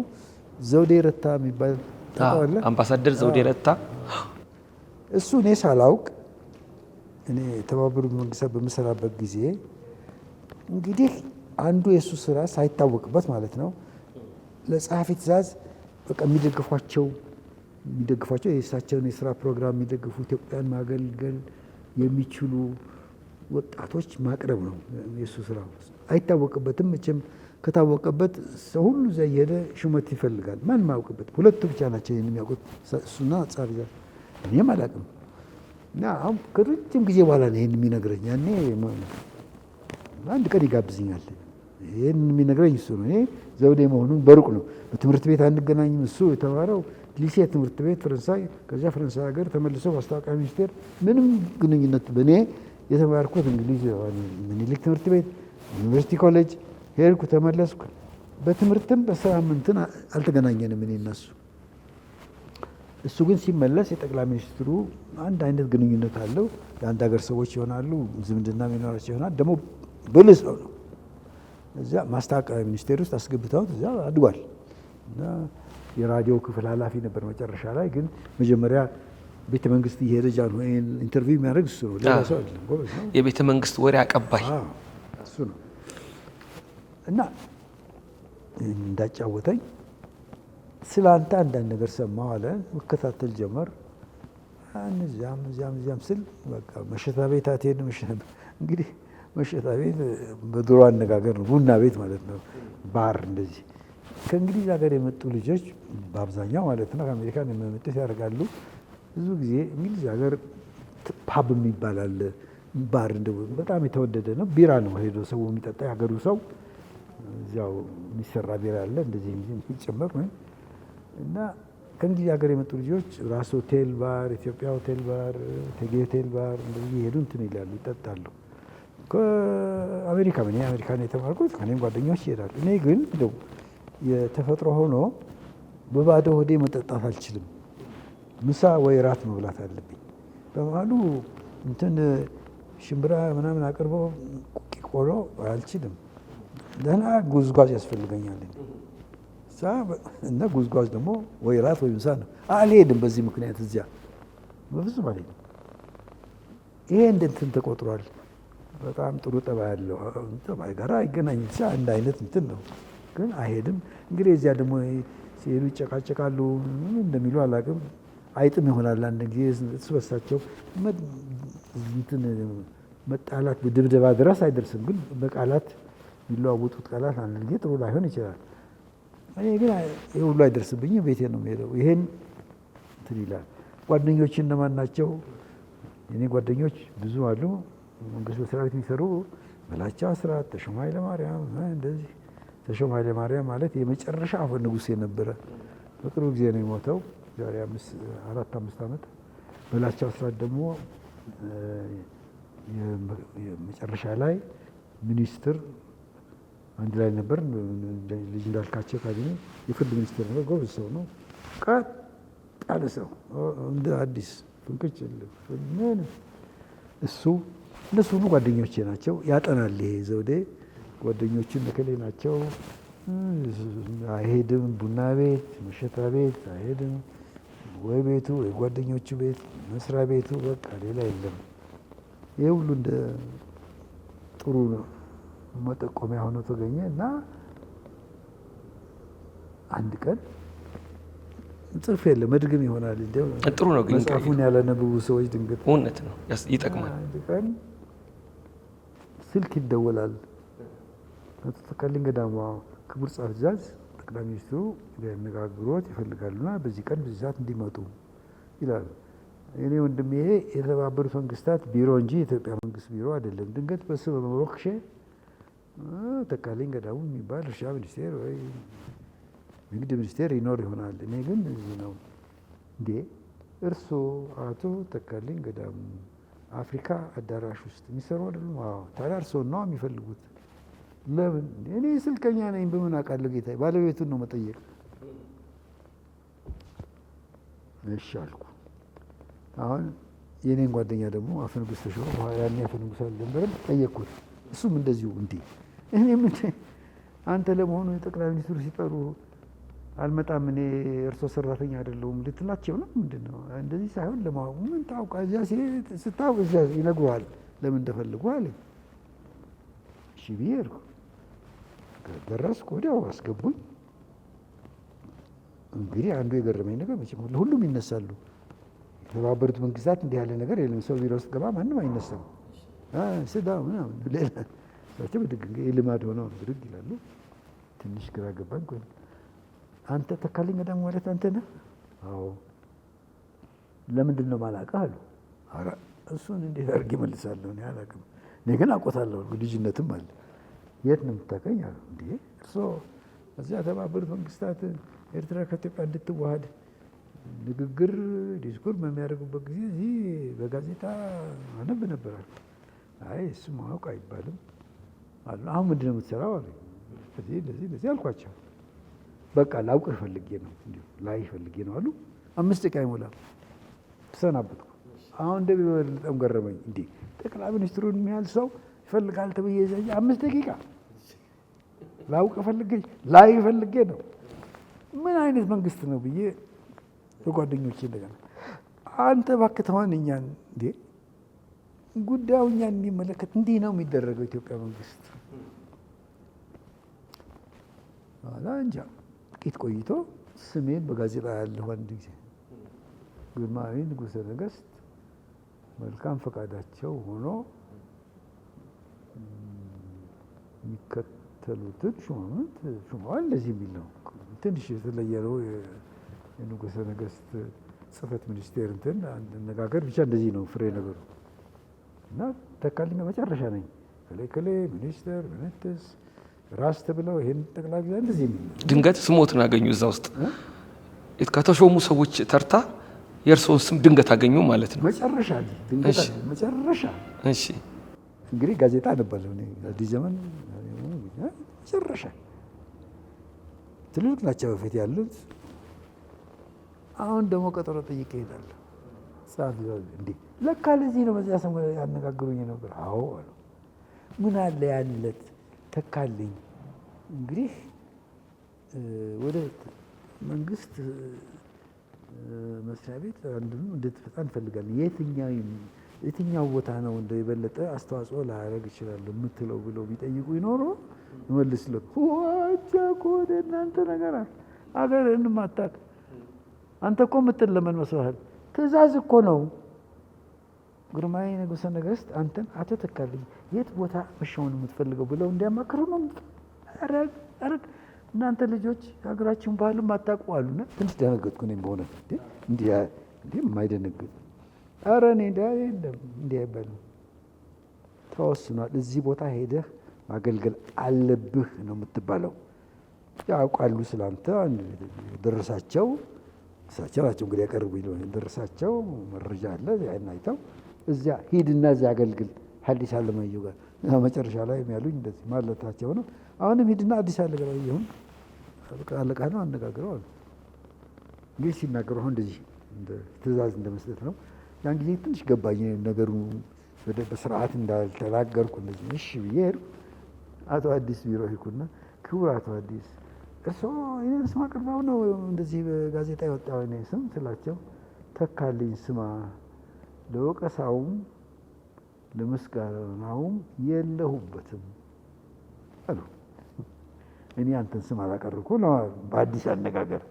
ዘውዴ ረታ የሚባል ታውቃለህ? አምባሳደር ዘውዴ ረታ። እሱ እኔ ሳላውቅ እኔ የተባበሩት መንግስታት በምሰራበት ጊዜ እንግዲህ አንዱ የእሱ ስራ ሳይታወቅበት ማለት ነው ለጸሐፊ ትእዛዝ በቃ የሚደግፏቸው የእሳቸውን የስራ ፕሮግራም የሚደግፉ ኢትዮጵያን ማገልገል የሚችሉ ወጣቶች ማቅረብ ነው የእሱ ስራ። አይታወቅበትም። መቼም ከታወቀበት ሰው ሁሉ እዛ እየሄደ ሹመት ይፈልጋል። ማን ማያውቅበት? ሁለቱ ብቻ ናቸው የሚያውቁት፣ እሱና ጸሐፊ ትእዛዝ። እኔም አላውቅም። እና አሁን ከረጅም ጊዜ በኋላ ነው ይህን የሚነግረኝ። ያኔ አንድ ቀን ይጋብዝኛል። ይህን የሚነግረኝ እሱ ነው። እኔ ዘውዴ መሆኑን በሩቅ ነው። በትምህርት ቤት አንገናኝም። እሱ የተማረው ሊሴ ትምህርት ቤት ፈረንሳይ፣ ከዚያ ፈረንሳይ ሀገር ተመልሶ ማስታወቂያ ሚኒስቴር። ምንም ግንኙነት በእኔ የተማርኩት እንግሊዝ ምኒልክ ትምህርት ቤት፣ ዩኒቨርሲቲ ኮሌጅ ሄድኩ፣ ተመለስኩ። በትምህርትም በስራም እንትን አልተገናኘንም እኔ እና እሱ። እሱ ግን ሲመለስ የጠቅላይ ሚኒስትሩ አንድ አይነት ግንኙነት አለው። የአንድ ሀገር ሰዎች ይሆናሉ፣ ዝምድና የሚኖራቸው ይሆናል። ደግሞ ብልህ ሰው ነው። እዚያ ማስታወቂያ ሚኒስቴር ውስጥ አስገብተውት እዚያ አድጓል እና የራዲዮ ክፍል ኃላፊ ነበር መጨረሻ ላይ። ግን መጀመሪያ ቤተ መንግስት እየሄደ ጃንሆይን ኢንተርቪው የሚያደርግ እሱ ነው፣ ሌላ ሰው አይደለም። ጎበዝ ነው። የቤተ መንግስት ወሬ አቀባይ እሱ ነው። እና እንዳጫወተኝ ስለ አንተ አንዳንድ ነገር ሰማሁ አለ። መከታተል ጀመር። እዚያም ስል በቃ መሸታ ቤት አትሄድም? እንግዲህ መሸታ ቤት በድሮ አነጋገር ነው፣ ቡና ቤት ማለት ነው፣ ባር እንደዚህ። ከእንግሊዝ ሀገር የመጡ ልጆች በአብዛኛው ማለት ነው ከአሜሪካን የመጡት ያደርጋሉ። ብዙ ጊዜ እንግሊዝ ሀገር ፓብ የሚባል አለ፣ ባር በጣም የተወደደ ነው። ቢራ ነው ሄዶ ሰው የሚጠጣ የሀገሩ ሰው። እዚያው የሚሰራ ቢራ አለ እንደዚህ የሚጨመር እና ከእንግሊዝ ሀገር የመጡ ልጆች ራስ ሆቴል ባር፣ ኢትዮጵያ ሆቴል ባር፣ ቴጌ ሆቴል ባር እንደዚህ ሄዱ እንትን ይላሉ፣ ይጠጣሉ። ከአሜሪካ እኔ አሜሪካን የተማርኩት ከእኔም ጓደኞች ይሄዳሉ። እኔ ግን እንደው የተፈጥሮ ሆኖ በባዶ ሆዴ መጠጣት አልችልም። ምሳ ወይ ራት መብላት አለብኝ። በመሀሉ እንትን ሽምብራ ምናምን አቅርበው ቆሎ አልችልም። ደህና ጉዝጓዝ ያስፈልገኛል እና ጉዝጓዝ ደግሞ ወይ ራት ወይ ምሳ ነው። አልሄድም በዚህ ምክንያት እዚያ በፍጹም አልሄድም። ይሄ እንደ እንትን ተቆጥሯል። በጣም ጥሩ ጠባይ ያለው ጠባይ ጋር አይገናኝም። ብቻ አንድ አይነት እንትን ነው፣ ግን አይሄድም። እንግዲህ እዚያ ደግሞ ሲሄዱ ይጨቃጨቃሉ። ምን እንደሚሉ አላውቅም። አይጥም ይሆናል አንድ ጊዜ እርስ በርሳቸው እንትን መጣላት፣ ድብደባ ድረስ አይደርስም፣ ግን በቃላት የሚለዋወጡት ቃላት አንድ ጊዜ ጥሩ ላይሆን ይችላል። እኔ ግን ይሄ ሁሉ አይደርስብኝም፣ ቤቴ ነው የምሄደው። ይሄን እንትን ይላል። ጓደኞች እነማን ናቸው? የኔ ጓደኞች ብዙ አሉ። መንግስት መስሪያ ቤት የሚሰሩ በላቸው አስራት፣ ተሾመ ኃይለማርያም እንደዚህ። ተሾመ ኃይለማርያም ማለት የመጨረሻ አፈ ንጉሥ የነበረ በቅርቡ ጊዜ ነው የሞተው፣ ዛሬ 4-5 ዓመት። በላቸው አስራት ደግሞ የመጨረሻ ላይ ሚኒስትር አንድ ላይ ነበር። ልጅ እንዳልካቸው ካቢኔ የፍርድ ሚኒስትር ነበር። ጎበዝ ሰው ነው። ቀጥ ያለ ሰው እንደ አዲስ ፍንክች ምን እነሱ ሁሉ ጓደኞቼ ናቸው። ያጠናል ይሄ ዘውዴ ጓደኞችን እከሌ ናቸው። አይሄድም ቡና ቤት መሸታ ቤት አይሄድም፣ ወይ ቤቱ ወይ ጓደኞቹ ቤት መስሪያ ቤቱ በቃ ሌላ የለም። ይህ ሁሉ እንደ ጥሩ መጠቆሚያ ሆኖ ተገኘ እና አንድ ቀን ጽፍ የለ መድግም ይሆናል እንዲያው ጥሩ ነው ግን መጽሐፉን ያላነበቡ ሰዎች ድንገት እውነት ነው ይጠቅማል። አንድ ቀን ስልክ ይደወላል። አቶ ተካልኝ ገዳሙ ክቡር ጸሐፊ ትእዛዝ ጠቅላይ ሚኒስትሩ ሊያነጋግሮት ይፈልጋሉና በዚህ ቀን በዚህ ሰዓት እንዲመጡ ይላሉ። እኔ ወንድሜ ይሄ የተባበሩት መንግስታት ቢሮ እንጂ የኢትዮጵያ መንግስት ቢሮ አይደለም። ድንገት በሱ በመወክሼ ተካልኝ ገዳሙ የሚባል እርሻ ሚኒስቴር ወይ ንግድ ሚኒስቴር ይኖር ይሆናል። እኔ ግን እዚህ ነው። እንዴ እርስዎ አቶ ተካልኝ ገዳሙ አፍሪካ አዳራሽ ውስጥ የሚሰሩ አይደሉም? አዎ። ታዲያ እርስዎን ነው የሚፈልጉት? ለምን? እኔ ስልከኛ ነኝ። በምን አውቃለሁ ጌታዬ? ባለቤቱን ነው መጠየቅ። እሺ አልኩ። አሁን የኔን ጓደኛ ደግሞ አፈ ንጉሥ ተሾመ ያኔ አፈ ንጉሥ አልነበረም፣ ጠየቅኩት። እሱም እንደዚሁ እንዲህ እኔ ምን አንተ ለመሆኑ የጠቅላይ ሚኒስትሩ ሲጠሩ አልመጣም እኔ እርሶ ሰራተኛ አይደለሁም ልትላቸው ነው? ምንድን ነው እንደዚህ ሳይሆን ለማወቅ ምን ታውቃ እዚያ ስታውቅ እዚያ ይነግሩሃል ለምን እንደፈልጉ አለኝ። እሺ ብዬ ሄድኩ። ደረስኩ። ወዲያው አስገቡኝ። እንግዲህ አንዱ የገረመኝ ነገር መቼም ሁሉም ይነሳሉ። የተባበሩት መንግስታት እንዲህ ያለ ነገር የለም። ሰው ቢሮ ውስጥ ገባ ማንም አይነሳም። ስዳ ምናምን ሌላ ሰቸው ብድግ ልማድ ሆነው ብድግ ይላሉ። ትንሽ ግራ ገባኝ። ቆይ አንተ ተካልኝ ገዳሙ ማለት አንተ ነህ? አዎ። ለምንድን ነው የማላውቅህ አሉ። ኧረ እሱን እንዴት አድርጌ እመልሳለሁ? እኔ አላውቅም። እኔ ግን አውቆታለሁ። ልጅነትም አለ። የት ነው የምታውቀኝ አሉ። እንዴ እርስዎ እዚያ የተባበሩት መንግስታት ኤርትራ ከኢትዮጵያ እንድትዋሃድ ንግግር ዲስኩር በሚያደርጉበት ጊዜ እዚህ በጋዜጣ አነብ ነበራል። አይ እሱ ማወቅ አይባልም አሉ። አሁን ምንድን ነው የምትሰራው አሉ። እንደዚህ አልኳቸው። በቃ ላውቅህ ፈልጌ ነው እንዲሁ ላይ ፈልጌ ነው አሉ። 5 ደቂቃ አይሞላም ተሰናበትኩ። አሁን በጣም ገረመኝ። እንዴ ጠቅላይ ሚኒስትሩን የሚያህል ሰው ይፈልጋል ተብዬ 5 ደቂቃ ላውቅህ ፈልጌ ላይ ፈልጌ ነው። ምን አይነት መንግስት ነው ብዬ በጓደኞቼ እንደገና አንተ እባክህ ተሆን እኛን እንዴ ጉዳዩ እኛን እንዲመለከት እንዲህ ነው የሚደረገው ኢትዮጵያ መንግስት አላ እንጃ። ጥቂት ቆይቶ ስሜን በጋዜጣ ያለሁ አንድ ጊዜ ግርማዊ ንጉሠ ነገሥት መልካም ፈቃዳቸው ሆኖ የሚከተሉትን ሹማምንት ሹመዋል። እንደዚህ የሚል ነው። ትንሽ የተለየ ነው። የንጉሠ ነገሥት ጽሕፈት ሚኒስቴር እንትን አነጋገር ብቻ እንደዚህ ነው ፍሬ ነገሩ እና ተካልኝ መጨረሻ ነኝ ከሌ ሚኒስትር ምንትስ ራስ ተብለው ይሄን ጠቅላይ ግዛት እንደዚህ የሚል ድንገት ስሞትን አገኙ። እዛ ውስጥ ከተሾሙ ሰዎች ተርታ የእርስዎን ስም ድንገት አገኙ ማለት ነው። መጨረሻ ድንገት መጨረሻ። እሺ እንግዲህ ጋዜጣ አነባለሁ እኔ አዲስ ዘመን መጨረሻ ትልልቅ ናቸው በፊት ያሉት። አሁን ደግሞ ቀጠሮ ጠይቄ እሄዳለሁ። ጻፍ እንዴ ለካ ለዚህ ነው በዚያ ሰው ያነጋግሩኝ ነበር። አዎ አሉ። ምን አለ ያለት ተካልኝ እንግዲህ ወደ መንግስት መስሪያ ቤት አንዱን እንድትፈታ እንፈልጋለን። የትኛው ቦታ ነው እንደ የበለጠ አስተዋጽኦ ላደርግ እችላለሁ የምትለው ብለው ቢጠይቁ ይኖሩ እመልስለት ዋቻ እኮ ወደ እናንተ ነገር አገርህን ማታውቅ አንተ እኮ የምትል ለምን መስሎሃል? ትእዛዝ እኮ ነው። ግርማዊ ንጉሠ ነገሥት አንተን አቶ ተካልኝ የት ቦታ መሾም የምትፈልገው ብለው እንዲያማክሩ ነው። ኧረ እናንተ ልጆች ሀገራችሁን ባህልም አታውቁ አሉና ትንሽ ደነገጥኩ። እኔም በእውነት እንዲህ የማይደነግጥ ኧረ እኔ እንዲህ አይባልም ተወስኗል። እዚህ ቦታ ሄደህ ማገልገል አለብህ ነው የምትባለው። ያውቃሉ ስላንተ ደረሳቸው እሳቸው ናቸው እንግዲህ ያቀርቡኝ ደረሳቸው መረጃ አለ። ያን አይተው እዚያ ሂድና እዚያ አገልግል ሐዲስ ዓለማየሁ ጋር መጨረሻ ላይ ያሉኝ እንደዚህ ማለታቸው ነው። አሁንም ሂድና አዲስ ዓለማየሁን አለቃ ነው አነጋግረው አሉ። እንግዲህ ሲናገሩ አሁን እንደዚህ ትእዛዝ እንደመስጠት ነው። ያን ጊዜ ትንሽ ገባኝ ነገሩ በስርዓት እንዳልተናገርኩ እንደዚህ እሺ ብዬ ሄድኩ። አቶ አዲስ ቢሮ ሄድኩና ክቡር አቶ አዲስ እርስዎ የእኔን ስም አቅርበው ነው እንደዚህ በጋዜጣ የወጣው የእኔ ስም ስላቸው፣ ተካልኝ ስማ ለወቀሳውም ለምስጋናውም የለሁበትም አሉ። እኔ አንተን ስም አላቀርኩ ነው በአዲስ አነጋገር፣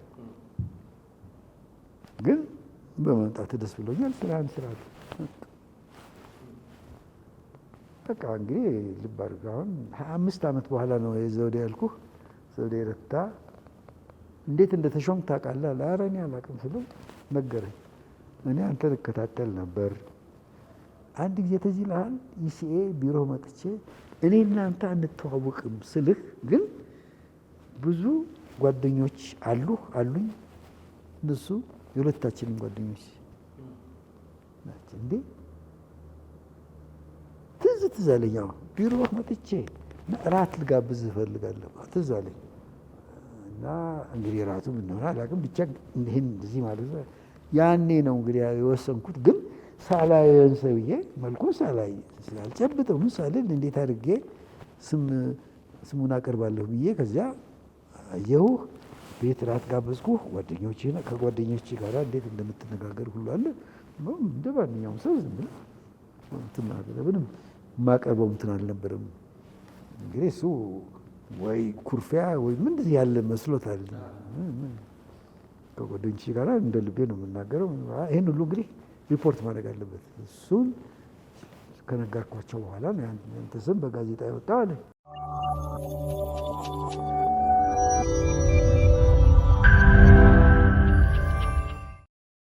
ግን በመምጣት ደስ ብሎኛል። ስራህን ስራት በቃ እንግዲህ ልብ አድርገህ አሁን 25 ዓመት በኋላ ነው የዘውዴ ያልኩህ። ዘውዴ ረታ እንዴት እንደተሾም ታውቃለህ? ኧረ እኔ አላውቅም ስለው ነገረኝ። እኔ አንተን እከታተል ነበር። አንድ ጊዜ ትዝ ይልሃል ኢሲኤ ቢሮ መጥቼ እኔ እናንተ አንተዋወቅም ስልህ ግን ብዙ ጓደኞች አሉኝ እነሱ የሁለታችንም ጓደኞች ናቸው። እንዴ ትዝ አለኝ። ቢሮ መጥቼ እራት ልጋብዝህ እፈልጋለሁ ትዝ አለኝ። እና እንግዲህ እራቱ ምን ሆነ አላውቅም፣ ብቻ ይህን እንደዚህ ማለት ያኔ ነው እንግዲህ የወሰንኩት። ግን ሳላየን ሰውዬ መልኩን ሳላይ ስላልጨብጠው ምን ሳልል እንዴት አድርጌ ስሙን አቀርባለሁ ብዬ ከዚያ አየሁህ፣ ቤት እራት ጋበዝኩህ። ከጓደኞች ጋር እንዴት እንደምትነጋገር ሁሉ አለ። እንደ ማንኛውም ሰው ዝም ብለህ ምንም የማቀርበው እንትን አልነበረም። እንግዲህ እሱ ወይ ኩርፊያ ወይ ምን እንደዚህ ያለ መስሎታል። ከጓደኞች ጋር እንደ ልቤ ነው የምናገረው። ይህን ሁሉ እንግዲህ ሪፖርት ማድረግ አለበት። እሱን ከነገርኳቸው በኋላ ያንተ ስም በጋዜጣ የወጣ አለ።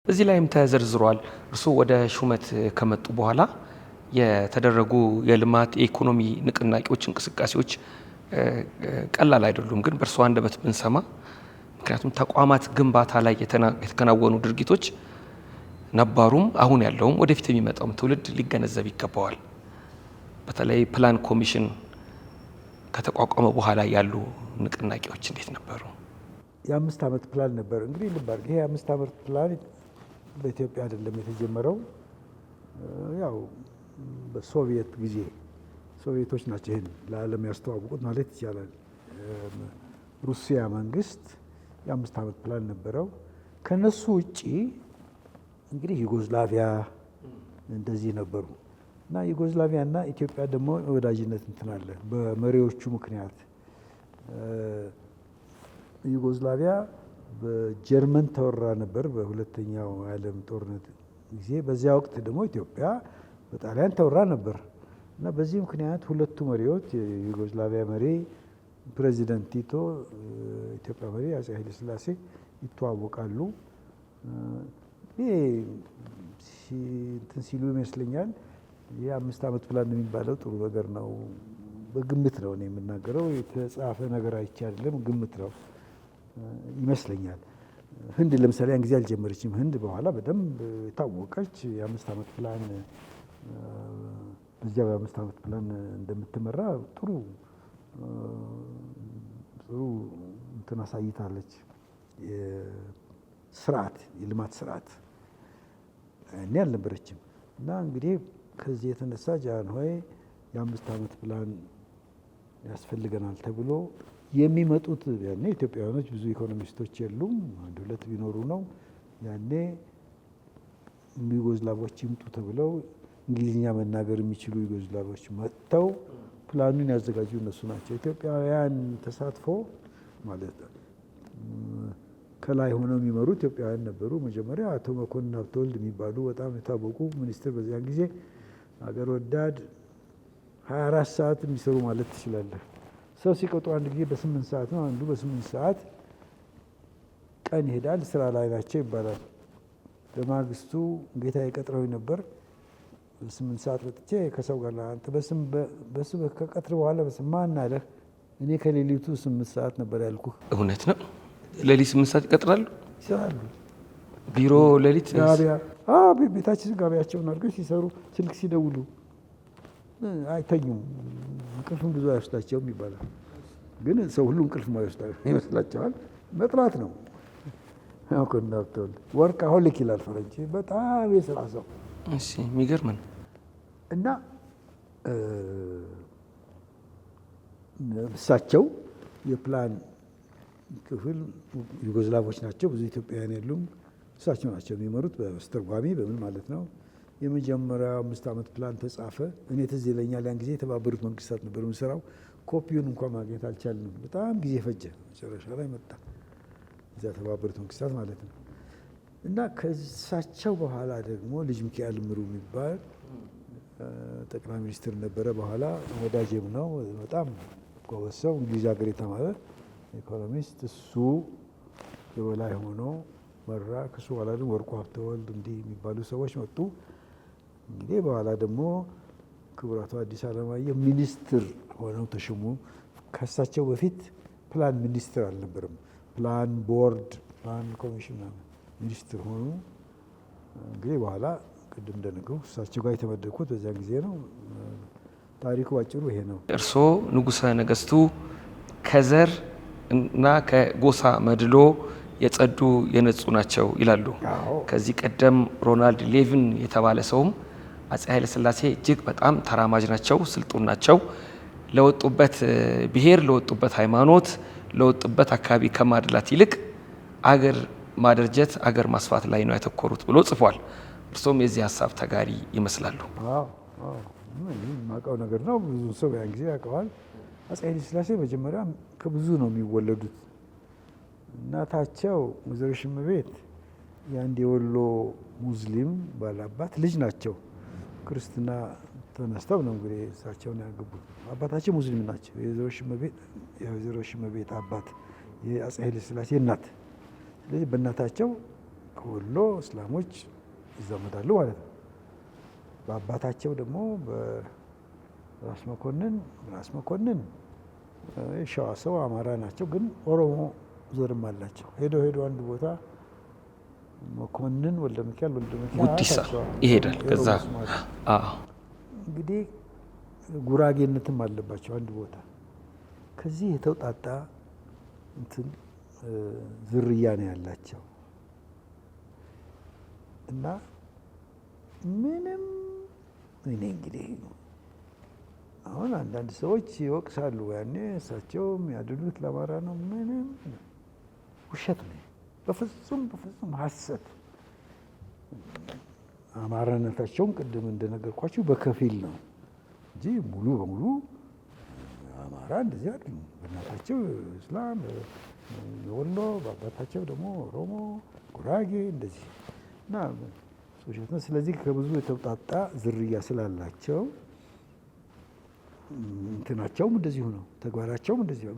እዚህ ላይም ተዘርዝሯል። እርስዎ ወደ ሹመት ከመጡ በኋላ የተደረጉ የልማት የኢኮኖሚ ንቅናቄዎች፣ እንቅስቃሴዎች ቀላል አይደሉም። ግን በእርስዎ አንደበት ብንሰማ፣ ምክንያቱም ተቋማት ግንባታ ላይ የተከናወኑ ድርጊቶች ነባሩም አሁን ያለውም ወደፊት የሚመጣውም ትውልድ ሊገነዘብ ይገባዋል። በተለይ ፕላን ኮሚሽን ከተቋቋመ በኋላ ያሉ ንቅናቄዎች እንዴት ነበሩ? የ5 ዓመት ፕላን ነበር። እንግዲህ ልብ አድርግ፣ ይሄ የ5 ዓመት ፕላን በኢትዮጵያ አይደለም የተጀመረው። ያው በሶቪየት ጊዜ ሶቪየቶች ናቸው ይህን ለዓለም ያስተዋወቁት ማለት ይቻላል። ሩሲያ መንግስት የ5 ዓመት ፕላን ነበረው። ከነሱ ውጪ እንግዲህ ዩጎዝላቪያ እንደዚህ ነበሩ እና ዩጎዝላቪያ እና ኢትዮጵያ ደግሞ ወዳጅነት እንትን አለ በመሪዎቹ ምክንያት። ዩጎዝላቪያ በጀርመን ተወራ ነበር በሁለተኛው የዓለም ጦርነት ጊዜ። በዚያ ወቅት ደግሞ ኢትዮጵያ በጣሊያን ተወራ ነበር እና በዚህ ምክንያት ሁለቱ መሪዎች የዩጎዝላቪያ መሪ ፕሬዚደንት ቲቶ፣ ኢትዮጵያ መሪ አፄ ኃይለ ሥላሴ ይተዋወቃሉ። ይሄ እንትን ሲሉ ይመስለኛል። የ5 ዓመት ፕላን የሚባለው ጥሩ ነገር ነው። በግምት ነው እኔ የምናገረው፣ የተጻፈ ነገር አይቼ አይደለም፣ ግምት ነው ይመስለኛል። ህንድ ለምሳሌ ያን ጊዜ አልጀመረችም። ህንድ በኋላ በደንብ የታወቀች የ5 ዓመት ፕላን በዚያ በ5 ዓመት ፕላን እንደምትመራ ጥሩ እንትን አሳይታለች። የልማት ስርዓት እኔ አልነበረችም እና እንግዲህ ከዚህ የተነሳ ጃንሆይ የ5 ዓመት ፕላን ያስፈልገናል ተብሎ የሚመጡት ያኔ ኢትዮጵያውያኖች ብዙ ኢኮኖሚስቶች የሉም፣ 1-2 ቢኖሩ ነው። ያኔ ዩጎዝላቮች ይምጡ ተብለው እንግሊዝኛ መናገር የሚችሉ ዩጎዝላቮች መጥተው ፕላኑን ያዘጋጁ እነሱ ናቸው። ኢትዮጵያውያን ተሳትፎ ማለት ከላይ ሆነው የሚመሩ ኢትዮጵያውያን ነበሩ። መጀመሪያ አቶ መኮንን ሀብተወልድ የሚባሉ በጣም የታወቁ ሚኒስትር፣ በዚያን ጊዜ አገር ወዳድ 24 ሰዓት የሚሰሩ ማለት ትችላለህ። ሰው ሲቀጡ አንድ ጊዜ በ8 ሰዓት ነው፣ አንዱ በ8 ሰዓት ቀን ይሄዳል፣ ስራ ላይ ናቸው ይባላል። በማግስቱ ጌታዬ ቀጥረውኝ ነበር። 8 ሰዓት ወጥቼ ከሰው ጋር አንተ በስም ከቀትር በኋላ በስም ማን አለህ? እኔ ከሌሊቱ 8 ሰዓት ነበር ያልኩህ። እውነት ነው። ሌሊት 8 ሰዓት ይቀጥራሉ፣ ይሰራሉ። ቢሮ ሌሊት ጋቢያ ቤታችን ጋቢያቸውን አድርገው ሲሰሩ ስልክ ሲደውሉ አይተኙም። እንቅልፍም ብዙ አይወስዳቸውም ይባላል። ግን ሰው ሁሉ እንቅልፍ ማይወስዳ ይመስላቸዋል። መጥራት ነው። ወርካሆሊክ ይላል ፈረንጅ። በጣም የስራ ሰው። እሺ፣ የሚገርም ነው። እና እሳቸው የፕላን ክፍል ዩጎዝላቮች ናቸው። ብዙ ኢትዮጵያውያን የሉም። እሳቸው ናቸው የሚመሩት በአስተርጓሚ በምን ማለት ነው። የመጀመሪያው 5 ዓመት ፕላን ተጻፈ። እኔ ትዝ ይለኛል ያን ጊዜ የተባበሩት መንግስታት ነበር የምሰራው። ኮፒውን እንኳን ማግኘት አልቻልንም። በጣም ጊዜ ፈጀ። መጨረሻ ላይ መጣ እዚያ የተባበሩት መንግስታት ማለት ነው። እና ከእሳቸው በኋላ ደግሞ ልጅ ሚካኤል ምሩ የሚባል ጠቅላይ ሚኒስትር ነበረ። በኋላ ወዳጄም ነው። በጣም ጎበዝ ሰው፣ እንግሊዝ ሀገር የተማረ ኢኮኖሚስት። እሱ የበላይ ሆኖ መራ። ከሱ በኋላ ደግሞ ወርቁ ሀብተወልድ እንዲህ የሚባሉ ሰዎች መጡ። እንግዲህ በኋላ ደግሞ ክቡር አቶ አዲስ አለማየሁ ሚኒስትር ሆነው ተሾሙ። ከእሳቸው በፊት ፕላን ሚኒስትር አልነበረም። ፕላን ቦርድ፣ ፕላን ኮሚሽን ሚኒስትር ሆኑ። እንግዲህ በኋላ ቅድም እንደነገሩ እሳቸው ጋር የተመደብኩት በዚያን ጊዜ ነው። ታሪኩ ባጭሩ ይሄ ነው። እርስዎ ንጉሠ ነገሥቱ ከዘር እና ከጎሳ መድሎ የጸዱ የነጹ ናቸው ይላሉ። ከዚህ ቀደም ሮናልድ ሌቪን የተባለ ሰውም አፄ ኃይለ ሥላሴ እጅግ በጣም ተራማጅ ናቸው፣ ስልጡን ናቸው፣ ለወጡበት ብሔር፣ ለወጡበት ሃይማኖት፣ ለወጡበት አካባቢ ከማድላት ይልቅ አገር ማደርጀት፣ አገር ማስፋት ላይ ነው ያተኮሩት ብሎ ጽፏል። እርሶም የዚህ ሀሳብ ተጋሪ ይመስላሉ። የማውቀው ነገር ነው። ብዙ ሰው ያን ጊዜ ያውቀዋል። አፄ ኃይለ ሥላሴ መጀመሪያ ከብዙ ነው የሚወለዱት። እናታቸው ወይዘሮ ሽመቤት የአንድ የወሎ ሙስሊም ባላባት ልጅ ናቸው። ክርስትና ተነስተው ነው እንግዲህ እሳቸውን ያገቡት። አባታቸው ሙስሊም ናቸው። የወይዘሮ ሽመቤት አባት የአፄ ኃይለ ሥላሴ እናት። ስለዚህ በእናታቸው ከወሎ እስላሞች ይዛመዳሉ ማለት ነው። በአባታቸው ደግሞ በራስ መኮንን ሸዋ ሰው አማራ ናቸው፣ ግን ኦሮሞ ዘርም አላቸው። ሄዶ አንድ ቦታ መኮንን ወልደ ሚካኤል ጉዲሳ ይሄዳል። ከዛ እንግዲህ ጉራጌነትም አለባቸው አንድ ቦታ። ከዚህ የተውጣጣ እንትን ዝርያ ነው ያላቸው እና ምንም እኔ እንግዲህ አሁን አንዳንድ ሰዎች ይወቅሳሉ። ያኔ እሳቸው የሚያድሉት ለአማራ ነው። ምንም ውሸት ነው። በፍጹም ሐሰት። አማራነታቸውን ቅድም እንደነገርኳችሁ በከፊል ነው እንጂ ሙሉ በሙሉ አማራ እንደዚህ አይደሉም። በእናታቸው እስላም፣ ወሎ፣ በአባታቸው ደግሞ ኦሮሞ፣ ጉራጌ እንደዚህ እና ውሸት ነው። ስለዚህ ከብዙ የተውጣጣ ዝርያ ስላላቸው እንትናቸውም እንደዚሁ ነው፣ ተግባራቸውም እንደዚሁ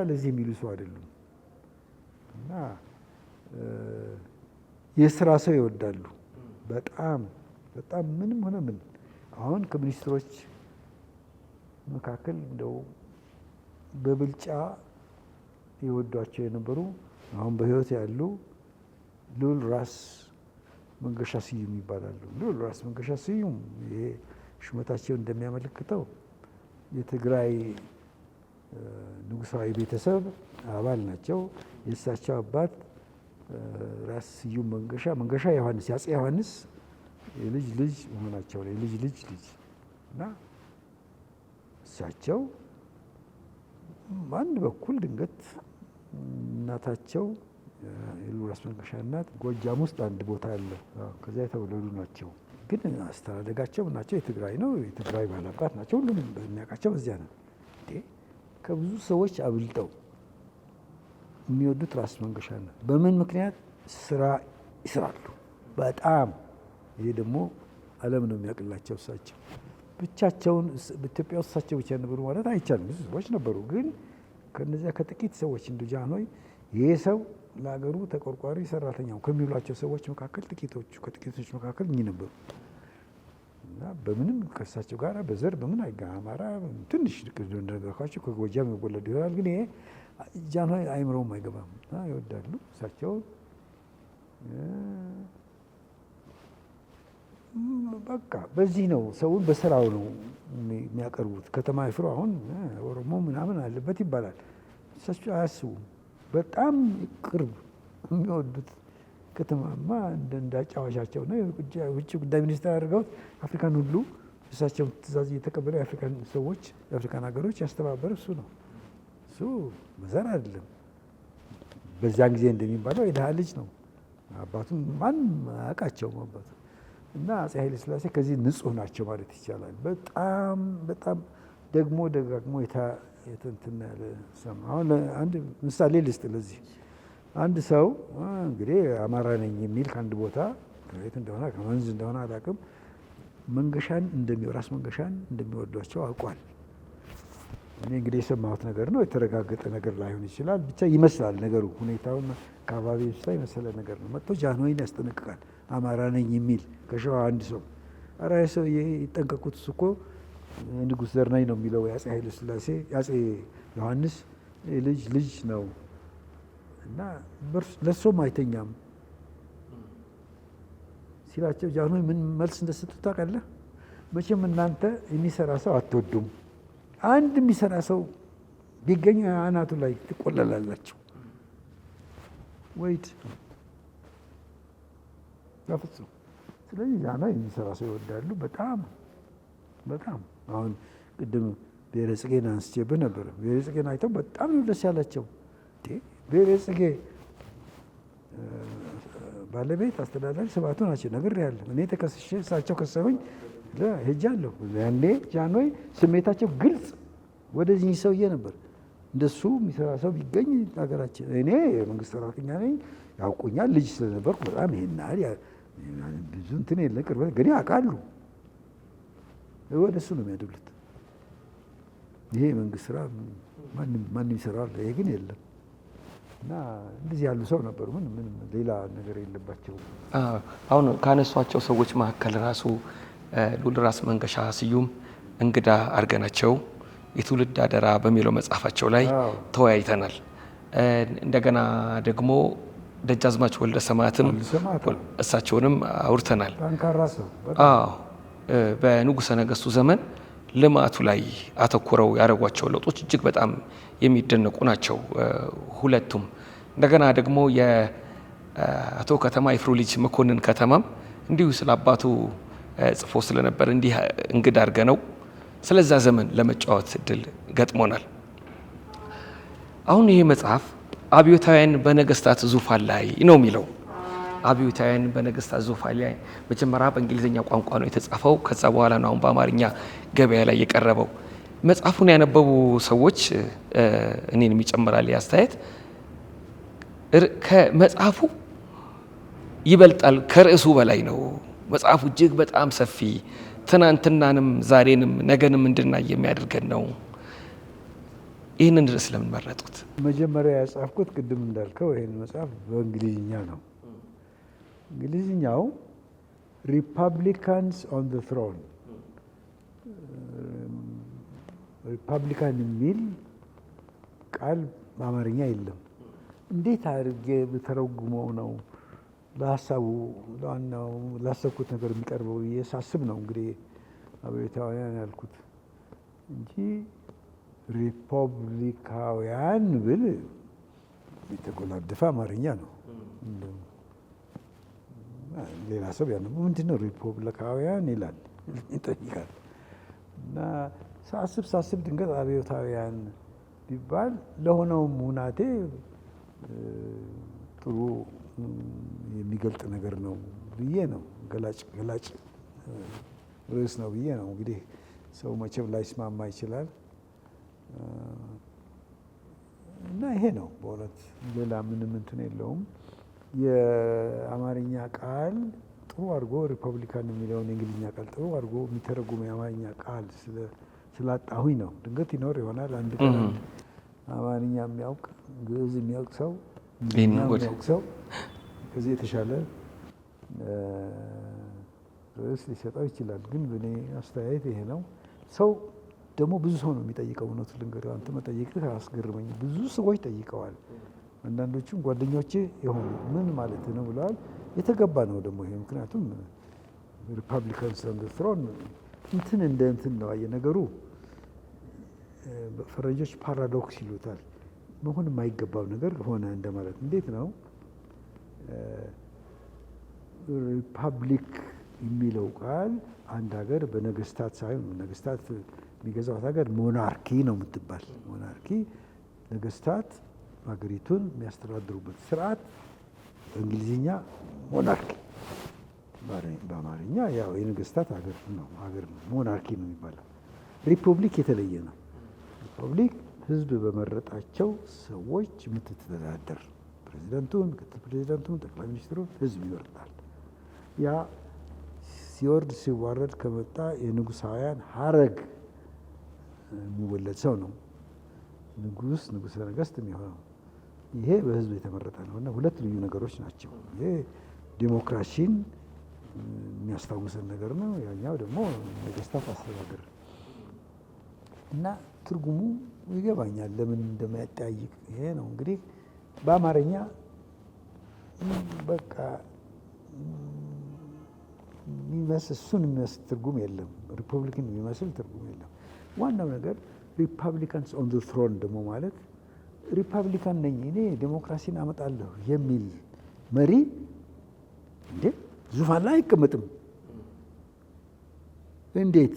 ለዚህ የሚሉ ሰው አይደሉም። እና የስራ ሰው ይወዳሉ በጣም ምንም ሆነ ምን። አሁን ከሚኒስትሮች መካከል እንደው በብልጫ የወዷቸው የነበሩ አሁን በሕይወት ያሉ ልዑል ራስ መንገሻ ስዩም ይባላሉ። ልዑል ራስ መንገሻ ስዩም ይሄ ሹመታቸው እንደሚያመለክተው የትግራይ ንጉሳዊ ቤተሰብ አባል ናቸው። የእሳቸው አባት ራስ ስዩም መንገሻ ዮሐንስ የአፄ ዮሐንስ የልጅ ልጅ መሆናቸው ነው። የልጅ ልጅ እና እሳቸው በአንድ በኩል ድንገት እናታቸው የልዑል ራስ መንገሻ እናት ጎጃም ውስጥ አንድ ቦታ አለ፣ ከዚያ የተወለዱ ናቸው። ግን አስተዳደጋቸው ናቸው የትግራይ ነው። የትግራይ ባላባት ናቸው። ሁሉም በሚያውቃቸው በዚያ ነው። ከብዙ ሰዎች አብልጠው የሚወዱት ራስ መንገሻ ነው። በምን ምክንያት? ስራ ይስራሉ በጣም። ይሄ ደግሞ ዓለም ነው የሚያውቅላቸው። እሳቸው ብቻቸውን በኢትዮጵያ ውስጥ እሳቸው ብቻ ነበሩ ማለት አይቻልም። ብዙ ሰዎች ነበሩ። ግን ከነዚያ ከጥቂት ሰዎች እንደ ጃንሆይ ይሄ ሰው ለሀገሩ ተቆርቋሪ ሰራተኛው ከሚሏቸው ሰዎች መካከል ከጥቂቶች መካከል እኚህ ነበሩ በምንም ከእሳቸው ጋር በዘር በምን አማራ ትንሽ እንደነገርኳቸው ከጎጃም የወለዱ ይሆናል። ግን ይሄ ጃንሆይ አይምሮውም አይገባም። ይወዳሉ እሳቸው በቃ በዚህ ነው ሰውን በስራው ነው የሚያቀርቡት። ከተማ ይፍሩ አሁን ኦሮሞ ምናምን አለበት ይባላል። እሳቸው አያስቡም። በጣም ቅርብ የሚወዱት ከተማማ እንዳጫዋቻቸው ነው። ውጭ ጉዳይ ሚኒስትር አድርገውት አፍሪካን ሁሉ እሳቸውን ትእዛዝ እየተቀበለ የአፍሪካን ሰዎች የአፍሪካን ሀገሮች ያስተባበረ እሱ ነው። እሱ በዘር አይደለም። በዛን ጊዜ እንደሚባለው የድሃ ልጅ ነው። አባቱም ማንም አያውቃቸውም አባቱ እና አፄ ኃይለ ሥላሴ ከዚህ ንጹህ ናቸው ማለት ይቻላል። በጣም በጣም ደግሞ ደጋግሞ የትንትና ያለ ሰማ። አሁን አንድ ምሳሌ ልስጥ ለዚህ። አንድ ሰው እንግዲህ አማራ ነኝ የሚል ከአንድ ቦታ ከቤት እንደሆነ ከመንዝ እንደሆነ አላውቅም፣ መንገሻን ራስ መንገሻን እንደሚወዷቸው አውቋል። እኔ እንግዲህ የሰማሁት ነገር ነው፣ የተረጋገጠ ነገር ላይሆን ይችላል። ብቻ ይመስላል ነገሩ፣ ሁኔታውን ከአካባቢ ውስጥ የመሰለ ነገር ነው። መጥቶ ጃንሆይን ያስጠነቅቃል። አማራ ነኝ የሚል ከሸዋ አንድ ሰው ኧረ ሰው ይጠንቀቁት፣ እሱ እኮ ንጉሥ ዘር ነኝ ነው የሚለው የአፄ ኃይለ ሥላሴ የአፄ ዮሐንስ ልጅ ነው እና ለእሱም አይተኛም ሲላቸው ጃንሆይ ምን መልስ እንደሰጡት ታውቃለህ? መቼም እናንተ የሚሰራ ሰው አትወዱም። አንድ የሚሰራ ሰው ቢገኝ አናቱ ላይ ትቆለላላችሁ። ወይድ በፍጹም። ስለዚህ ጃንሆይ የሚሰራ ሰው ይወዳሉ በጣም በጣም። አሁን ቅድም ብሔረ ጽጌን አንስቼብህ ነበር። ብሔረ ጽጌን አይተው በጣም ነው ደስ ያላቸው። ብሔረ ጽጌ ባለቤት አስተዳዳሪ ስብሐቱ ናቸው። ነግሬሃለሁ። እኔ ተከስሼ እሳቸው ከሰውኝ ሄጃለሁ። ያኔ ጃንሆይ ስሜታቸው ግልጽ ወደዚህ ሰውዬ ነበር። እንደሱ የሚሰራ ሰው ቢገኝ ሀገራችን። እኔ የመንግስት ሰራተኛ ነኝ፣ ያውቁኛል። ልጅ ስለነበርኩ በጣም ይሄን ያህል ብዙ እንትን የለ ቅርበት ግን ያውቃሉ። ወደ እሱ ነው የሚያደሉት። ይሄ የመንግስት ስራ ማንም ይሰራል። ይሄ ግን የለም። እና እንደዚህ ያሉ ሰው ነበሩ። ምንም ሌላ ነገር የለባቸውም። አሁን ካነሷቸው ሰዎች መካከል ራሱ ልዑል ራስ መንገሻ ስዩም እንግዳ አድርገናቸው የትውልድ አደራ በሚለው መጽሐፋቸው ላይ ተወያይተናል። እንደገና ደግሞ ደጃዝማች ወልደ ሰማያትም እሳቸውንም አውርተናል። ጠንካራ ሰው። በንጉሠ ነገሥቱ ዘመን ልማቱ ላይ አተኩረው ያደረጓቸው ለውጦች እጅግ በጣም የሚደነቁ ናቸው ሁለቱም። እንደገና ደግሞ የአቶ ከተማ ይፍሩ ልጅ መኮንን ከተማም እንዲሁ ስለ አባቱ ጽፎ ስለነበር እንዲህ እንግዳ አድርገነው ስለዛ ዘመን ለመጫወት እድል ገጥሞናል። አሁን ይሄ መጽሐፍ አብዮታውያን በነገስታት ዙፋን ላይ ነው የሚለው። አብዮታውያን በነገስታት ዙፋን ላይ መጀመሪያ በእንግሊዝኛ ቋንቋ ነው የተጻፈው። ከዛ በኋላ ነው አሁን በአማርኛ ገበያ ላይ የቀረበው። መጽሐፉን ያነበቡ ሰዎች እኔንም ይጨምራል አስተያየት፣ ከመጽሐፉ ይበልጣል፣ ከርዕሱ በላይ ነው። መጽሐፉ እጅግ በጣም ሰፊ፣ ትናንትናንም ዛሬንም ነገንም እንድናይ የሚያደርገን ነው። ይህንን ርዕስ ለምን መረጡት? መጀመሪያ ያጻፍኩት ቅድም እንዳልከው ይህን መጽሐፍ በእንግሊዝኛ ነው። እንግሊዝኛው ሪፐብሊካንስ ኦን ዘ ትሮን፣ ሪፐብሊካን የሚል ቃል በአማርኛ የለም። እንዴት አድርጌ ብተረጉመው ነው ለሀሳቡ ለዋናው ላሰብኩት ነገር የሚቀርበው ሳስብ ነው እንግዲህ አብዮታውያን ያልኩት እንጂ ሪፐብሊካውያን ብል የተጎላደፈ አማርኛ ነው። ሌላ ሰው ያነው ምንድን ነው ሪፐብሊካውያን ይላል ይጠይቃል። እና ሳስብ ድንገት አብዮታውያን ቢባል ለሆነውም ሁናቴ ጥሩ የሚገልጥ ነገር ነው ብዬ ነው። ገላጭ ርዕስ ነው ብዬ ነው። እንግዲህ ሰው መቼም ላይስማማ ይችላል እና ይሄ ነው በእውነት ሌላ ምንም እንትን የለውም። የአማርኛ ቃል ጥሩ አድርጎ ሪፐብሊካን የሚለውን የእንግሊዝኛ ቃል ጥሩ አድርጎ የሚተረጉም የአማርኛ ቃል ስላጣሁኝ ነው። ድንገት ይኖር ይሆናል አንድ ቀን አማርኛ የሚያውቅ ግዕዝ የሚያውቅ ሰው የሚያውቅ ሰው ከዚህ የተሻለ ርዕስ ሊሰጠው ይችላል። ግን በእኔ አስተያየት ይሄ ነው። ሰው ደግሞ ብዙ ሰው ነው የሚጠይቀው። እውነቱን ልንገርህ፣ አንተ መጠየቅህ አያስገርመኝም። ብዙ ሰዎች ጠይቀዋል። አንዳንዶቹም ጓደኞቼ የሆኑ ምን ማለት ነው ብለዋል። የተገባ ነው ደግሞ ይሄ። ምክንያቱም ሪፐብሊካንስ ኦን ዘ ትሮን እንትን እንደ እንትን ነው ነገሩ። ፈረንጆች ፓራዶክስ ይሉታል። መሆን የማይገባው ነገር ሆነ እንደማለት። እንዴት ነው ሪፐብሊክ የሚለው ቃል? አንድ ሀገር በነገስታት ሳይሆን ነገስታት የሚገዛት ሀገር ሞናርኪ ነው የምትባል። ሞናርኪ ነገስታት ሀገሪቱን የሚያስተዳድሩበት ስርዓት፣ በእንግሊዝኛ ሞናርኪ፣ በአማርኛ ያው የነገስታት ሀገር ነው ሞናርኪ ነው የሚባለው። ሪፑብሊክ የተለየ ነው። ሪፑብሊክ ህዝብ በመረጣቸው ሰዎች የምትተዳደር፣ ፕሬዚደንቱን፣ ምክትል ፕሬዚደንቱን፣ ጠቅላይ ሚኒስትሩን ህዝብ ይወርዳል። ያ ሲወርድ ሲዋረድ ከመጣ የንጉሳውያን ሀረግ የሚወለድ ሰው ነው ንጉሰ ነገስት የሚሆነው። ይሄ በህዝብ የተመረጠ ነው እና ሁለት ልዩ ነገሮች ናቸው። ይሄ ዲሞክራሲን የሚያስታውሰን ነገር ነው። ያኛው ደግሞ ነገስታት አስተዳደር እና ትርጉሙ ይገባኛል ለምን እንደሚያጠያይቅ። ይሄ ነው እንግዲህ በአማርኛ በቃ እሱን የሚመስል ትርጉም የለም። ሪፐብሊክን የሚመስል ትርጉም የለም። ዋናው ነገር ሪፐብሊካንስ ኦን ዘ ትሮን ደግሞ ማለት ሪፐብሊካን ነኝ እኔ ዴሞክራሲን አመጣለሁ የሚል መሪ እንዴ ዙፋን ላይ አይቀመጥም። እንዴት?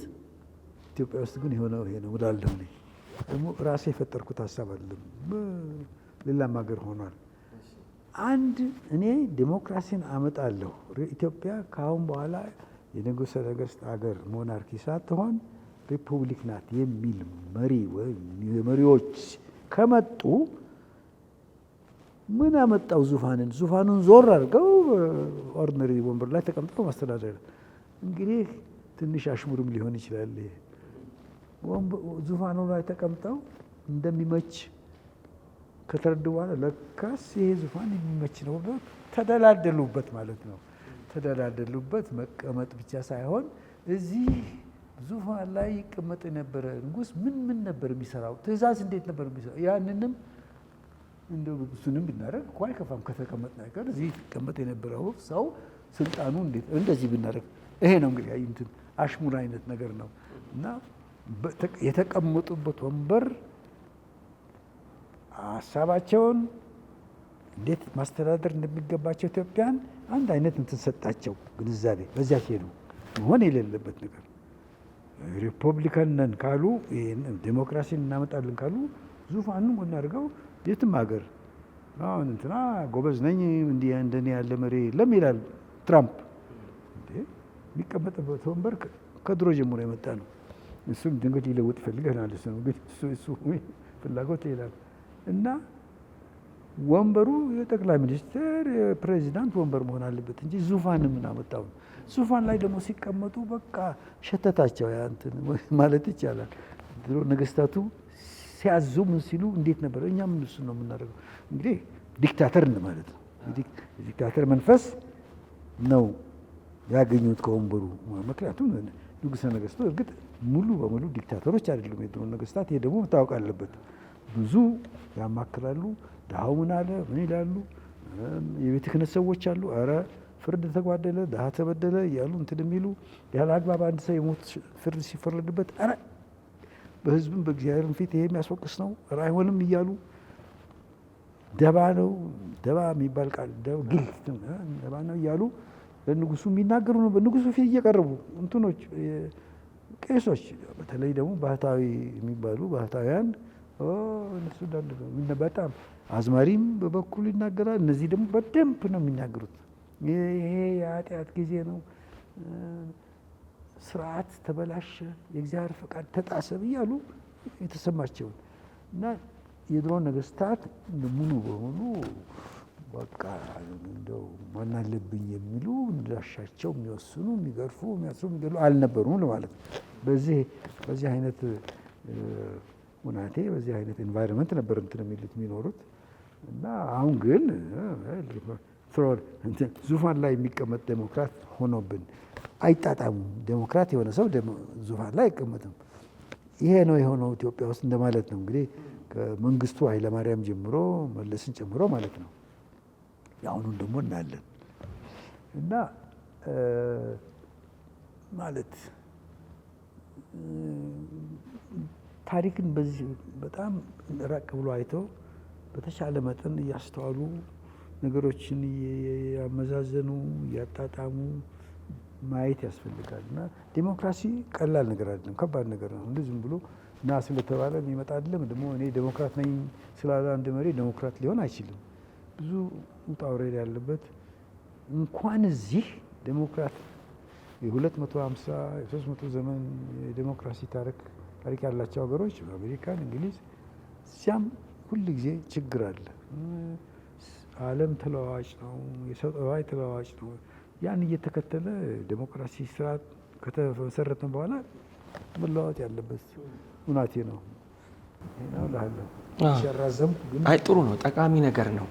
ኢትዮጵያ ውስጥ ግን የሆነው ይሄ ነው እላለሁ። እኔ ደግሞ ራሴ የፈጠርኩት ሀሳብ አይደለም፣ ሌላም ሀገር ሆኗል። አንድ እኔ ዴሞክራሲን አመጣለሁ፣ ኢትዮጵያ ከአሁን በኋላ የንጉሠ ነገሥት ሀገር ሞናርኪ ሳትሆን ሪፑብሊክ ናት የሚል መሪ ወይም መሪዎች ከመጡ ምን አመጣው? ዙፋኑን ዞር አድርገው ኦርዲነሪ ወንበር ላይ ተቀምጠው ማስተዳደር። እንግዲህ ትንሽ አሽሙርም ሊሆን ይችላል። ዙፋኑ ላይ ተቀምጠው እንደሚመች ከተረዱ በኋላ ለካስ ይሄ ዙፋን የሚመች ነው ብለው ተደላደሉበት ማለት ነው። ተደላደሉበት መቀመጥ ብቻ ሳይሆን እዚህ ዙፋን ላይ ይቀመጥ የነበረ ንጉሥ ምን ነበር የሚሰራው? ትእዛዝ እንዴት ነበር የሚሰራው? ያንንም እንደው እሱንም ብናደርግ እኮ አይከፋም። ከተቀመጥን አይቀር እዚህ ይቀመጥ የነበረው ሰው ስልጣኑ እንዴት እንደዚህ ብናደርግ፣ ይሄ ነው እንግዲህ እንትን አሽሙር አይነት ነገር ነው እና የተቀመጡበት ወንበር ሀሳባቸውን እንዴት ማስተዳደር እንደሚገባቸው ኢትዮጵያን አንድ አይነት እንትን ሰጣቸው ግንዛቤ። በዚያ ሄዱ። መሆን የሌለበት ነገር ሪፐብሊካን ነን ካሉ፣ ዴሞክራሲን እናመጣለን ካሉ ዙፋኑን ጎን አድርገው የትም ሀገር አሁን እንትና ጎበዝ ነኝ እንዲህ እንደኔ ያለ መሪ የለም ይላል ትራምፕ። የሚቀመጥበት ወንበር ከድሮ ጀምሮ የመጣ ነው። እሱም ድንገት ሊለውጥ ይፈልጋል እሱ ነው፣ ግን እሱ ፍላጎት ይላል እና ወንበሩ የጠቅላይ ሚኒስትር የፕሬዚዳንት ወንበር መሆን አለበት እንጂ ዙፋን ምን አመጣው? ዙፋን ላይ ደግሞ ሲቀመጡ በቃ ሸተታቸው ያንትን ማለት ይቻላል። ድሮ ነገስታቱ ሲያዙ ምን ሲሉ እንዴት ነበር? እኛም እሱ ነው የምናደርገው። እንግዲህ ዲክታተር ማለት ነው። ዲክታተር መንፈስ ነው ያገኙት ከወንበሩ። ምክንያቱም ንጉሠ ነገስቱ እርግጥ ሙሉ በሙሉ ዲክታተሮች አይደሉም የድሮ ነገስታት። ይሄ ደግሞ መታወቅ አለበት። ብዙ ያማክራሉ። ድሃው ምን አለ ምን ይላሉ። የቤተ ክህነት ሰዎች አሉ። ኧረ ፍርድ ተጓደለ፣ ድሃ ተበደለ እያሉ እንትን የሚሉ ያለ አግባብ አንድ ሰው የሞት ፍርድ ሲፈረድበት ኧረ በህዝብም በእግዚአብሔርም ፊት ይሄ የሚያስወቅስ ነው፣ ኧረ አይሆንም እያሉ ደባ ነው ደባ የሚባል ቃል ግልት ደባ ነው እያሉ ለንጉሱ የሚናገሩ ነው። በንጉሱ ፊት እየቀረቡ እንትኖች ቄሶች፣ በተለይ ደግሞ ባህታዊ የሚባሉ ባህታውያን እነሱ በጣም አዝማሪም በበኩሉ ይናገራል። እነዚህ ደግሞ በደንብ ነው የሚናገሩት። ይሄ የኃጢአት ጊዜ ነው፣ ስርዓት ተበላሸ፣ የእግዚአብሔር ፈቃድ ተጣሰ እያሉ የተሰማቸውን እና የድሮ ነገስታት ሙሉ በሙሉ በቃ እንደው ማን አለብኝ የሚሉ እንዳሻቸው የሚወስኑ የሚገርፉ የሚያስሩ የሚገሉ አልነበሩም ማለት ነው። በዚህ አይነት ሁናቴ በዚህ አይነት ኤንቫይሮንመንት ነበር እንትን የሚሉት የሚኖሩት እና አሁን ግን ዙፋን ላይ የሚቀመጥ ዴሞክራት ሆኖብን አይጣጣሙም። ዴሞክራት የሆነ ሰው ዙፋን ላይ አይቀመጥም። ይሄ ነው የሆነው ኢትዮጵያ ውስጥ እንደማለት ነው። እንግዲህ ከመንግስቱ ኃይለማርያም ጀምሮ መለስን ጨምሮ ማለት ነው። የአሁኑን ደግሞ እናያለን እና ማለት ታሪክን በዚህ በጣም ራቅ ብሎ አይተው በተቻለ መጠን እያስተዋሉ ነገሮችን እያመዛዘኑ እያጣጣሙ ማየት ያስፈልጋል። እና ዲሞክራሲ ቀላል ነገር አይደለም፣ ከባድ ነገር ነው። እንደ ዝም ብሎ እና ስለተባለ የሚመጣ አይደለም። ደግሞ እኔ ዴሞክራት ነኝ ስላለ አንድ መሪ ዴሞክራት ሊሆን አይችልም። ብዙ ውጣ ውረድ ያለበት እንኳን እዚህ ዴሞክራት የ250 የ300 ዘመን የዴሞክራሲ ታሪክ ያላቸው ሀገሮች አሜሪካን፣ እንግሊዝ እዚያም ሁል ጊዜ ችግር አለ። ዓለም ተለዋዋጭ ነው፣ የሰው ጠባይ ተለዋዋጭ ነው። ያን እየተከተለ ዴሞክራሲ ስርዓት ከተመሰረተ በኋላ መለዋወጥ ያለበት እውነቴ ነው። ይሄ ነው እልሃለሁ። ሲያራዘም ግን አይ ጥሩ ነው፣ ጠቃሚ ነገር ነው።